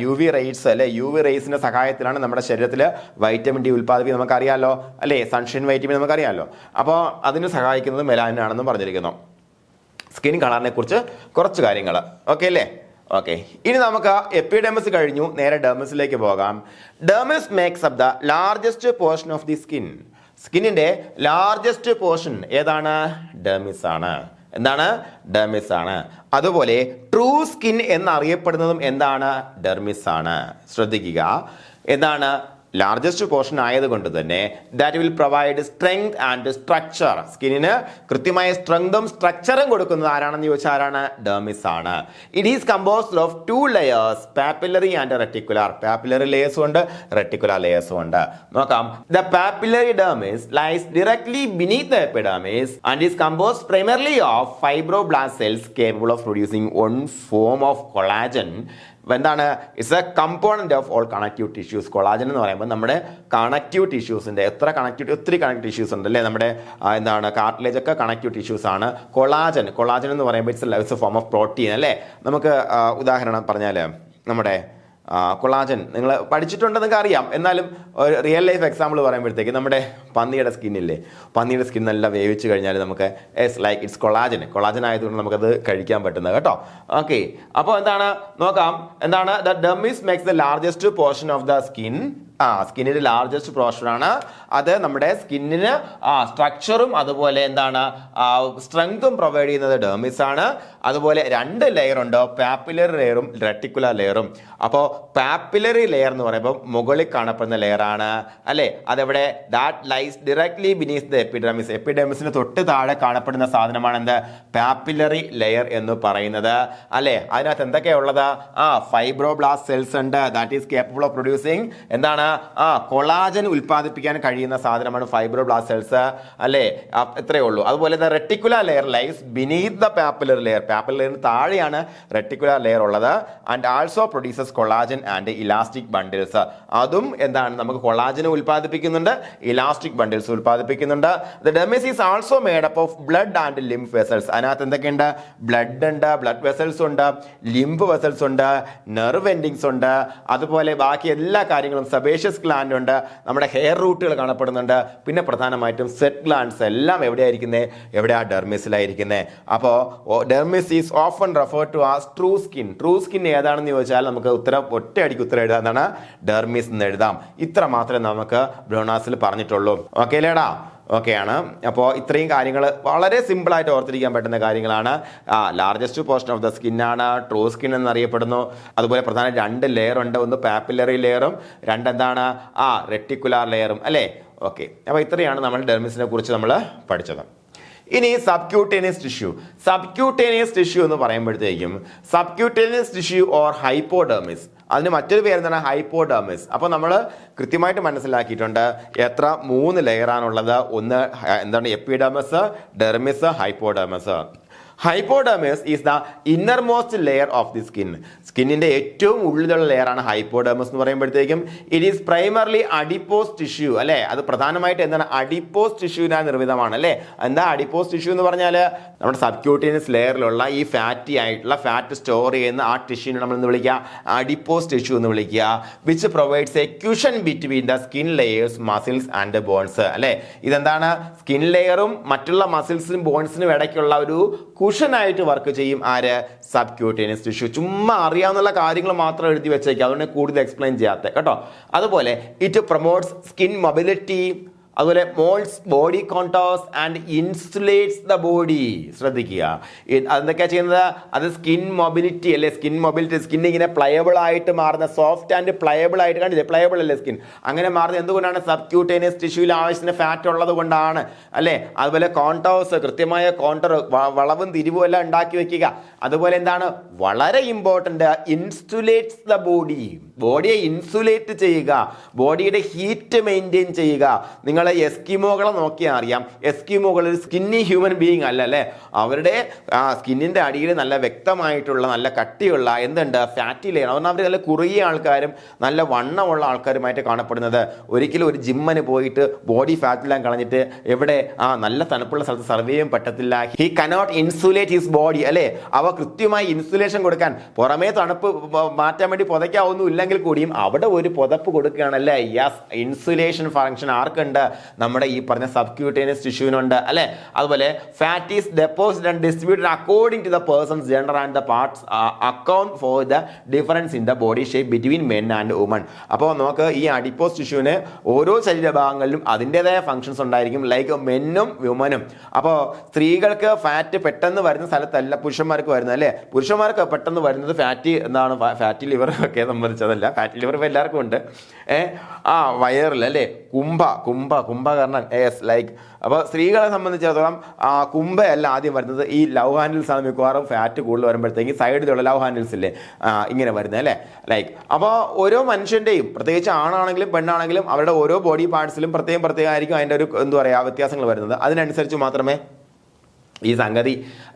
UV റേസ് അല്ലെ, UV റേസിന്റെ സഹായത്തിലാണ് നമ്മുടെ ശരീരത്തിൽ വൈറ്റമിൻ ഡി ഉൽപ്പാദിപ്പിക്കുന്നത്. നമുക്കറിയാമല്ലോ അല്ലേ, സൺഷൈൻ വൈറ്റമിൻ നമുക്കറിയാമല്ലോ. അപ്പോൾ അതിന് സഹായിക്കുന്നത് മെലാനിൻ ആണെന്നും പറഞ്ഞിരിക്കുന്നു. സ്കിൻ കളറിനെ കുറിച്ച് കുറച്ച് കാര്യങ്ങൾ ഓക്കെ അല്ലേ. ഓക്കെ, ഇനി നമുക്ക് എപ്പിഡെർമിസ് കഴിഞ്ഞു, നേരെ ഡെർമിസിലേക്ക് പോകാം. Dermis makes up the largest portion of the skin. സ്കിന്നിന്റെ ലാർജസ്റ്റ് പോർഷൻ ഏതാണ്? ഡെർമിസ് ആണ്. എന്താണ്? ഡെർമിസ് ആണ്. അതുപോലെ ട്രൂ സ്കിൻ എന്നറിയപ്പെടുന്നതും എന്താണ്? ഡെർമിസ് ആണ്. ശ്രദ്ധിക്കുക, എന്താണ്? ലാർജസ്റ്റ് പോർഷൻ ആയതുകൊണ്ട് തന്നെ that will provide strength and structure. സ്കിന്നിന് കൃത്യമായ സ്ട്രെങ്തും സ്ട്രക്ചറും കൊടുക്കുന്നത് ആരാണെന്ന് ചോദിച്ചാൽ ആരാണ്? ഡെർമിസ് ആണ്. It is composed of 2 layers, papillary and reticular. Papillary ലേയേഴ്സും ഉണ്ട്, റെറ്റിക്കുലർ ലേയേഴ്സും ഉണ്ട്. നോക്കാം. The papillary dermis lies directly beneath the epidermis and is composed primarily of fibroblast cells capable of producing one form of collagen. എന്താണ്? It's a component of all connective tissues. Collagen എന്ന് പറയുമ്പോൾ നമ്മുടെ connective ടിഷ്യൂസിന്റെ ഒത്തിരി connective tissues ഉണ്ട് അല്ലേ. നമ്മുടെ എന്താണ് cartilage ഒക്കെ കണക്റ്റീവ് ടിഷ്യൂസ് ആണ്. കൊളാജൻ എന്ന് പറയുമ്പോൾ it's A form of protein അല്ലേ. നമുക്ക് ഉദാഹരണം പറഞ്ഞാൽ നമ്മുടെ കൊളാജൻ നിങ്ങൾ പഠിച്ചിട്ടുണ്ടെന്ന് നിങ്ങൾക്ക് അറിയാം. എന്നാലും ഒരു റിയൽ ലൈഫ് എക്സാമ്പിൾ പറയുമ്പോഴത്തേക്ക് നമ്മുടെ പന്നിയുടെ സ്കിന്നില്ലേ, പന്നിയുടെ സ്കിൻ നല്ല വേവിച്ച് കഴിഞ്ഞാൽ നമുക്ക് ഇറ്റ്സ് കൊളാജൻ ആയതുകൊണ്ട് നമുക്കത് കഴിക്കാൻ പറ്റുന്നത് കേട്ടോ. ഓക്കെ, അപ്പോൾ എന്താണ് നോക്കാം. എന്താണ്? The dermis makes the largest portion of the skin. സ്കിന്നിന്റെ ലാർജസ്റ്റ് പോർഷനാണ് അത്. നമ്മുടെ സ്കിന്നിന് സ്ട്രക്ചറും അതുപോലെ എന്താണ് സ്ട്രെങ്തും പ്രൊവൈഡ് ചെയ്യുന്നത് ഡെർമിസ് ആണ്. അതുപോലെ 2 ലെയർ ഉണ്ട്, പാപ്പിലറി ലെയറും റെറ്റിക്കുലർ ലെയറും. അപ്പോൾ പാപ്പിലറി ലെയർ എന്ന് പറയുമ്പോൾ മുകളിൽ കാണപ്പെടുന്ന ലെയർ ആണ് അല്ലെ. അതെവിടെ? That lies directly beneath the epidermis. എപ്പിഡെർമിസിന് തൊട്ട് താഴെ കാണപ്പെടുന്ന സാധനമാണ് എന്ത്? പാപ്പിലറി ലെയർ എന്ന് പറയുന്നത് അല്ലെ. അതിനകത്ത് എന്തൊക്കെയാ ഉള്ളത്? ഫൈബ്രോബ്ലാസ്റ്റ് സെൽസ് ഉണ്ട്, that is capable of producing എന്താണ്? കൊളാജൻ ഉൽപ്പാദിപ്പിക്കാൻ കഴിയുന്ന സാധനമാണ് ഫൈബ്രോബ്ലാസ്റ്റ് സെൽസ് അല്ലേ, ഇത്രയേ ഉള്ളൂ. അതുപോലെ reticular layer lies beneath the papillary layer, papillary ലെയറിന് താഴെയാണ് റെട്ടിക്കുലർ ലെയർ ഉള്ളത്. And also produces collagen and elastic bundles, അതും എന്താണ് നമുക്ക് കൊളാജൻ ഉൽപ്പാദിപ്പിക്കുന്നുണ്ട്, ഇലാസ്റ്റിക് ബണ്ടിൽസ് ഉൽപ്പാദിപ്പിക്കുന്നുണ്ട്. The dermis is also made up of blood and lymph vessels, അതിനകത്ത് എന്തൊക്കെയുണ്ട്, ബ്ലഡ് ഉണ്ട്, ബ്ലഡ് വെസൽസ് ഉണ്ട്, ലിംഫ് വെസൽസ് ഉണ്ട്, നെർവ് എൻഡിങ്സ് ഉണ്ട്, അതുപോലെ ബാക്കി എല്ലാ കാര്യങ്ങളും സെബേഷ്യസ് ഗ്ലാൻഡ് ഉണ്ട്, നമ്മുടെ ഹെയർ റൂട്ടുകൾ കാണപ്പെടുന്നുണ്ട്, പിന്നെ പ്രധാനമായിട്ടും സെറ്റ് ഗ്ലാൻഡ്സ് എല്ലാം എവിടെയായിരിക്കുന്നത്, എവിടെയാ ഡെർമിസിലായിരിക്കുന്നത്. അപ്പോൾ dermis is often refer to as true skin. True skin ഏതാണെന്ന് ചോദിച്ചാൽ നമുക്ക് ഒറ്റയടിക്ക് ഉത്തരം എഴുതാം, എന്താണ്, ഡെർമിസ് എന്ന് എഴുതാം. ഇത്ര മാത്രമേ നമുക്ക് ബ്രോണാസിൽ പറഞ്ഞിട്ടുള്ളൂ. ഓക്കെ അല്ലേടാ? ഓക്കെ ആണ്. അപ്പോൾ ഇത്രയും കാര്യങ്ങൾ വളരെ സിമ്പിളായിട്ട് ഓർത്തിരിക്കാൻ പറ്റുന്ന കാര്യങ്ങളാണ്. ലാർജസ്റ്റ് പോർഷൻ ഓഫ് ദ സ്കിന്നാണ് ട്രൂ സ്കിൻ എന്നറിയപ്പെടുന്നു. അതുപോലെ പ്രധാന 2 ലെയർ ഉണ്ട്, ഒന്ന് പാപ്പിലറി ലെയറും എന്താണ് റെട്ടിക്കുലാർ ലെയറും അല്ലേ. ഓക്കെ, അപ്പോൾ ഇത്രയാണ് നമ്മൾ ഡെർമിസിനെ കുറിച്ച് നമ്മൾ പഠിച്ചത്. ഇനി സബ്ക്യൂട്ടേനിയസ് ടിഷ്യൂ. സബ്ക്യൂട്ടേനിയസ് ടിഷ്യൂ എന്ന് പറയുമ്പോഴത്തേക്കും സബ്ക്യൂട്ടേനിയസ് ടിഷ്യൂ ഓർ ഹൈപ്പോഡെർമിസ്, അതിന് മറ്റൊരു പേര് എന്താണ്, ഹൈപ്പോഡെർമിസ്. അപ്പോൾ നമ്മൾ കൃത്യമായിട്ട് മനസ്സിലാക്കിയിട്ടുണ്ട് എത്ര 3 ലെയറാണുള്ളത്. ഒന്ന് എന്താണ്, epidermis, dermis, hypodermis. Hypodermis is the innermost layer of the skin. സ്കിന്നിന്റെ ഏറ്റവും ഉള്ളിലുള്ള ലെയറാണ് ഹൈപ്പോഡെർമിസ് എന്ന് പറയുമ്പോഴത്തേക്കും. It is primarily adipose tissue അല്ലെ. അത് പ്രധാനമായിട്ട് എന്താണ്, അഡിപ്പോസ് ടിഷ്യൂവിനാൽ നിർമ്മിതമാണ് അല്ലെ. എന്താ അഡിപ്പോസ് ടിഷ്യൂ എന്ന് പറഞ്ഞാൽ നമ്മുടെ സബ്ക്യൂട്ടേനിയസ് ലെയറിലുള്ള ഈ ഫാറ്റി ആയിട്ടുള്ള ഫാറ്റ് സ്റ്റോർ ചെയ്യുന്ന ആ ടിഷ്യൂവിനെ നമ്മൾ എന്ന് വിളിക്കുക അഡിപ്പോസ് ടിഷ്യൂ എന്ന് വിളിക്കുക. Which provides a cushion between the skin layers, muscles and bones അല്ലെ. ഇതെന്താണ്, സ്കിൻ ലെയറും മറ്റുള്ള മസിൽസിനും ബോൺസിനും ഇടയ്ക്കുള്ള ഒരു കുഷനായിട്ട് വർക്ക് ചെയ്യും ആര്, സബ്ക്യൂട്ടേനിയസ് ടിഷ്യൂ. ചുമ്മാ അറിയാവുന്ന കാര്യങ്ങൾ മാത്രം എഴുതി വെച്ചേക്കുക, അതുകൊണ്ട് കൂടുതൽ എക്സ്പ്ലെയിൻ ചെയ്യാത്ത കേട്ടോ. അതുപോലെ ഇറ്റ് പ്രൊമോട്ട്സ് സ്കിൻ മൊബിലിറ്റി, അതുപോലെ moulds body contours and insulates the body. ശ്രദ്ധിക്കുക, അതെന്തൊക്കെയാ ചെയ്യുന്നത്, അത് സ്കിൻ മൊബിലിറ്റി അല്ലെ. സ്കിൻ മൊബിലിറ്റി, സ്കിൻ ഇങ്ങനെ പ്ലയബിൾ ആയിട്ട് മാറുന്ന, സോഫ്റ്റ് ആൻഡ് പ്ലയബിൾ ആയിട്ട്, കണ്ടില്ലേ, പ്ലയബിൾ അല്ലേ സ്കിൻ, അങ്ങനെ മാറുന്നത് എന്തുകൊണ്ടാണ്, സബ്ക്യൂട്ടേനിയസ് ടിഷ്യൂവിൽ ആവശ്യത്തിന് ഫാറ്റ് ഉള്ളത് കൊണ്ടാണ് അല്ലേ. അതുപോലെ കോണ്ടോഴ്സ്, കൃത്യമായ കോണ്ടർ, വളവും തിരിവും എല്ലാം ഉണ്ടാക്കി വെക്കുക. അതുപോലെ എന്താണ്, വളരെ ഇമ്പോർട്ടൻ്റ്, ഇൻസുലേറ്റ്സ് ദ ബോഡി, ബോഡിയെ ഇൻസുലേറ്റ് ചെയ്യുക, ബോഡിയുടെ ഹീറ്റ് മെയിൻറ്റെയിൻ ചെയ്യുക. നിങ്ങൾ എസ്കിമോകളെ നോക്കിയാൽ അറിയാം, എസ്കിമോകൾ ഒരു സ്കിന്നി ഹ്യൂമൻ ബീയിങ് അല്ല അല്ലേ. അവരുടെ സ്കിന്നിന്റെ അടിയിൽ നല്ല വ്യക്തമായിട്ടുള്ള നല്ല കട്ടിയുള്ള എന്തുണ്ട്, ഫാറ്റി ലെയർ. അതുകൊണ്ട് അവർ നല്ല കുറുകിയ ആൾക്കാരും നല്ല വണ്ണമുള്ള ആൾക്കാരുമായിട്ട് കാണപ്പെടുന്നത്. ഒരിക്കലും ഒരു ജിമ്മിന് പോയിട്ട് ബോഡി ഫാറ്റെല്ലാം കളഞ്ഞിട്ട് എവിടെ നല്ല തണുപ്പുള്ള സ്ഥലത്ത് സർവേ ചെയ്യാൻ പറ്റത്തില്ല. He cannot insulate his body അല്ലേ. അവ കൃത്യമായി ഇൻസുലേഷൻ കൊടുക്കാൻ, പുറമേ തണുപ്പ് മാറ്റാൻ വേണ്ടി പുതയ്ക്കാവൊന്നും ഇല്ലെങ്കിൽ കൂടിയും അവിടെ ഒരു പുതപ്പ് കൊടുക്കുകയാണല്ലേ. യെസ്, ഇൻസുലേഷൻ ഫംഗ്ഷൻ ആർക്കുണ്ട്, നമ്മുടെ ഈ പറഞ്ഞ സബ്ക്യൂട്ടേനിയസ് ടിഷ്യൂവിനുണ്ട് അല്ലെ. അതുപോലെ fat is deposited and distributed according to the person's gender and the parts account for the difference in the body shape between men and woman. അപ്പോൾ നമുക്ക് ഈ അഡിപ്പോസ് ടിഷ്യൂവിന് ഓരോ ശരീരഭാഗങ്ങളിലും അതിൻ്റെതായ ഫംഗ്ഷൻസ് ഉണ്ടായിരിക്കും, ലൈക്ക് മെന്നും വുമനും. അപ്പോൾ സ്ത്രീകൾക്ക് ഫാറ്റ് പെട്ടെന്ന് വരുന്ന സ്ഥലത്തല്ല പുരുഷന്മാർക്ക് വരുന്നത് അല്ലേ. പുരുഷന്മാർക്ക് പെട്ടെന്ന് വരുന്നത് ഫാറ്റി ലിവർ ഒക്കെ സംബന്ധിച്ചതല്ല, ഫാറ്റി ലിവർ ഇപ്പോൾ എല്ലാവർക്കും ഉണ്ട്. വയറിൽ അല്ലേ, കുംഭ കാരണം ലൈക്ക്. അപ്പോൾ സ്ത്രീകളെ സംബന്ധിച്ചിടത്തോളം കുംഭയല്ല ആദ്യം വരുന്നത്, ഈ ലവ് ഹാൻഡിൽസ് ആണ് മിക്കവാറും ഫാറ്റ് കൂടുതൽ വരുമ്പോഴത്തേക്ക് സൈഡിലുള്ള ലവ് ഹാൻഡിൽസ് ഇല്ലേ ഇങ്ങനെ വരുന്നത് അല്ലേ, ലൈക്ക്. അപ്പോൾ ഓരോ മനുഷ്യൻ്റെയും, പ്രത്യേകിച്ച് ആണാണെങ്കിലും പെണ്ണാണെങ്കിലും, അവരുടെ ഓരോ ബോഡി പാർട്സിലും പ്രത്യേകമായിരിക്കും അതിൻ്റെ ഒരു എന്താ പറയുക വ്യത്യാസങ്ങൾ വരുന്നത്. അതിനനുസരിച്ച് മാത്രമേ ഈ സംഗതി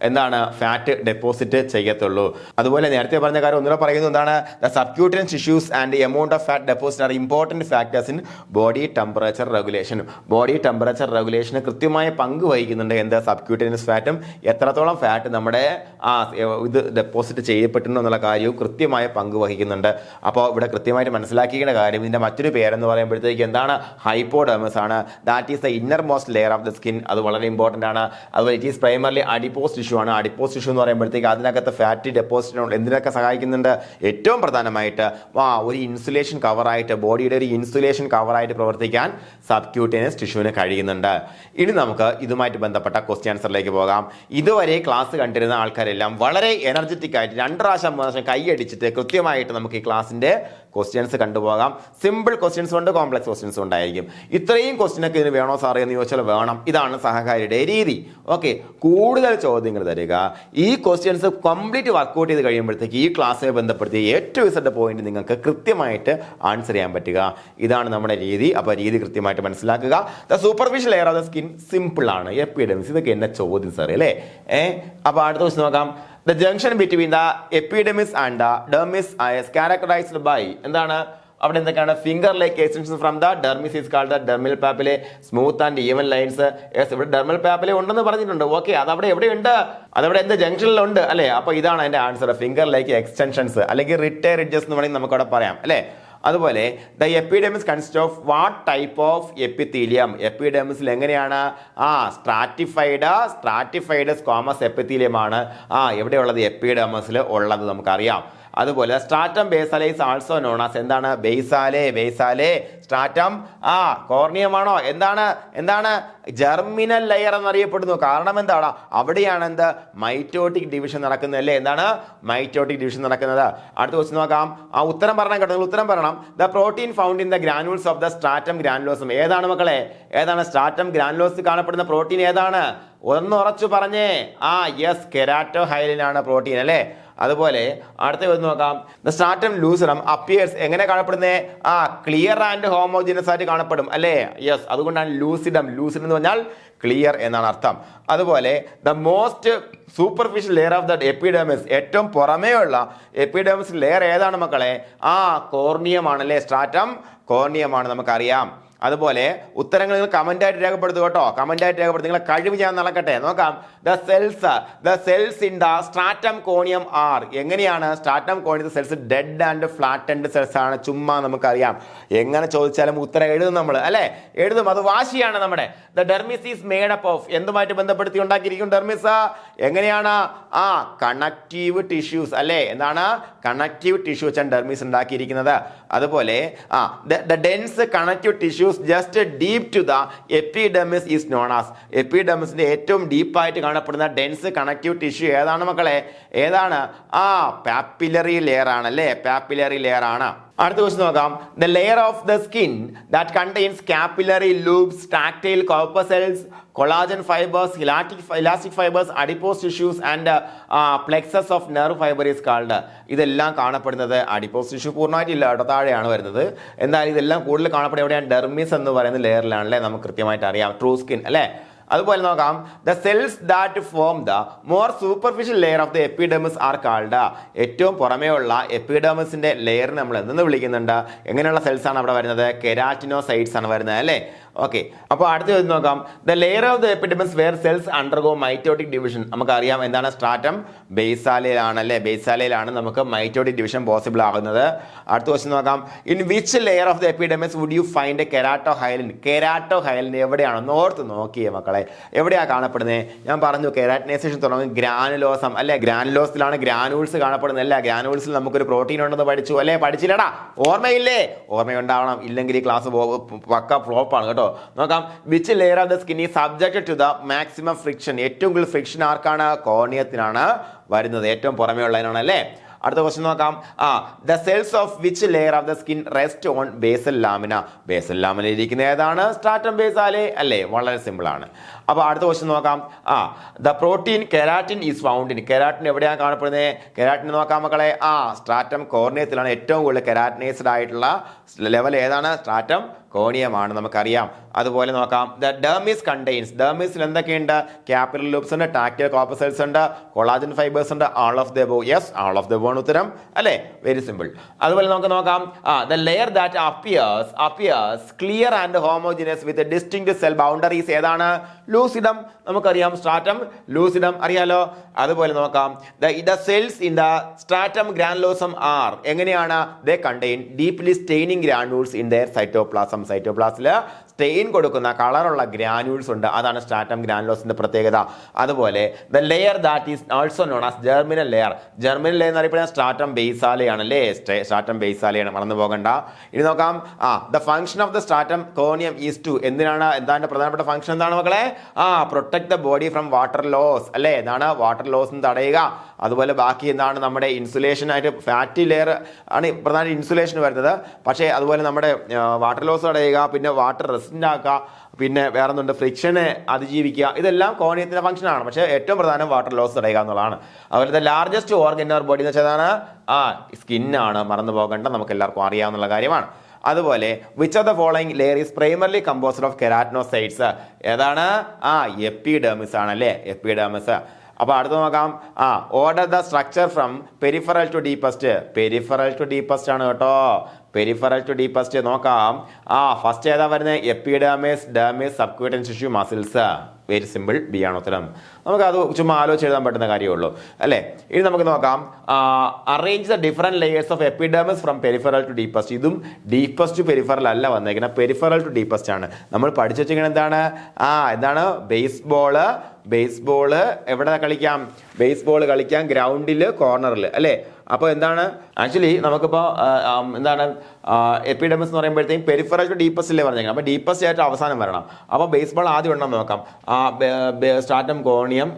എന്താണ് ഫാറ്റ് ഡെപ്പോസിറ്റ് ചെയ്യത്തുള്ളൂ. അതുപോലെ നേരത്തെ പറഞ്ഞ കാര്യം ഒന്നുകൂടെ പറയുന്നത് എന്താണ്, the subcutaneous tissues and amount of fat deposit are important factors in body temperature regulation. Body temperature റെഗുലേഷന് കൃത്യമായ പങ്ക് വഹിക്കുന്നുണ്ട് എന്ത്, സബ്ക്യൂട്ടേനിയസ് ഫാറ്റും. എത്രത്തോളം ഫാറ്റ് നമ്മുടെ ഇത് ഡെപ്പോസിറ്റ് ചെയ്യപ്പെട്ടിട്ടുണ്ടോ എന്നുള്ള കാര്യവും കൃത്യമായ പങ്ക് വഹിക്കുന്നുണ്ട്. അപ്പോൾ ഇവിടെ കൃത്യമായിട്ട് മനസ്സിലാക്കിയേണ്ട കാര്യം, ഇതിൻ്റെ മറ്റൊരു പേരെന്ന് പറയുമ്പോഴത്തേക്ക് എന്താണ്, ഹൈപ്പോഡെർമിസ് ആണ്. That is the innermost layer of the skin. അത് വളരെ ഇമ്പോർട്ടൻ്റ് ആണ്. അതുപോലെ it is primarily adipose tissue ആണ്. അഡിപ്പോസ് ടിഷ്യൂ എന്ന് പറയുമ്പോഴത്തേക്ക് അതിനകത്ത് ഫാറ്റി ഡെപ്പോസിറ്റ് എന്തിനൊക്കെ സഹായിക്കുന്നുണ്ട്, ഏറ്റവും പ്രധാനമായിട്ട് ഒരു ഇൻസുലേഷൻ കവറായിട്ട്, ബോഡിയുടെ ഒരു ഇൻസുലേഷൻ കവറായിട്ട് പ്രവർത്തിക്കാൻ സബ്ക്യൂട്ടേനിയസ് ടിഷ്യൂവിന് കഴിയുന്നുണ്ട്. ഇനി നമുക്ക് ഇതുമായിട്ട് ബന്ധപ്പെട്ട ക്വസ്റ്റ്യൻ ആൻസറിലേക്ക് പോകാം. ഇതുവരെ ക്ലാസ് കണ്ടിരുന്ന ആൾക്കാരെല്ലാം വളരെ എനർജറ്റിക് ആയിട്ട് 2 പ്രാവശ്യം കൈയടിച്ചിട്ട് കൃത്യമായിട്ട് നമുക്ക് ഈ ക്ലാസ്സിൻ്റെ ക്വസ്റ്റ്യൻസ് കണ്ടുപോകാം. സിമ്പിൾ ക്വസ്റ്റ്യൻസ് ഉണ്ട്, കോംപ്ലക്സ് ക്വസ്റ്റ്യൻസ് ഉണ്ടായിരിക്കും. ഇത്രയും ക്വസ്റ്റ്യനൊക്കെ ഇതിന് വേണോ സാറേ എന്ന് ചോദിച്ചാൽ വേണം. ഇതാണ് സഹകാരിയുടെ രീതി. ഓക്കെ, കൂടുതൽ ചോദ്യങ്ങൾ തരിക, ഈ ക്വസ്റ്റ്യൻസ് കംപ്ലീറ്റ് വർക്കൗട്ട് ചെയ്ത് കഴിയുമ്പോഴത്തേക്ക് ഈ ക്ലാസ്സുമായി ബന്ധപ്പെടുത്തി ഏറ്റവും ഇസഡ് പോയിന്റ് നിങ്ങൾക്ക് കൃത്യമായിട്ട് ആൻസർ ചെയ്യാൻ പറ്റുക. ഇതാണ് നമ്മുടെ രീതി. അപ്പോൾ രീതി കൃത്യമായിട്ട് മനസ്സിലാക്കുക. The superficial layer of the skin simple ആണ്. എപ്പിഡെമിസ്, ഇതൊക്കെ എന്നെ ചോദ്യം സാറേ അല്ലേ. അപ്പോൾ അടുത്ത ക്വസ്റ്റ്യൻ നോക്കാം. The junction between the epidermis and the dermis is characterized by എന്താണ് അവിടെ എന്തൊക്കെയാണ്? Finger like extension from the dermis is called the dermal പാപ്പിലെ, smooth and even lines. ഇവിടെ ഡെർമൽ പാപ്പിലെ ഉണ്ടെന്ന് പറഞ്ഞിട്ടുണ്ട്. ഓക്കെ, അതവിടെ എവിടെയുണ്ട്? അതവിടെ എന്ത് ജംഗ്ഷനിലുണ്ട് അല്ലേ? അപ്പോൾ ഇതാണ് അതിന്റെ ആൻസർ. ഫിംഗർ ലൈക്ക് എക്സ്റ്റൻഷൻസ് അല്ലെങ്കിൽ റിട്ടയർ റിഡ്ജസ് എന്ന് വേണമെങ്കിൽ നമുക്ക് അവിടെ പറയാം അല്ലേ. അതുപോലെ the epidermis consist of what type of epithelium? എപ്പിഡെമിസിൽ എങ്ങനെയാണ്? സ്ട്രാറ്റിഫൈഡ് സ്ക്വാമസ് എപ്പിത്തീലിയം ആണ് എവിടെയുള്ളത്? എപ്പിഡെമിസിൽ ഉള്ളത് നമുക്കറിയാം. അതുപോലെ stratum basale is also known as എന്താണ്? ബേസാലെ സ്ട്രാറ്റം കോർണിയമാണോ? എന്താണ് ജെർമിനൽ ലെയർ എന്നറിയപ്പെടുന്നു. കാരണം എന്താണ്? അവിടെയാണ് എന്ത് മൈറ്റോട്ടിക് ഡിവിഷൻ നടക്കുന്നത് അല്ലേ? എന്താണ് മൈറ്റോട്ടിക് ഡിവിഷൻ നടക്കുന്നത്? അടുത്ത ക്വസ്റ്റ്യൻ നോക്കാം. ഉത്തരം പറയണം കേട്ടോ, നിങ്ങൾ ഉത്തരം പറയണം. The protein found in the granules of the stratum granulosum ഏതാണ് മക്കളെ? ഏതാണ് സ്ട്രാറ്റം ഗ്രാനുലോസിൽ കാണപ്പെടുന്ന പ്രോട്ടീൻ ഏതാണ്? ഒന്ന് ഉറച്ചു പറഞ്ഞേ. യെസ്, കെരാറ്റോഹൈലിൻ ആണ് പ്രോട്ടീൻ അല്ലേ. അതുപോലെ അടുത്ത നോക്കാം. ദ സ്ട്രാറ്റം ലൂസിഡം അപ്പിയേഴ്സ് എങ്ങനെ കാണപ്പെടുന്നേ? ക്ലിയർ ആൻഡ് ഹോമോജിനസ് ആയിട്ട് കാണപ്പെടും അല്ലേ. യെസ്, അതുകൊണ്ടാണ് ലൂസിഡം എന്ന് പറഞ്ഞാൽ ക്ലിയർ എന്നാണ് അർത്ഥം. അതുപോലെ the most superficial layer of the epidermis ഏറ്റവും പുറമേയുള്ള എപ്പിഡെമിസ് ലെയർ ഏതാണ് മക്കളെ? കോർണിയം ആണല്ലേ. സ്ട്രാറ്റം കോർണിയമാണ് നമുക്കറിയാം. അതുപോലെ ഉത്തരങ്ങൾ നിങ്ങൾ കമന്റ് ആയിട്ട് രേഖപ്പെടുത്തുക കേട്ടോ. കമന്റ് ആയിട്ട് രേഖപ്പെടുത്തുക. നിങ്ങളെ കഴിവ് ഞാൻ നടക്കട്ടെ. നോക്കാം. The cells in the stratum corneum are എങ്ങനെയാണ്? സ്ട്രാറ്റം കോണിയത്തെ cells dead and flattened cells ആണ്. ചുമ്മാ നമുക്കറിയാം. എങ്ങനെ ചോദിച്ചാലും ഉത്തരം എഴുതും നമ്മൾ അല്ലെ. എഴുതും, അത് വാശിയാണ് നമ്മുടെ. The dermis is made up of എന്തുമായിട്ട് ബന്ധപ്പെടുത്തി ഉണ്ടാക്കിയിരിക്കും ഡെർമിസ്? എങ്ങനെയാണ്? കണക്റ്റീവ് ടിഷ്യൂസ് അല്ലെ. എന്താണ്? കണക്റ്റീവ് ടിഷ്യൂ വെച്ചാണ് ഡെർമിസ് ഉണ്ടാക്കിയിരിക്കുന്നത്. അതുപോലെ the dense connective tissues just deep to the epidermis is known as എപ്പിഡെമിസിന്റെ ഏറ്റവും ഡീപ്പായിട്ട് കാണപ്പെടുന്ന ഡെൻസ് കണക്റ്റീവ് ടിഷ്യൂ ഏതാണ് മക്കളെ? ഏതാണ്? പാപ്പിലറി ലെയർ ആണ് അല്ലേ. പാപ്പിലറി ലെയർ ആണ്. അടുത്ത ക്വസ്റ്റ്യൻ നോക്കാം. The layer of the skin that contains capillary loops, tactile corpuscles, collagen fibres, elastic fibres, adipose tissues and plexus of nerve fibre is called. ഇതെല്ലാം കാണപ്പെടുന്നത് അഡിപ്പോസ് ടിഷ്യൂ പൂർണ്ണമായിട്ടില്ല കേട്ടോ, താഴെയാണ് വരുന്നത്. എന്തായാലും ഇതെല്ലാം കൂടുതൽ കാണപ്പെടുന്നത് എവിടെയാണ്? ഡെർമിസ് എന്ന് പറയുന്ന ലെയറിലാണല്ലേ. നമുക്ക് കൃത്യമായിട്ട് അറിയാം. ട്രൂ സ്കിൻ അല്ലേ. അതുപോലെ നോക്കാം. The cells that form the more superficial layer of the epidermis are called. ഏറ്റവും പുറമേയുള്ള എപ്പിഡെമിസിന്റെ ലെയറിന് നമ്മൾ എന്തെന്ന് വിളിക്കുന്നുണ്ട്? എങ്ങനെയുള്ള സെൽസ് ആണ് അവിടെ വരുന്നത്? കെരാറ്റിനോസൈറ്റ്സ് ആണ് വരുന്നത് അല്ലേ. ഓക്കെ, അപ്പോൾ അടുത്ത ചോദ്യം നോക്കാം. The layer of the epidermis where cells undergo mitotic division. നമുക്കറിയാം എന്താണ്? സ്ട്രാറ്റം ബേസാലയിലാണ് അല്ലേ. ബേസാലയിലാണ് നമുക്ക് മൈറ്റോട്ടിക് ഡിവിഷൻ പോസിബിൾ ആകുന്നത്. അടുത്ത ക്വസ്റ്റ്യൻ നോക്കാം. In which layer of the epidermis would you find a keratohyalin? Keratohyalin എവിടെയാണ്? ഓർത്ത് നോക്കിയേ മക്കളെ, എവിടെയാണ് കാണപ്പെടുന്നത്? ഞാൻ പറഞ്ഞു കെരാറ്റിനൈസേഷൻ തുടങ്ങും ഗ്രാനുലോസം അല്ലെ. ഗ്രാനുലോസിലാണ് ഗ്രാനൂൾസ് കാണപ്പെടുന്നത് അല്ല. ഗ്രാനൂൾസിൽ നമുക്കൊരു പ്രോട്ടീൻ ഉണ്ടെന്ന് പഠിച്ചു അല്ലേ. പഠിച്ചില്ലടാ? ഓർമ്മയില്ലേ? ഓർമ്മയുണ്ടാവണം, ഇല്ലെങ്കിൽ ഈ ക്ലാസ് പക്ക ഫ്ലോപ്പാണ് കേട്ടോ. നോക്കാം. Which layer of the skin is subjected to the maximum friction? ഏറ്റവും കൂടുതൽ ഫ്രിക്ഷൻ ആർക്കാണ്? കോർണിയത്തിനാണ് വരുന്നത്. ഏറ്റവും പുറമേ ഉള്ളതിനാണ് അല്ലേ. അടുത്ത ക്വസ്റ്റ്യൻ നോക്കാം. The cells of which layer of the skin rest on basal lamina? Basal lamina ഇരിക്കുന്ന ഏതാണ്? സ്ട്രാറ്റം ബേസാലെ അല്ലേ. വളരെ സിമ്പിൾ ആണ്. അപ്പോൾ അടുത്ത ക്വസ്റ്റ്യൻ നോക്കാം. The protein keratin is found in. Keratin എവിടെയാണ് കാണപ്പെടുന്നത്? കെരാറ്റിൻ നോക്കാം മക്കളെ. സ്ട്രാറ്റം കോർണിയത്തിലാണ്. ഏറ്റവും കൂടുതൽ കെരാറ്റിനൈസ്ഡ് ആയിട്ടുള്ള ലെവൽ ഏതാണ്? സ്ട്രാറ്റം കോണിയമാണ്, നമുക്കറിയാം. അതുപോലെ നോക്കാം. The dermis contains. ഡെർമിസിൽ എന്തൊക്കെയുണ്ട്? ക്യാപിലറി ലൂബ്സ് ഉണ്ട്, ടാക്ടൈൽ കോർപ്പസെൽസ് ഉണ്ട്, കൊളാജൻ ഫൈബേഴ്സ് ഉണ്ട്. All of the above. Yes, all of the above ആണ് ഉത്തരം അല്ലേ. Very simple. അതുപോലെ നമുക്ക് നോക്കാം. The layer that appears clear and homogeneous with distinct cell boundaries ഏതാണ്? ലൂസിഡം. നമുക്കറിയാം സ്ട്രാറ്റം ലൂസിഡം അറിയാലോ. അതുപോലെ നോക്കാം. The cells in the stratum granulosum are എങ്ങനെയാണ്? They contain deeply staining granules in their cytoplasm. സൈറ്റോപ്ലാസിൽ സ്റ്റെയിൻ കൊടുക്കുന്ന കളറുള്ള ഗ്രാനുൾസ് ഉണ്ട്. അതാണ് സ്ട്രാറ്റം ഗ്രാനുലോസിന്റെ പ്രത്യേകത. അതുപോലെ the layer that is also known as germinal layer. Germinal layer എന്ന് അറിയപ്പെടുന്ന സ്ട്രാറ്റം ബേസാലയാണ് അല്ലേ. സ്ട്രാറ്റം ബേസാലയാണ്, മറന്നു പോകണ്ട. ഇനി നോക്കാം. The function of the stratum corneum is to. എന്താണ് പ്രധാനപ്പെട്ട ഫംഗ്ഷൻ? എന്താണ് മക്കളെ? Protect the body from water loss അല്ലേ, എന്താണ് വാട്ടർ ലോസ് തടയുക. അതുപോലെ ബാക്കി എന്താണ് നമ്മുടെ ഇൻസുലേഷൻ ആയിട്ട് ഫാറ്റി ലെയർ ആണ് പ്രധാന ഇൻസുലേഷൻ വരുന്നത്. പക്ഷേ അതുപോലെ നമ്മുടെ വാട്ടർ ലോസ് തടയുക, പിന്നെ വാട്ടർ റെസിസ്റ്റന്റ് ആക്കുക, പിന്നെ വേറെ ഒന്നുണ്ട് ഫ്രിക്ഷനെ അതിജീവിക്കുക. ഇതെല്ലാം കോർണിയത്തിന്റെ ഫംഗ്ഷൻ ആണ്. പക്ഷേ ഏറ്റവും പ്രധാനം വാട്ടർ ലോസ് തടയുക എന്നുള്ളതാണ്. അതുപോലെ largest organ in our body എന്ന് വെച്ചാൽ സ്കിന്നാണ്, മറന്നു പോകേണ്ട, നമുക്ക് എല്ലാവർക്കും അറിയാവുന്ന കാര്യമാണ്. അതുപോലെ which of the following layer is primarily composed of keratinocytes, ഏതാണ്? എപ്പിഡെർമിസ് ആണ് അല്ലേ, എപ്പിഡെർമിസ്. അപ്പൊ അടുത്ത് നോക്കാം, order the structure from peripheral to deepest. Peripheral to deepest ആണ് കേട്ടോ, പെരിഫറൽ ടു ഡീപ്പസ്റ്റ് നോക്കാം. ഫസ്റ്റ് ഏതാ വരുന്നത്? Epidermis, dermis, subcutaneous tissue, muscles. Very simple, B ആണ് ഉത്തരം. നമുക്ക് അത് ചുമ്മാ ആലോചിച്ച് എഴുതാൻ പറ്റുന്ന കാര്യമുള്ളൂ അല്ലേ. ഇനി നമുക്ക് നോക്കാം, arrange the different layers of epidermis from peripheral to deepest. ഇതും ഡീപ്പസ്റ്റ് ടു പെരിഫറൽ അല്ല വന്നേക്കുന്നത്, പെരിഫറൽ ടു ഡീപ്പസ്റ്റ് ആണ്. നമ്മൾ പഠിച്ചു വെച്ചിരിക്കുന്നത് എന്താണ്? ബേസ്ബോള് എവിടെ കളിക്കാം? ബേസ്ബോൾ കളിക്കാം ഗ്രൗണ്ടിൽ, കോർണറിൽ അല്ലേ. അപ്പോൾ എന്താണ് ആക്ച്വലി നമുക്കിപ്പോൾ എന്താണ് എപ്പിഡെർമിസ് എന്ന് പറയുമ്പോഴത്തേക്കും പെരിഫറൽ ടു ഡീപ്പസ്റ്റിലേ പറഞ്ഞേക്കാം. അപ്പോൾ ഡീപ്പസ്റ്റ് ആയിട്ട് അവസാനം വരണം. അപ്പോൾ ബേസ്ബോൾ ആദ്യം ഉണ്ടോ നോക്കാം. സ്ട്രാറ്റം കോണിയം,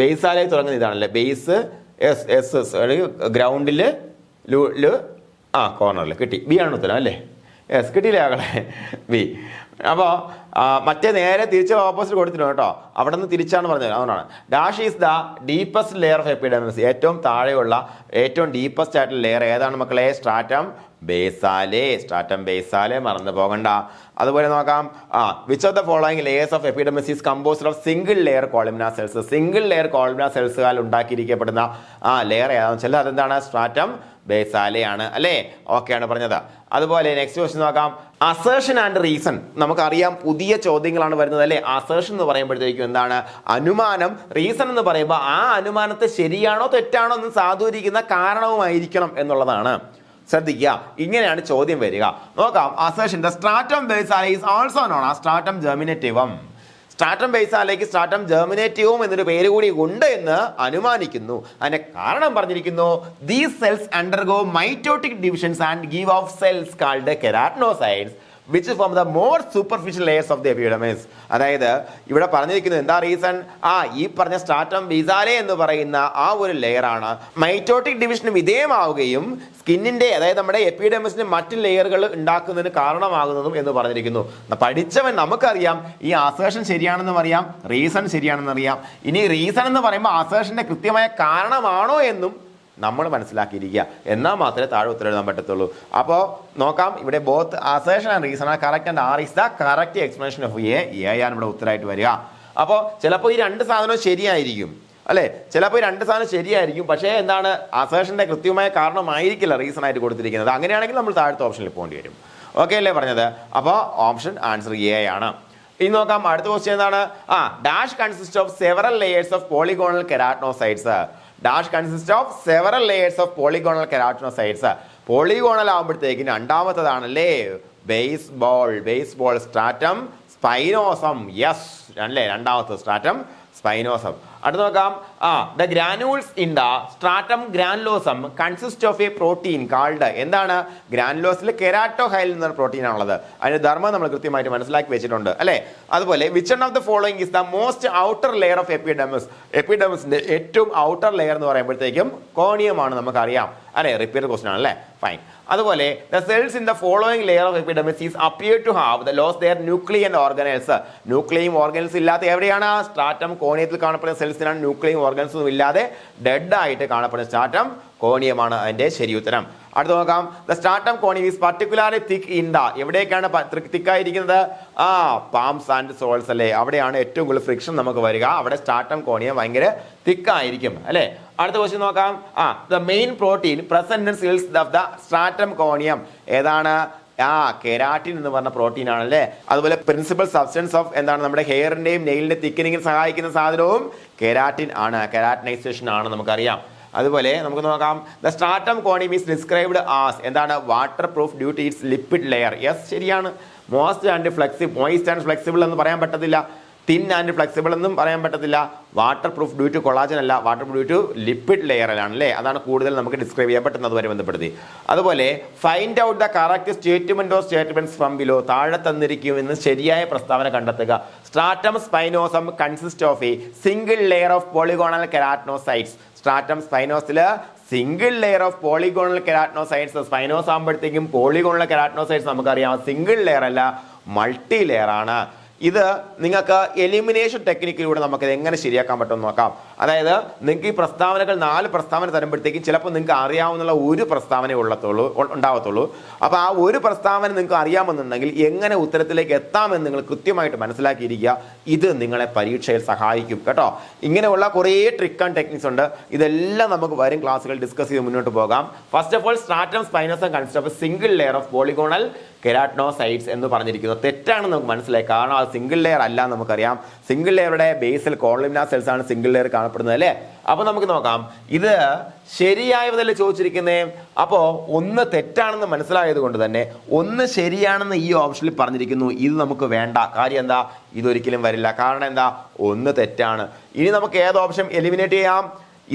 ബേസാലേ തുടങ്ങുന്ന ഇതാണല്ലേ, ബേസ് ഗ്രൗണ്ടിൽ, കോർണറിൽ. കിട്ടി, ബി ആണ് ഉത്തരം അല്ലേ. യെസ്, കിട്ടിയില്ലേ ആകളെ, ബി. അപ്പോൾ മറ്റേ നേരെ തിരിച്ച് ഓപ്പോസിറ്റ് കൊടുത്തിട്ടുണ്ട് കേട്ടോ, അവിടെ നിന്ന് തിരിച്ചാണ് പറഞ്ഞത്. അതുകൊണ്ടാണ് dash is the deepest layer of epidermis. ഏറ്റവും താഴെയുള്ള ഏറ്റവും ഡീപ്പസ്റ്റ് ആയിട്ടുള്ള ലെയർ ഏതാണ് മക്കളെ? സ്ട്രാറ്റം ബേസാലേ. സ്ട്രാറ്റം ബേസാലേ, മറന്നു പോകണ്ട. അതുപോലെ നോക്കാം, which of the following layers of epidermis is composed of single layer columnar cells. Single layer columnar സെൽസുകാൽ ഉണ്ടാക്കിയിരിക്കപ്പെടുന്ന ലെയർ ഏതാണെന്ന് വെച്ചാൽ അതെന്താണ്? സ്ട്രാറ്റം ബേസാലേ ആണ് അല്ലേ. ഓക്കെ ആണ് പറഞ്ഞത്. അതുപോലെ നെക്സ്റ്റ് ക്വസ്റ്റ്യൻ നോക്കാം, അസേർഷൻ ആൻഡ് റീസൺ. നമുക്കറിയാം പുതിയ ചോദ്യങ്ങളാണ് വരുന്നത് അല്ലേ. അസേർഷൻ എന്ന് പറയുമ്പോഴത്തേക്കും എന്താണ്? അനുമാനം. റീസൺ എന്ന് പറയുമ്പോൾ ആ അനുമാനത്തെ ശരിയാണോ തെറ്റാണോ എന്ന് സാധൂരിക്കുന്ന കാരണവുമായിരിക്കണം എന്നുള്ളതാണ്. ശ്രദ്ധിക്കുക, ഇങ്ങനെയാണ് ചോദ്യം വരിക. നോക്കാം, assertion the stratum basale is also known as stratum germinativum. Stratum ബേസാലേക്ക് സ്ട്രാറ്റം ജെർമിനേറ്റീവും എന്നൊരു പേര് കൂടി ഉണ്ട് എന്ന് അനുമാനിക്കുന്നു. അതിന്റെ കാരണം പറഞ്ഞിരിക്കുന്നു, these cells undergo mitotic divisions and give off cells called keratinocytes which form the more superficial layers of the epidermis. അതായത് ഇവിടെ പറഞ്ഞിരിക്കുന്നത് എന്താ റീസൺ? ഈ പറഞ്ഞ സ്ട്രാറ്റം ബേസാലേ എന്ന് പറയുന്ന ആ ഒരു ലെയർ ആണ് മൈറ്റോട്ടിക് ഡിവിഷന് വിധേയമാവുകയും സ്കിന്നിന്റെ, അതായത് നമ്മുടെ എപ്പിഡെർമിസിന്റെ മറ്റ് ലെയറുകൾ ഉണ്ടാക്കുന്നതിന് കാരണമാകുന്നതും എന്ന് പറഞ്ഞിരിക്കുന്നു. പഠിച്ചവൻ നമുക്കറിയാം ഈ അസേർഷൻ ശരിയാണെന്നും അറിയാം, റീസൺ ശരിയാണെന്ന് അറിയാം. ഇനി റീസൺ എന്ന് പറയുമ്പോൾ അസേർഷന്റെ കൃത്യമായ കാരണമാണോ എന്നും നമ്മൾ മനസ്സിലാക്കിയിരിക്കുക, എന്നാൽ മാത്രമേ താഴെ ഉത്തരം എഴുതാൻ പറ്റത്തുള്ളൂ. അപ്പോൾ നോക്കാം, ഇവിടെ both assertion and reason are correct and R is the correct explanation of A ആണ് ഇവിടെ ഉത്തരമായിട്ട് വരിക. അപ്പോൾ ചിലപ്പോൾ ഈ രണ്ട് സാധനവും ശരിയായിരിക്കും അല്ലേ, ചിലപ്പോൾ ഈ രണ്ട് സാധനം ശരിയായിരിക്കും. പക്ഷേ എന്താണ്, അസേർഷന്റെ കൃത്യമായ കാരണമായിരിക്കില്ല റീസൺ ആയിട്ട് കൊടുത്തിരിക്കുന്നത്. അങ്ങനെയാണെങ്കിൽ നമ്മൾ താഴത്തെ ഓപ്ഷനിൽ പോകേണ്ടി വരും. ഓക്കെ അല്ലേ പറഞ്ഞത്? അപ്പോൾ ഓപ്ഷൻ ആൻസർ എ ആണ്. ഇനി നോക്കാം, അടുത്ത ക്വസ്റ്റ്യൻ എന്താണ്? Dash consist of several layers of polygonal keratinocytes. Dash consist of several layers of polygonal keratinocytes. Polygonal ആകുമ്പോഴത്തേക്കും രണ്ടാമത്തതാണല്ലേ ബേസ്ബോൾ സ്ട്രാറ്റം സ്പൈനോസം. യെസ് അല്ലേ, രണ്ടാമത്തെ സ്ട്രാറ്റം സ്പൈനോസം. അടുത്ത് നോക്കാം, the granules in the stratum granulosum consist of a protein called. എന്താണ്? ഗ്രാനുലോസിൽ കെരാറ്റോഹൈലിൻ എന്ന പ്രോട്ടീൻ ആണുള്ളത്. അതിന്റെ ധർമ്മം നമ്മൾ കൃത്യമായിട്ട് മനസ്സിലാക്കി വെച്ചിട്ടുണ്ട് അല്ലേ. അതുപോലെ which one of the following is the most outer layer of epidermis. എപ്പിഡെർമിസിന്റെ ഏറ്റവും ഔട്ടർ ലെയർ എന്ന് പറയുമ്പോഴത്തേക്കും കോണിയമാണ്, നമുക്കറിയാം അല്ലെ. റിപ്പീറ്റ് ക്വസ്റ്റ്യൻ ആണല്ലേ, ഫൈൻ. അതുപോലെ the cells in the following layer of epidermis is appear to have the loss their nuclear and organelles. ന്യൂക്ലിയും ഓർഗനൽസ് ഇല്ലാത്ത എവിടെയാണ്? സ്ട്രാറ്റം കോണിയത്തിൽ കാണപ്പെടുന്ന സെൽസിനാണ് ന്യൂക്ലിയും ഓർഗനൽസും ഇല്ലാതെ ഡെഡ് ആയിട്ട് കാണപ്പെടുന്ന സ്ട്രാറ്റം കോണിയമാണ് അതിന്റെ ശരി ഉത്തരം. അടുത്ത് നോക്കാം, the stratum corneum is particularly thick in the. എവിടേക്കാണ് തിക്കായിരിക്കുന്നത്? പാംസ് ആൻഡ് സോൾസ് അല്ലേ, അവിടെയാണ് ഏറ്റവും കൂടുതൽ ഫ്രിക്ഷൻ നമുക്ക് വരിക. അവിടെ സ്ട്രാറ്റം കോണിയം ഭയങ്കര തിക്കായിരിക്കും അല്ലേ. അടുത്ത ക്വസ്റ്റ്യൻ നോക്കാം, the main protein present in cells of the stratum corneum ഏതാണ്? കെരാറ്റിൻ എന്ന് പറഞ്ഞ പ്രോട്ടീൻ ആണല്ലേ. അതുപോലെ പ്രിൻസിപ്പൽ സബ്സ്റ്റൻസ് ഓഫ് എന്താണ്, നമ്മുടെ ഹെയറിന്റെയും നെയിലിന്റെ തിക്കനിങ്ങിന് സഹായിക്കുന്ന സാധനവും കെരാറ്റിൻ ആണ്, കെരാറ്റിനൈസേഷൻ ആണ്, നമുക്കറിയാം. അതുപോലെ നമുക്ക് നോക്കാം, the stratum corneum is described as എന്താണ്? Waterproof due to its lipid layer. Yes ശരിയാണ്. മോയിസ്റ്റ് ആൻഡ് ഫ്ലെക്സിബിൾ എന്ന് പറയാൻ പറ്റത്തില്ല. തിൻ ആൻഡ് ഫ്ലെക്സിബിൾ എന്നും പറയാൻ പറ്റത്തില്ല. Waterproof due to collagen അല്ല, waterproof due to lipid ലെയറിലാണ് അല്ലേ. അതാണ് കൂടുതൽ നമുക്ക് ഡിസ്ക്രൈബ് ചെയ്യാൻ പറ്റുന്നതുവരെ ബന്ധപ്പെടുത്തി. അതുപോലെ find out the correct statement of statements from below, താഴെ തന്നിരിക്കുമെന്ന് ശരിയായ പ്രസ്താവന കണ്ടെത്തുക. Stratum spinosum consist of a single layer of polygonal keratinocytes. Stratum സ്പൈനോസില് single layer of polygonal keratinocytes. സ്പൈനോസ് ആകുമ്പോഴത്തേക്കും പോളിഗോണൽ കെരാറ്റിനോസൈറ്റ്സ് നമുക്കറിയാം സിംഗിൾ ലെയർ അല്ല, മൾട്ടി ലെയർ ആണ്. ഇത് നിങ്ങൾക്ക് എലിമിനേഷൻ ടെക്നിക്കിലൂടെ നമുക്ക് എങ്ങനെ ശരിയാക്കാൻ പറ്റുമെന്ന് നോക്കാം. അതായത് നിങ്ങൾക്ക് ഈ പ്രസ്താവനകൾ 4 പ്രസ്താവന തരുമ്പോഴത്തേക്കും ചിലപ്പോൾ നിങ്ങൾക്ക് അറിയാവുന്ന ഒരു പ്രസ്താവന ഉണ്ടാവത്തുള്ളൂ. അപ്പോൾ ആ ഒരു പ്രസ്താവന നിങ്ങൾക്ക് അറിയാമെന്നുണ്ടെങ്കിൽ എങ്ങനെ ഉത്തരത്തിലേക്ക് എത്താമെന്ന് നിങ്ങൾ കൃത്യമായിട്ട് മനസ്സിലാക്കിയിരിക്കുക. ഇത് നിങ്ങളെ പരീക്ഷയിൽ സഹായിക്കും കേട്ടോ. ഇങ്ങനെയുള്ള കുറേ ട്രിക്ക് ആൻഡ് ടെക്നിക്സ് ഉണ്ട്. ഇതെല്ലാം നമുക്ക് വരും ക്ലാസ്സുകൾ ഡിസ്കസ് ചെയ്ത് മുന്നോട്ട് പോകാം. First of all stratum spinosum consist of single layer of polygonal keratinocytes എന്ന് പറഞ്ഞിരിക്കുന്നത് തെറ്റാണെന്ന് നമുക്ക് മനസ്സിലായി. കാരണം അത് സിംഗിൾ ലെയർ അല്ല, നമുക്കറിയാം സിംഗിൾ ലെയറുടെ ബേസിൽ കോളുമിനാർ സെൽസ് ആണ് സിംഗിൾ ലെയർ കാണപ്പെടുന്നത് അല്ലേ. അപ്പൊ നമുക്ക് നോക്കാം ഇത് ശരിയായതല്ലേ ചോദിച്ചിരിക്കുന്നത്. അപ്പോൾ ഒന്ന് തെറ്റാണെന്ന് മനസ്സിലായത് കൊണ്ട് തന്നെ ഒന്ന് ശരിയാണെന്ന് ഈ ഓപ്ഷനിൽ പറഞ്ഞിരിക്കുന്നു. ഇത് നമുക്ക് വേണ്ട. കാര്യം എന്താ, ഇതൊരിക്കലും വരില്ല. കാരണം എന്താ, ഒന്ന് തെറ്റാണ്. ഇനി നമുക്ക് ഏത് ഓപ്ഷൻ എലിമിനേറ്റ് ചെയ്യാം?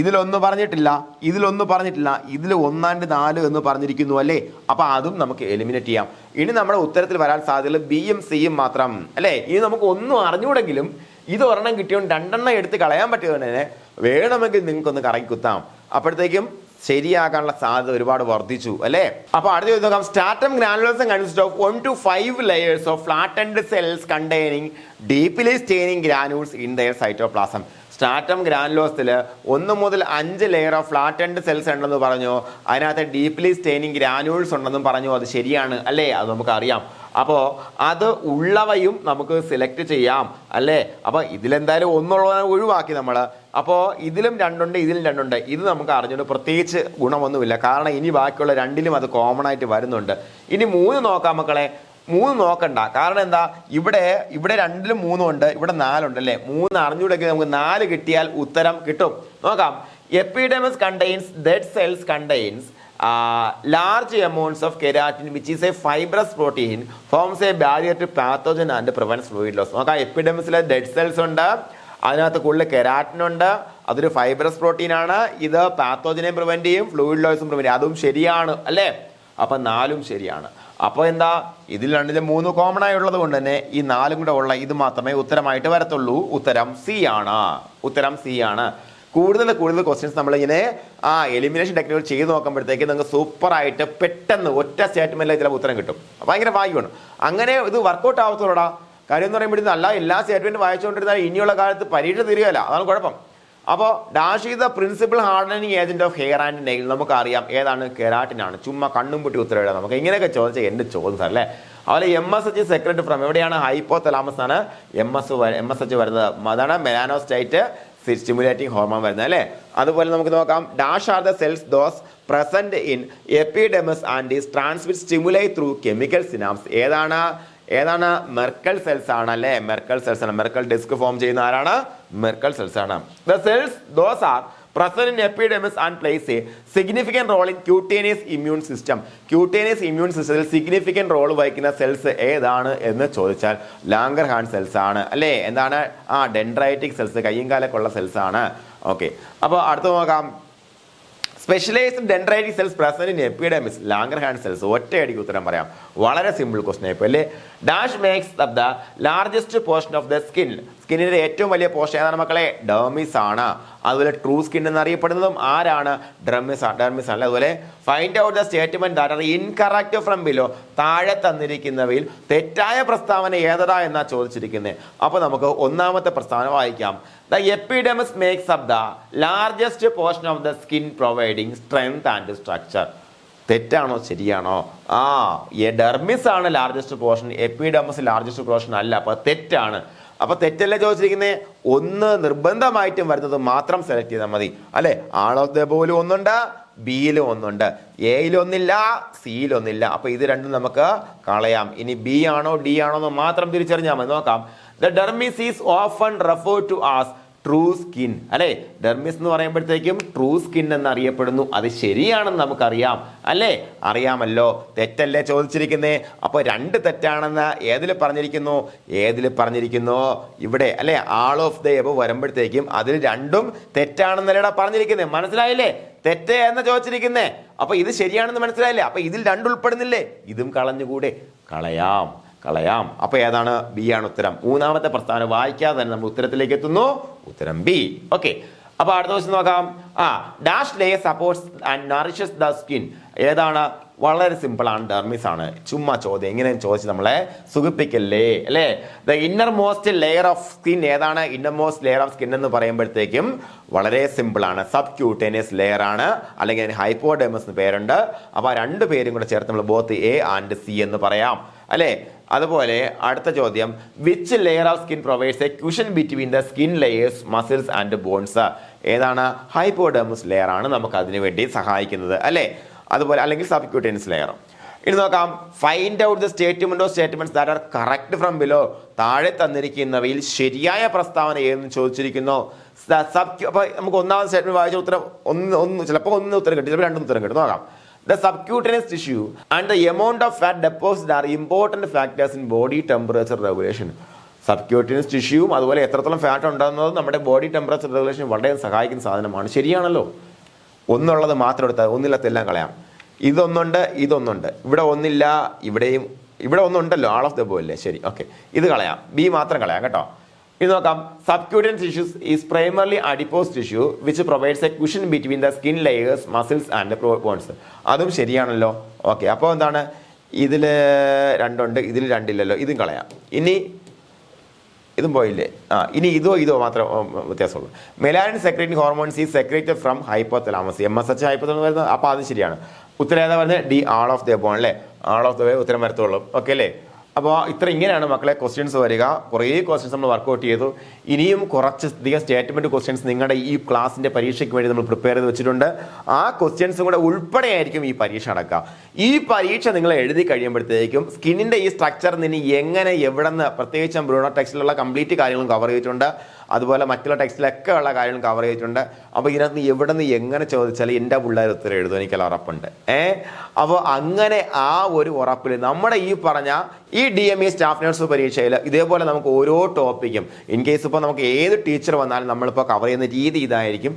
ഇതിലൊന്ന് പറഞ്ഞിട്ടില്ല, ഇതിൽ 1 and 4 എന്ന് പറഞ്ഞിരിക്കുന്നു അല്ലേ. അപ്പൊ അതും നമുക്ക് എലിമിനേറ്റ് ചെയ്യാം. ഇനി നമ്മുടെ ഉത്തരത്തിൽ വരാൻ സാധ്യതയുള്ള ബിയും സിയും മാത്രം അല്ലേ. ഇനി നമുക്ക് ഒന്നും അറിഞ്ഞുകൂടെങ്കിലും ഇത് ഒരെണ്ണം കിട്ടിയോണ്ട് 2 എണ്ണം എടുത്ത് കളയാൻ പറ്റിയതുകൊണ്ട് തന്നെ വേണമെങ്കിൽ നിങ്ങൾക്കൊന്ന് കറങ്ങി കുത്താം. അപ്പോഴത്തേക്കും ശരിയാകാനുള്ള സാധ്യത ഒരുപാട് വർദ്ധിച്ചു അല്ലേ. അപ്പൊ അടുത്ത നോക്കാം. Stratum granulosum consist of 1 to 5 layers of flattened cells containing deeply staining granules in their cytoplasm. Stratum ഗ്രാനുലോസിൽ 1 മുതൽ 5 ലെയർ ഓഫ് ഫ്ലാറ്റൻഡ് സെൽസ് ഉണ്ടെന്ന് പറഞ്ഞു. അതിനകത്ത് ഡീപ്ലി സ്റ്റെയിനിങ് ഗ്രാനുൾസ് ഉണ്ടെന്നും പറഞ്ഞു. അത് ശരിയാണ് അല്ലേ, അത് നമുക്കറിയാം. അപ്പോൾ അത് ഉള്ളവയും നമുക്ക് സെലക്ട് ചെയ്യാം അല്ലേ. അപ്പോൾ ഇതിലെന്തായാലും ഒന്നുള്ളതിനെ ഒഴിവാക്കി നമ്മൾ. അപ്പോൾ ഇതിലും 2 ഉണ്ട്, ഇതിലും 2 ഉണ്ട്. ഇത് നമുക്ക് അറിഞ്ഞുകൊണ്ട് പ്രത്യേകിച്ച് ഗുണമൊന്നുമില്ല. കാരണം ഇനി ബാക്കിയുള്ള 2ലും അത് കോമൺ ആയിട്ട് വരുന്നുണ്ട്. ഇനി 3 നോക്കാം മക്കളെ. 3 നോക്കണ്ട. കാരണം എന്താ, ഇവിടെ 2ലും 3 ഉണ്ട്, ഇവിടെ 4 ഉണ്ട് അല്ലേ. 3 അറിഞ്ഞുകൂടെങ്കിൽ നമുക്ക് 4 കിട്ടിയാൽ ഉത്തരം കിട്ടും. നോക്കാം. Epidermis contains dead cells contains large amounts of keratin which is a fibrous protein forms a barrier to pathogen and prevents fluid loss. നോക്കാം. എപ്പിഡെർമിസിലെ ഡെഡ് സെൽസ് ഉണ്ട്, അതിനകത്ത് കൂടുതൽ കെരാറ്റിൻ ഉണ്ട്, അതൊരു ഫൈബ്രസ് പ്രോട്ടീൻ ആണ്. ഇത് പാത്തോജനെ പ്രിവെന്റ് ചെയ്യും, ഫ്ലൂയിഡ് ലോസും പ്രിവെന്റ് ചെയ്യും. അതും ശരിയാണ് അല്ലേ. അപ്പൊ 4ഉം ശരിയാണ്. അപ്പോൾ എന്താ, ഇതിൽ 2ലും 3 കോമൺ ആയുള്ളത് കൊണ്ട് തന്നെ ഈ 4ഉം കൂടെ ഉള്ള ഇത് മാത്രമേ ഉത്തരമായിട്ട് വരത്തുള്ളൂ. ഉത്തരം സി ആണ്. കൂടുതൽ ക്വസ്റ്റ്യൻസ് നമ്മളിങ്ങനെ എലിമിനേഷൻ ടെക്നിക്കുകൾ ചെയ്ത് നോക്കുമ്പോഴത്തേക്ക് നിങ്ങൾക്ക് സൂപ്പറായിട്ട് പെട്ടെന്ന് ഒറ്റ സ്റ്റേറ്റ്മെന്റിൽ ചില ഉത്തരം കിട്ടും. ഭയങ്കര ഭാഗ്യമാണ്. അങ്ങനെ ഇത് വർക്കൗട്ട് ആവത്തോടാ. കാര്യം എന്ന് പറയുമ്പോഴത്തേക്കും അല്ല എല്ലാ സ്റ്റേറ്റ്മെന്റും വായിച്ചുകൊണ്ടിരുന്നാൽ ഇനിയുള്ള കാലത്ത് പരീക്ഷ തീരുകയല്ല. അതാണ് കുഴപ്പം. അപ്പോൾ dash is the principal hardening agent of hair and nail. നമുക്കറിയാം ഏതാണ്, കെരാറ്റിൻ ആണ്. ചുമ്മാ കണ്ണും പൊട്ടി ഉത്തരം എഴുതാം നമുക്ക്. ഇങ്ങനെയൊക്കെ ചോദിച്ചാൽ എൻ്റെ ചോദ്യം സാർ അല്ലേ. അതുപോലെ MSH സെക്രട്ടറി ഫ്രം എവിടെയാണ്, ഹൈപ്പോ തലാമസ് ആണ് MSH വരുന്നത്. അതാണ് മെലാനോസ്റ്റൈറ്റ് സ്റ്റിമുലേറ്റിംഗ് ഹോർമോൺ വരുന്നത് അല്ലേ. അതുപോലെ നമുക്ക് നോക്കാം. Dash are the cells those present in epidermis and is transmit stimulate through chemical synapse. ഏതാണ് മെർക്കൽ സെൽസ് ആണ് അല്ലേ. മെർക്കൽ സെൽസ് ആണ്. മെർക്കൽ ഡിസ്ക് ഫോം ചെയ്യുന്ന ആരാണ്, മെർക്കൽ സെൽസ് ആണ്. The cells those are present in epidermis and plays a significant role in cutaneous immune system. Cutaneous immune system significant role വഹിക്കുന്ന cells ഏതാണ് എന്ന് ചോദിച്ചാൽ ലാംഗർഹാൻസ് സെൽസ് ആണ് അല്ലേ. എന്താണ്, ഡെൻഡ്രൈറ്റിക് സെൽസ്, കയ്യും കാലൊക്കെയുള്ള സെൽസ് ആണ്. ഓക്കെ. അപ്പോൾ അടുത്ത് നോക്കാം. Specialised dendritic cells present in epidermis, Langerhans cells. ഒറ്റയടിക്ക് ഉത്തരം പറയാം. വളരെ സിമ്പിൾ ക്വസ്റ്റൻ ആയിപ്പോ അല്ലേ. Dash makes up the largest portion of the skin. സ്കിന്നിന്റെ ഏറ്റവും വലിയ പോർഷൻ ഏതാണ് മക്കളെ, ഡെർമിസ് ആണ്. അതുപോലെ ട്രൂ സ്കിൻ എന്നറിയപ്പെടുന്നതും ആരാണ്, ഡെർമിസ് ആണ്. അതുപോലെ find out the statement that are incorrect from below. താഴെ തന്നിരിക്കുന്നവയിൽ തെറ്റായ പ്രസ്താവന ഏതാ എന്നാ ചോദിച്ചിരിക്കുന്നത്. അപ്പൊ നമുക്ക് ഒന്നാമത്തെ പ്രസ്താവന വായിക്കാം. The epidermis makes up the largest portion of the skin providing strength and structure. തെറ്റാണോ ശരിയാണോ? ഡെർമിസ് ആണ് largest portion, epidermis largest portion അല്ല. അപ്പൊ തെറ്റാണ്. അപ്പൊ തെറ്റല്ലേ ചോദിച്ചിരിക്കുന്നത്. 1 നിർബന്ധമായിട്ടും വരുന്നത് മാത്രം സെലക്ട് ചെയ്താൽ മതി അല്ലെ. ആൾ ഓഫ് ദ എബോവിലും 1 ഉണ്ട്, ബിയിലും 1 ഉണ്ട്, എയിലും 1 ഇല്ല, സിയിലും 1 ഇല്ല. അപ്പൊ ഇത് രണ്ടും നമുക്ക് കളയാം. ഇനി ബി ആണോ ഡി ആണോ എന്ന് മാത്രം തിരിച്ചറിഞ്ഞാൽ മതി. നോക്കാം. The dermis is often referred to as true skin അല്ലെ. ഡെർമിസ് എന്ന് പറയുമ്പോഴത്തേക്കും ട്രൂ സ്കിൻ എന്നറിയപ്പെടുന്നു. അത് ശരിയാണെന്ന് നമുക്കറിയാം അല്ലേ, അറിയാമല്ലോ. തെറ്റല്ലേ ചോദിച്ചിരിക്കുന്നേ. അപ്പോൾ 2 തെറ്റാണെന്ന് ഏതിൽ പറഞ്ഞിരിക്കുന്നു ഇവിടെ അല്ലെ. ആൾ ഓഫ് ദ എബവ് വരുമ്പോഴത്തേക്കും അതിൽ 2ഉം തെറ്റാണെന്നല്ലേടാ പറഞ്ഞിരിക്കുന്നത്. മനസ്സിലായില്ലേ? തെറ്റേ എന്ന് ചോദിച്ചിരിക്കുന്നേ. അപ്പൊ ഇത് ശരിയാണെന്ന് മനസ്സിലായില്ലേ? അപ്പൊ ഇതിൽ 2 ഉൾപ്പെടുന്നില്ലേ? ഇതും കളഞ്ഞുകൂടെ? കളയാം. അപ്പൊ ഏതാണ്? ബി ആണ് ഉത്തരം. 3ാമത്തെ പ്രസ്താവന വായിക്കാതെ തന്നെ നമ്മൾ ഉത്തരത്തിലേക്ക് എത്തുന്നു. ഉത്തരം ബി. ഓക്കെ, അപ്പൊ അടുത്ത ക്വസ്റ്റ്യൻ നോക്കാം. Dash layer supports and nourishes the skin. ഏതാണ്? വളരെ സിമ്പിൾ ആണ്, ഡെർമിസ് ആണ്. ചുമ്മാ ചോദ്യം എങ്ങനെയും ചോദിച്ച് നമ്മളെ സുഖിപ്പിക്കല്ലേ അല്ലേ. The innermost layer of skin ഏതാണ്? Innermost layer of skin എന്ന് പറയുമ്പോഴത്തേക്കും വളരെ സിമ്പിൾ ആണ്, സബ് ക്യൂട്ടേനിയസ് ലെയർ ആണ്, അല്ലെങ്കിൽ ഹൈപ്പോഡെർമിസ് എന്ന് പേരുണ്ട്. അപ്പൊ 2 പേരും കൂടെ ചേർത്ത് നമ്മൾ ബോത്ത് എ ആൻഡ് സി എന്ന് പറയാം അല്ലേ. അതുപോലെ അടുത്ത ചോദ്യം, which layer of skin provides a cushion between the skin layers muscles and bones. ഏതാണ്? ഹൈപ്പോഡെർമിസ് ലെയർ ആണ് നമുക്ക് അതിനു വേണ്ടി സഹായിക്കുന്നത് അല്ലേ. അതുപോലെ അല്ലെങ്കിൽ സബ്ക്യൂട്ടേനിയസ് ലെയർ. ഇനി നോക്കാം, find out the statements that are correct from below. താഴെ തന്നിരിക്കുന്നവയിൽ ശരിയായ പ്രസ്താവന ഏതെന്ന് ചോദിച്ചിരിക്കുന്നു. അപ്പൊ നമുക്ക് 1ാമത്തെ സ്റ്റേറ്റ്മെന്റ് വായിച്ച ഉത്തരം ചിലപ്പോൾ 1 ഉത്തരം കിട്ടും, ചിലപ്പോൾ 2 ഉത്തരം കിട്ടും. നോക്കാം. The subcutaneous tissue and the amount of fat deposits are important factors in body temperature regulation. Subcutaneous ടിഷ്യൂവും അതുപോലെ എത്രത്തോളം ഫാറ്റ് ഉണ്ടാകുന്നത് നമ്മുടെ ബോഡി ടെമ്പറേച്ചർ റെഗുലേഷൻ വളരെ സഹായിക്കുന്ന സാധനമാണ്. ശരിയാണല്ലോ. ഒന്നുള്ളത് മാത്രം എടുത്താൽ, ഒന്നില്ലാത്തെല്ലാം കളയാം. ഇതൊന്നുണ്ട്. ഇവിടെ ഒന്നില്ല, ഇവിടെ ഒന്നുണ്ടല്ലോ, ആൾ ഓഫ് ദ ബോ അല്ലേ. ശരി, ഓക്കെ, ഇത് കളയാം. ബി മാത്രം കളയാം കേട്ടോ. ഇത് നോക്കാം. Subcutaneous tissues is primarily adipose tissue which provides a cushion between the skin layers muscles and bones. അതും ശരിയാണല്ലോ. ഓക്കെ, അപ്പോൾ എന്താണ്? ഇതിൽ 2 ഉണ്ട്, ഇതിൽ 2 ഇല്ലല്ലോ. ഇതും കളയാം. ഇതും പോയില്ലേ. ഇനി ഇതോ മാത്രം വ്യത്യാസമുള്ളൂ. Melanin secreting hormones is secreted from hypothalamus. MSH hypothalamus വരുന്നത്. അപ്പോൾ അത് ശരിയാണ്. ഉത്തരം ഏതാ പറഞ്ഞത്? D, all of the above അല്ലേ. ആൾ ഓഫ് ദ വേ ഉത്തരം വരത്തുള്ളൂ. ഓക്കെ അല്ലേ. അപ്പോൾ ഇങ്ങനെയാണ് മക്കളെ ക്വസ്റ്റ്യൻസ് വരിക. കുറേ ക്വസ്റ്റ്യൻസ് നമ്മൾ വർക്കൗട്ട് ചെയ്തു. ഇനിയും കുറച്ചധികം സ്റ്റേറ്റ്മെന്റ് ക്വസ്റ്റ്യൻസ് നിങ്ങളുടെ ഈ ക്ലാസിന്റെ പരീക്ഷയ്ക്ക് വേണ്ടി നമ്മൾ പ്രിപ്പയർ ചെയ്ത് വെച്ചിട്ടുണ്ട്. ആ ക്വസ്റ്റ്യൻസും കൂടെ ഉൾപ്പെടെയായിരിക്കും ഈ പരീക്ഷ നടക്കുക. ഈ പരീക്ഷ നിങ്ങൾ എഴുതി കഴിയുമ്പോഴത്തേക്കും സ്കിന്നിന്റെ ഈ സ്ട്രക്ചർ നിന്ന് എങ്ങനെ എവിടെ നിന്ന്, പ്രത്യേകിച്ചും ബ്രൂണോ ടെക്സ്റ്റിലുള്ള കംപ്ലീറ്റ് കാര്യങ്ങളും കവർ ചെയ്തിട്ടുണ്ട്. അതുപോലെ മറ്റുള്ള ടെക്സ്റ്റിലൊക്കെ ഉള്ള കാര്യങ്ങൾ കവർ ചെയ്തിട്ടുണ്ട്. അപ്പോൾ ഇതിനകത്ത് എവിടെ നിന്ന് എങ്ങനെ ചോദിച്ചാൽ എൻ്റെ പിള്ളേർ ഉത്തരം എഴുതും, എനിക്കെല്ലാം ഉറപ്പുണ്ട്. അപ്പോൾ അങ്ങനെ ആ ഒരു ഉറപ്പിൽ നമ്മുടെ ഈ പറഞ്ഞ ഈ DME സ്റ്റാഫ് നഴ്സ് പരീക്ഷയിൽ ഇതേപോലെ നമുക്ക് ഓരോ ടോപ്പിക്കും ഇൻ കേസ് ഇപ്പോൾ നമുക്ക് ഏത് ടീച്ചർ വന്നാലും നമ്മളിപ്പോൾ കവർ ചെയ്യുന്ന രീതി ഇതായിരിക്കും.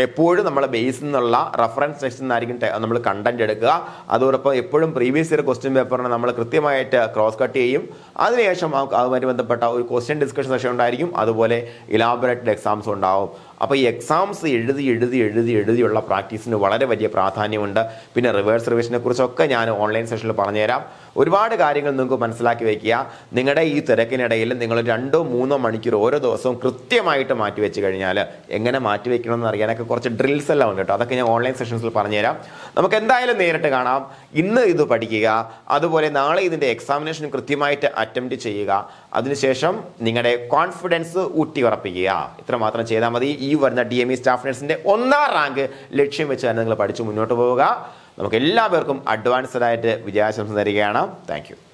എപ്പോഴും നമ്മളെ ബേസിൽ നിന്നുള്ള റെഫറൻസ് ടെക്സ്റ്റിൽ നിന്നായിരിക്കും നമ്മൾ കണ്ടന്റ് എടുക്കുക. അതോടൊപ്പം എപ്പോഴും പ്രീവിയസ് ഇയർ ക്വസ്റ്റ്യൻ പേപ്പറിനെ നമ്മൾ കൃത്യമായിട്ട് ക്രോസ് കട്ട് ചെയ്യും. അതിനുശേഷം അതുമായി ബന്ധപ്പെട്ട ഒരു ക്വസ്റ്റ്യൻ ഡിസ്കഷൻ സെഷൻ ഉണ്ടായിരിക്കും. അതുപോലെ ഇലാബറേറ്റഡ് എക്സാംസ് ഉണ്ടാവും. അപ്പോൾ ഈ എക്സാംസ് എഴുതിയുള്ള പ്രാക്ടീസിന് വളരെ വലിയ പ്രാധാന്യമുണ്ട്. പിന്നെ റിവേഴ്സ് റിവിഷനെ കുറിച്ചൊക്കെ ഞാൻ ഓൺലൈൻ സെഷനിൽ പറഞ്ഞുതരാം. ഒരുപാട് കാര്യങ്ങൾ നിങ്ങൾക്ക് മനസ്സിലാക്കി വെക്കുക. നിങ്ങളുടെ ഈ തിരക്കിനിടയിൽ നിങ്ങൾ 2-3 മണിക്കൂർ ഓരോ ദിവസവും കൃത്യമായിട്ട് മാറ്റിവെച്ച് കഴിഞ്ഞാൽ എങ്ങനെ മാറ്റിവെക്കണമെന്ന് അറിയാനൊക്കെ കുറച്ച് ഡ്രിൽസ് എല്ലാം ഉണ്ട് കേട്ടോ. അതൊക്കെ ഞാൻ ഓൺലൈൻ സെഷൻസിൽ പറഞ്ഞുതരാം. നമുക്ക് എന്തായാലും നേരിട്ട് കാണാം. ഇന്ന് ഇത് പഠിക്കുക. അതുപോലെ നാളെ ഇതിൻ്റെ എക്സാമിനേഷൻ കൃത്യമായിട്ട് അറ്റംപ്റ്റ് ചെയ്യുക. അതിനുശേഷം നിങ്ങളുടെ കോൺഫിഡൻസ് ഊട്ടി ഉറപ്പിക്കുക. ഇത്ര മാത്രം ചെയ്താൽ മതി. ഈ വരുന്ന DME സ്റ്റാഫ് നഴ്സിന്റെ 1ാം റാങ്ക് ലക്ഷ്യം വെച്ച് തന്നെ നിങ്ങൾ പഠിച്ചു മുന്നോട്ട് പോവുക. നമുക്ക് എല്ലാവർക്കും അഡ്വാൻസ്ഡ് ആയിട്ട് വിജയാശംസ തരികയാണ്. Thank you.